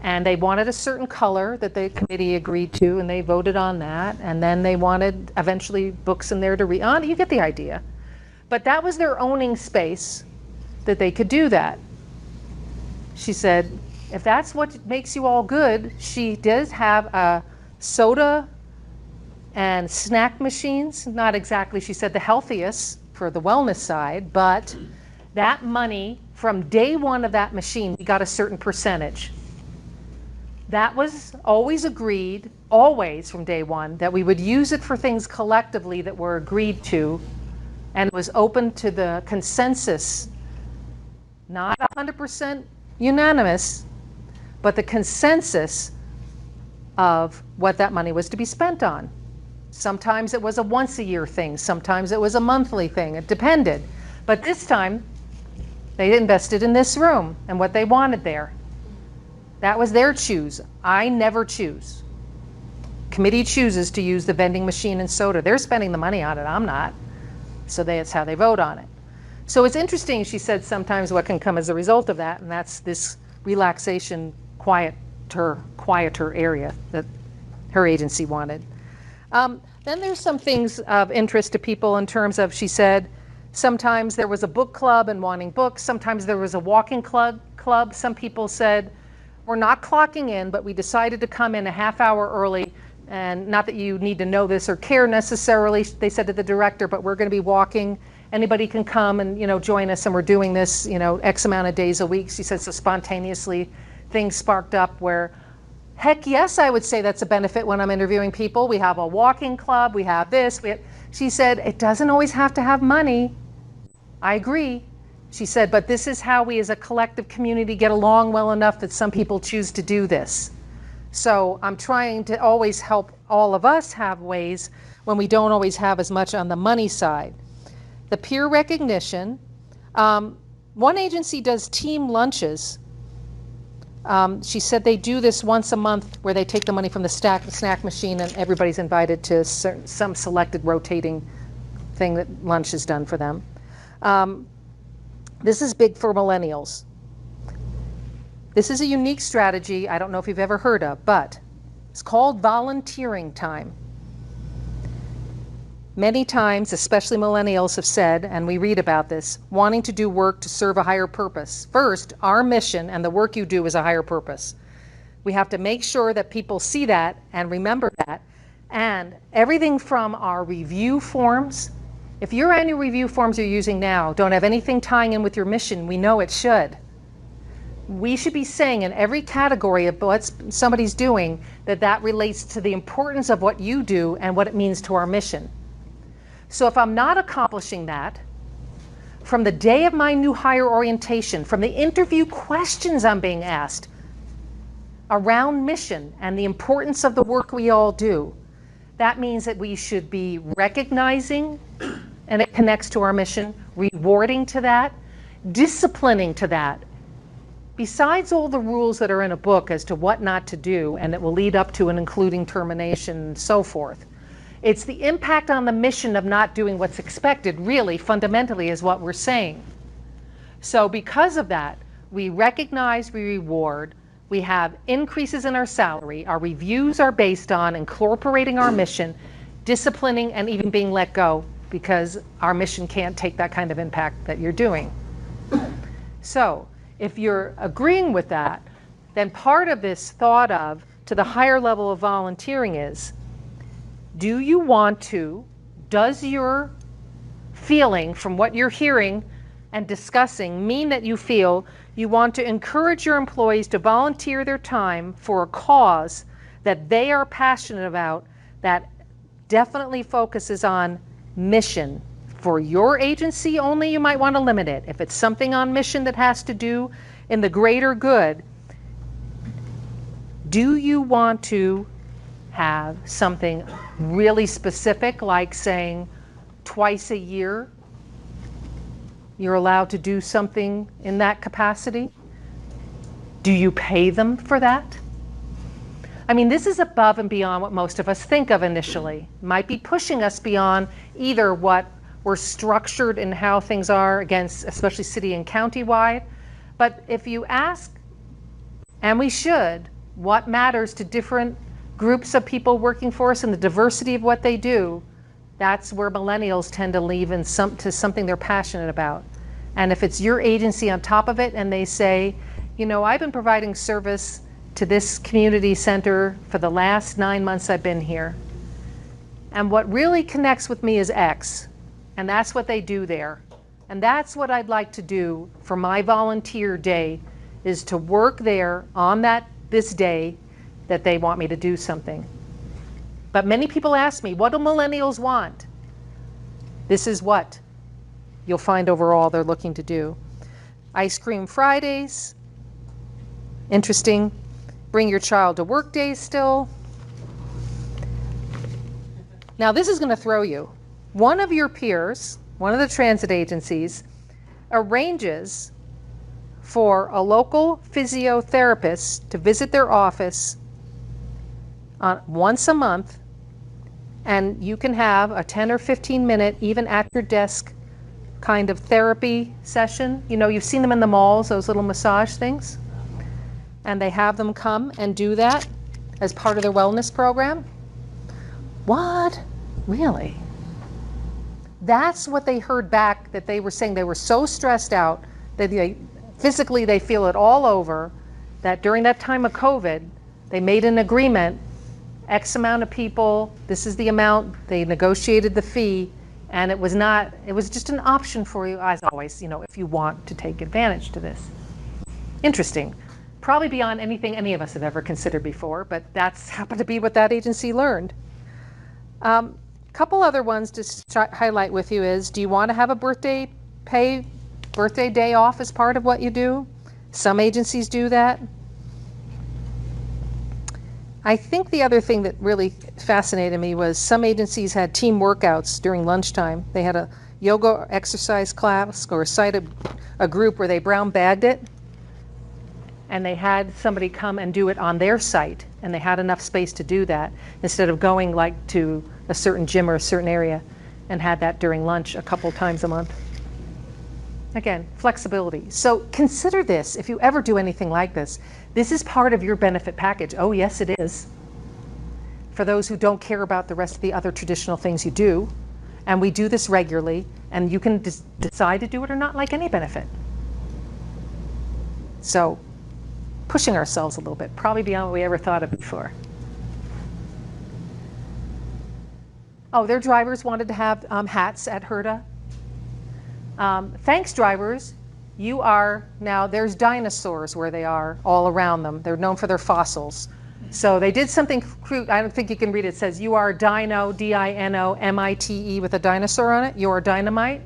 And they wanted a certain color that the committee agreed to, and they voted on that. And then they wanted eventually books in there to read. Oh, you get the idea. But that was their owning space that they could do that. She said, if that's what makes you all good, she does have a soda and snack machines. Not exactly, she said, the healthiest for the wellness side, but that money from day one of that machine, we got a certain percentage. That was always agreed, always from day one, that we would use it for things collectively that were agreed to, and it was open to the consensus, not 100% unanimous, but the consensus of what that money was to be spent on. Sometimes it was a once-a-year thing, sometimes it was a monthly thing, it depended. But this time, they invested in this room and what they wanted there. That was their choose. I never choose. Committee chooses to use the vending machine and soda. They're spending the money on it, I'm not. So that's how they vote on it. So it's interesting, she said, sometimes what can come as a result of that, and that's this relaxation, quieter area that her agency wanted. Then there's some things of interest to people in terms of, she said, sometimes there was a book club and wanting books. Sometimes there was a walking club. Some people said, we're not clocking in, but we decided to come in a half hour early. And not that you need to know this or care necessarily, they said to the director, but we're going to be walking. Anybody can come and, you know, join us, and we're doing this, you know, X amount of days a week. She said, so spontaneously things sparked up where, heck yes, I would say that's a benefit when I'm interviewing people. We have a walking club, we have this. She said, it doesn't always have to have money. I agree. She said, but this is how we as a collective community get along well enough that some people choose to do this. So I'm trying to always help all of us have ways when we don't always have as much on the money side. The peer recognition. One agency does team lunches. She said they do this once a month where they take the money from the snack machine and everybody's invited to some selected rotating thing that lunch is done for them. This is big for millennials. This is a unique strategy I don't know if you've ever heard of, but it's called volunteering time. Many times, especially millennials have said, and we read about this, wanting to do work to serve a higher purpose. First, our mission and the work you do is a higher purpose. We have to make sure that people see that and remember that. And everything from our review forms, if your annual review forms you're using now don't have anything tying in with your mission, we know it should. We should be saying in every category of what somebody's doing that relates to the importance of what you do and what it means to our mission. So if I'm not accomplishing that, from the day of my new hire orientation, from the interview questions I'm being asked around mission and the importance of the work we all do, that means that we should be recognizing, and it connects to our mission, rewarding to that, disciplining to that, besides all the rules that are in a book as to what not to do, and it will lead up to and including termination and so forth, it's the impact on the mission of not doing what's expected, really, fundamentally, is what we're saying. So because of that, we recognize, we reward, we have increases in our salary, our reviews are based on incorporating our mission, disciplining, and even being let go, because our mission can't take that kind of impact that you're doing. So if you're agreeing with that, then part of this thought of to the higher level of volunteering is, do you want to, does your feeling from what you're hearing and discussing mean that you feel you want to encourage your employees to volunteer their time for a cause that they are passionate about, that definitely focuses on mission? For your agency only, you might want to limit it. If it's something on mission that has to do in the greater good, do you want to have something really specific, like saying twice a year you're allowed to do something in that capacity? Do you pay them for that? I mean, this is above and beyond what most of us think of initially. Might be pushing us beyond either what we're structured in how things are against, especially city and county-wide. But if you ask, and we should, what matters to different groups of people working for us and the diversity of what they do, that's where millennials tend to leave to something they're passionate about. And if it's your agency on top of it and they say, you know, I've been providing service to this community center for the last 9 months I've been here, and what really connects with me is X, and that's what they do there. And that's what I'd like to do for my volunteer day, is to work there on this day that they want me to do something. But many people ask me, what do millennials want? This is what you'll find overall they're looking to do. Ice cream Fridays, interesting. Bring your child to work days still. Now this is going to throw you. One of your peers, one of the transit agencies, arranges for a local physiotherapist to visit their office once a month, and you can have a 10 or 15 minute, even at your desk, kind of therapy session. You know, you've seen them in the malls, those little massage things. And they have them come and do that as part of their wellness program. What? Really? That's what they heard back, that they were saying they were so stressed out that physically they feel it all over, that during that time of COVID, they made an agreement, X amount of people, this is the amount, they negotiated the fee, and it was just an option for you, as always, you know, if you want to take advantage to this. Interesting. Probably beyond anything any of us have ever considered before, but that's happened to be what that agency learned. Couple other ones to highlight with you is, do you want to have a birthday day off as part of what you do? Some agencies do that. I think the other thing that really fascinated me was some agencies had team workouts during lunchtime. They had a yoga exercise class or a group where they brown bagged it, and they had somebody come and do it on their site, and they had enough space to do that instead of going like to a certain gym or a certain area, and had that during lunch a couple times a month. Again, flexibility. So consider this, if you ever do anything like this, this is part of your benefit package. Oh yes, it is. For those who don't care about the rest of the other traditional things you do, and we do this regularly, and you can decide to do it or not, like any benefit. So pushing ourselves a little bit, probably beyond what we ever thought of before. Oh, their drivers wanted to have hats at HERDA. Thanks, drivers. You are now, there's dinosaurs where they are all around them. They're known for their fossils. So they did something cute. I don't think you can read it. It says, you are dino, D-I-N-O-M-I-T-E with a dinosaur on it. You are dynamite,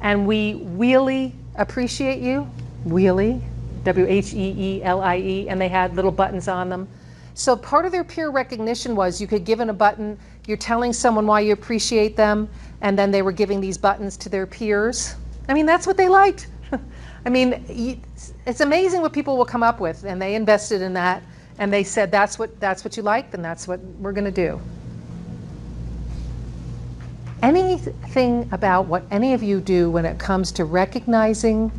and we really appreciate you. Wheelie, W-H-E-E-L-I-E, and they had little buttons on them. So part of their peer recognition was you could give in a button, you're telling someone why you appreciate them, and then they were giving these buttons to their peers. I mean, that's what they liked. I mean, it's amazing what people will come up with, and they invested in that, and they said that's what you like, then that's what we're going to do. Anything about what any of you do when it comes to recognizing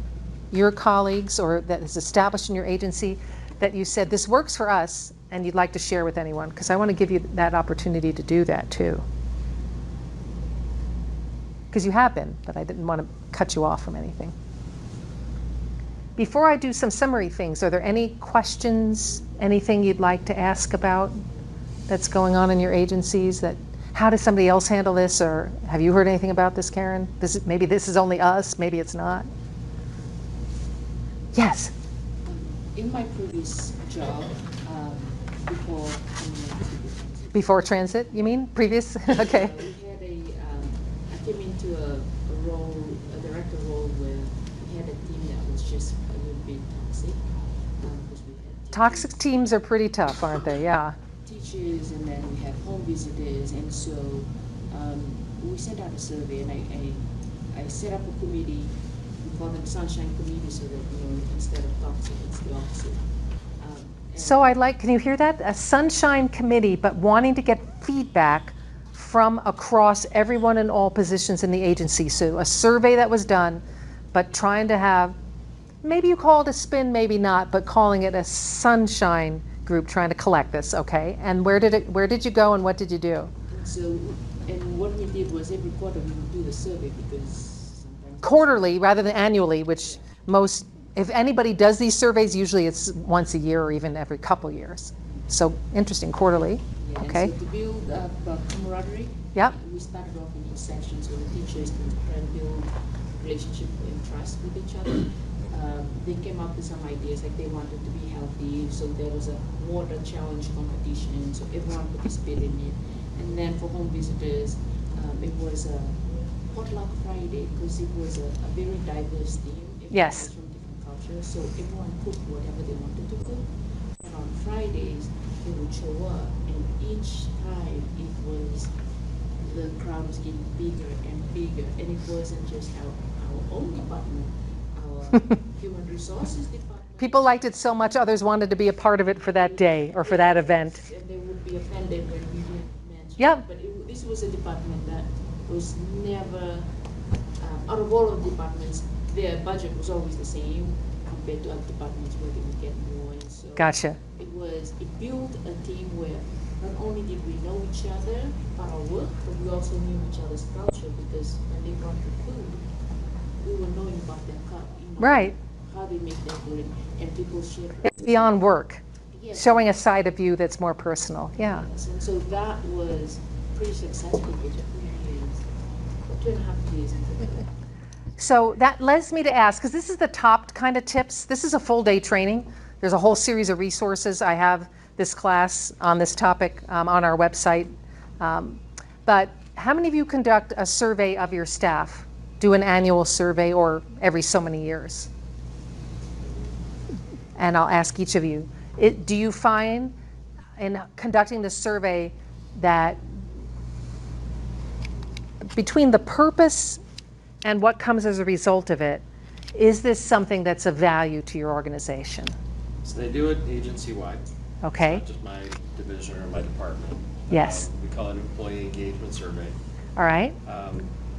your colleagues or that is established in your agency that you said this works for us and you'd like to share with anyone? Because I want to give you that opportunity to do that too. Because you have been, but I didn't want to cut you off from anything. Before I do some summary things, are there any questions, anything you'd like to ask about that's going on in your agencies? That how does somebody else handle this, or have you heard anything about this, Caryn? Maybe this is only us, maybe it's not. Yes? In my previous job, Before transit, you mean? Previous? Okay. We had I came into a director role where we had a team that was just a little bit toxic. Because we had Toxic teams are pretty tough, aren't they? Yeah. teachers, and then we have home visitors, and so we sent out a survey, and I set up a committee. We call them Sunshine Committee, so that instead of toxic, it's the opposite. So can you hear that? A sunshine committee, but wanting to get feedback from across everyone in all positions in the agency. So a survey that was done, but trying to have, maybe you call it a spin, maybe not, but calling it a sunshine group trying to collect this, okay? And where did you go and what did you do? And what we did was every quarter we would do the survey, because sometimes Quarterly rather than annually, which most, if anybody does these surveys, usually it's once a year or even every couple years. So interesting, quarterly. Yeah, Okay. and so to build up camaraderie, Yep. we started off in each section, so the teachers can try and build relationship and trust with each other. They came up with some ideas, like they wanted to be healthy, so there was a water challenge competition, so everyone participated in it. And then for home visitors, it was a potluck Friday, because it was a very diverse theme. Everyone Yes. was from different cultures, so everyone cooked whatever they wanted to cook. And on Fridays, they would show up, and each time the crowd was getting bigger and bigger, and it wasn't just our own department, our human resources department. People liked it so much, others wanted to be a part of it for that day or for that event. And they would be offended when we didn't mention Yep. it. But this was a department that was never, out of all of the departments, their budget was always the same compared to other departments where they would get more. And so Gotcha. it built a team where not only did we know each other by our work, but we also knew each other's culture, because when they brought the food, we were knowing about their culture. Right. How they make their food, and people share. It's beyond work. Yes. Showing a side of you that's more personal. Yeah. Yes, and so that was pretty successful for 2.5 years. So that leads me to ask, because this is the top kind of tips. This is a full day training. There's a whole series of resources. I have this class on this topic on our website. But how many of you conduct a survey of your staff? Do an annual survey or every so many years? And I'll ask each of you. Do you find in conducting the survey that between the purpose and what comes as a result of it, is this something that's of value to your organization? So they do it agency-wide. Okay. It's not just my division or my department. Yes. We call it an employee engagement survey. All right.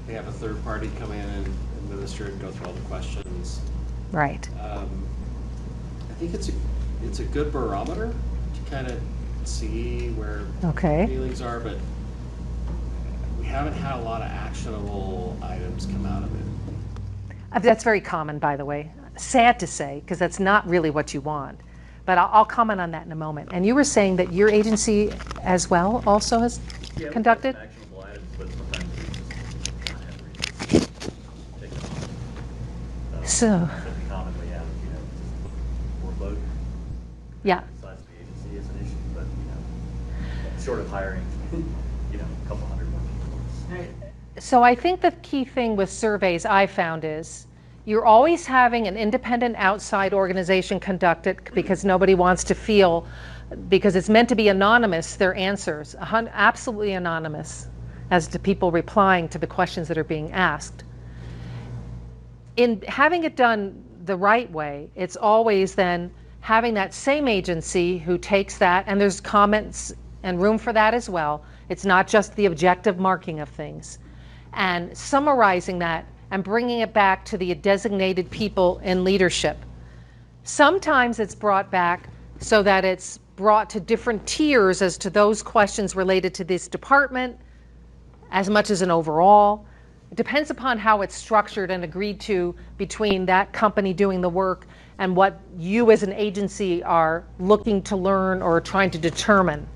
They have a third party come in and administer and go through all the questions. Right. I think it's a good barometer to kind of see where Okay. feelings are, but we haven't had a lot of actionable items come out of it. That's very common, by the way. Sad to say, because that's not really what you want. But I'll comment on that in a moment. And you were saying that your agency as well also has conducted? Actionable items, but sometimes it's just not every take them on. So. Something commonly have, workload. Yeah. Besides the agency is an issue, but, short of hiring, a couple hundred more people. So I think the key thing with surveys I found is you're always having an independent outside organization conduct it, because nobody wants to feel, because it's meant to be anonymous, their answers, absolutely anonymous as to people replying to the questions that are being asked. in having it done the right way, it's always then having that same agency who takes that, and there's comments and room for that as well. It's not just the objective marking of things. And summarizing that and bringing it back to the designated people in leadership. Sometimes it's brought back so that it's brought to different tiers as to those questions related to this department as much as an overall. It depends upon how it's structured and agreed to between that company doing the work and what you as an agency are looking to learn or trying to determine.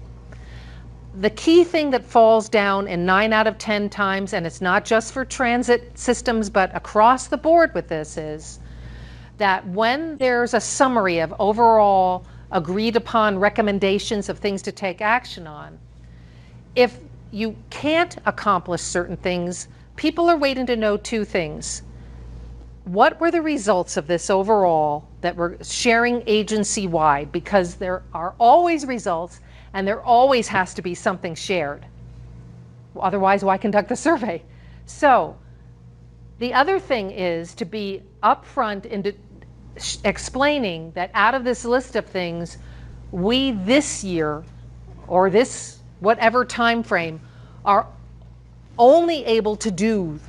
The key thing that falls down in 9 out of 10 times, and it's not just for transit systems but across the board with this, is that when there's a summary of overall agreed upon recommendations of things to take action on, if you can't accomplish certain things, people are waiting to know 2 things. What were the results of this overall that we're sharing agency-wide? Because there are always results and there always has to be something shared. Otherwise, why conduct the survey? So the other thing is to be upfront in explaining that out of this list of things, we this year or this whatever time frame are only able to do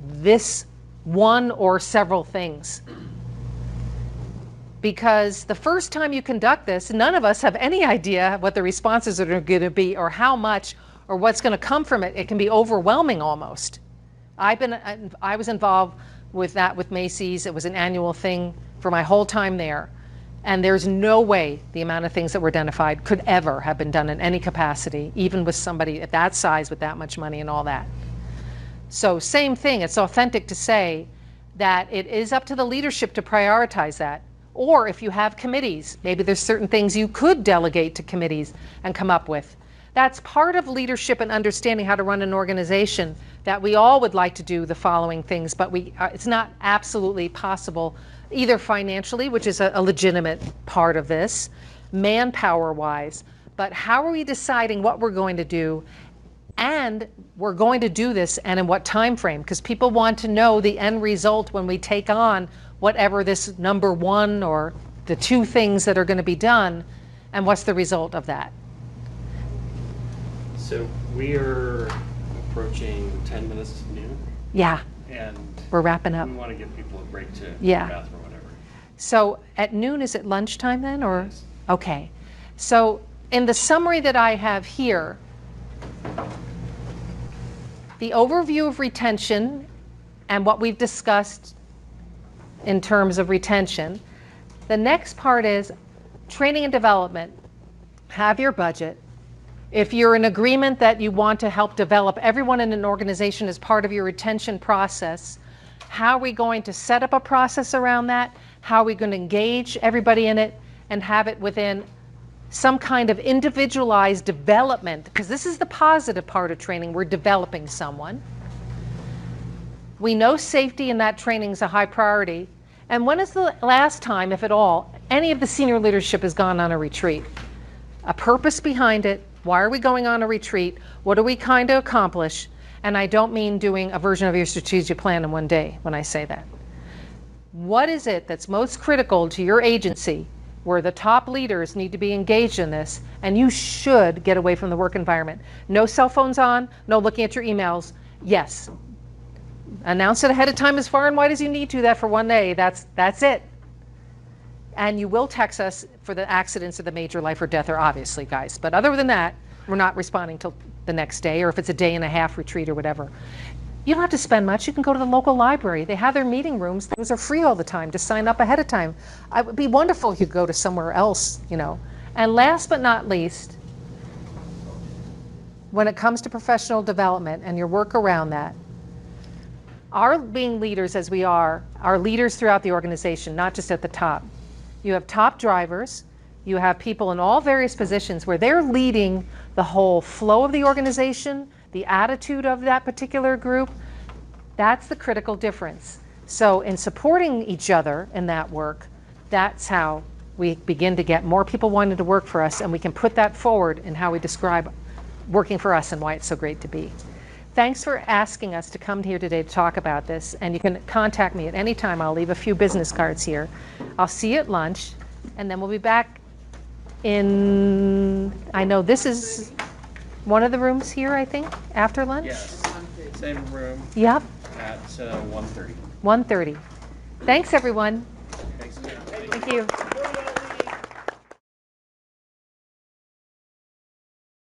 this one or several things. Because the first time you conduct this, none of us have any idea what the responses are going to be or how much or what's going to come from it. It can be overwhelming almost. I was involved with that with Macy's. It was an annual thing for my whole time there. And there's no way the amount of things that were identified could ever have been done in any capacity, even with somebody at that size with that much money and all that. So same thing, it's authentic to say that it is up to the leadership to prioritize that. Or if you have committees, maybe there's certain things you could delegate to committees and come up with. That's part of leadership and understanding how to run an organization, that we all would like to do the following things, but it's not absolutely possible, either financially, which is a legitimate part of this, manpower-wise, but how are we deciding what we're going to do, and we're going to do this and in what time frame? Because people want to know the end result when we take on whatever this number 1 or the 2 things that are going to be done, and what's the result of that. So we are approaching 10 minutes to noon. Yeah, And we're wrapping up. we want to give people a break to Yeah. the bathroom or whatever. So at noon, is it lunchtime then, or? Yes. Okay. So in the summary that I have here, the overview of retention and what we've discussed in terms of retention. The next part is training and development. Have your budget. If you're in agreement that you want to help develop everyone in an organization as part of your retention process, how are we going to set up a process around that? How are we going to engage everybody in it and have it within some kind of individualized development? Because this is the positive part of training. We're developing someone. We know safety in that training is a high priority. And when is the last time, if at all, any of the senior leadership has gone on a retreat? A purpose behind it. Why are we going on a retreat? What are we trying to accomplish? And I don't mean doing a version of your strategic plan in one day when I say that. What is it that's most critical to your agency where the top leaders need to be engaged in this, and you should get away from the work environment? No cell phones on, no looking at your emails. Yes. Announce it ahead of time as far and wide as you need to, that for one day. That's it. And you will text us for the accidents of the major life or death, or obviously, guys. But other than that, we're not responding till the next day, or if it's a day and a half retreat or whatever. You don't have to spend much. You can go to the local library. They have their meeting rooms. Those are free all the time. Just sign up ahead of time. It would be wonderful if you go to somewhere else, you know. And last but not least, when it comes to professional development and your work around that, our being leaders as we are leaders throughout the organization, not just at the top. You have top drivers. You have people in all various positions where they're leading the whole flow of the organization, the attitude of that particular group. That's the critical difference. So in supporting each other in that work, that's how we begin to get more people wanting to work for us, and we can put that forward in how we describe working for us and why it's so great to be. Thanks for asking us to come here today to talk about this, and you can contact me at any time. I'll leave a few business cards here. I'll see you at lunch, and then we'll be back in, I know this is one of the rooms here, I think, after lunch? Yes, same room Yep, at 1:30. 1:30. Thanks, everyone. Thanks. Thank you.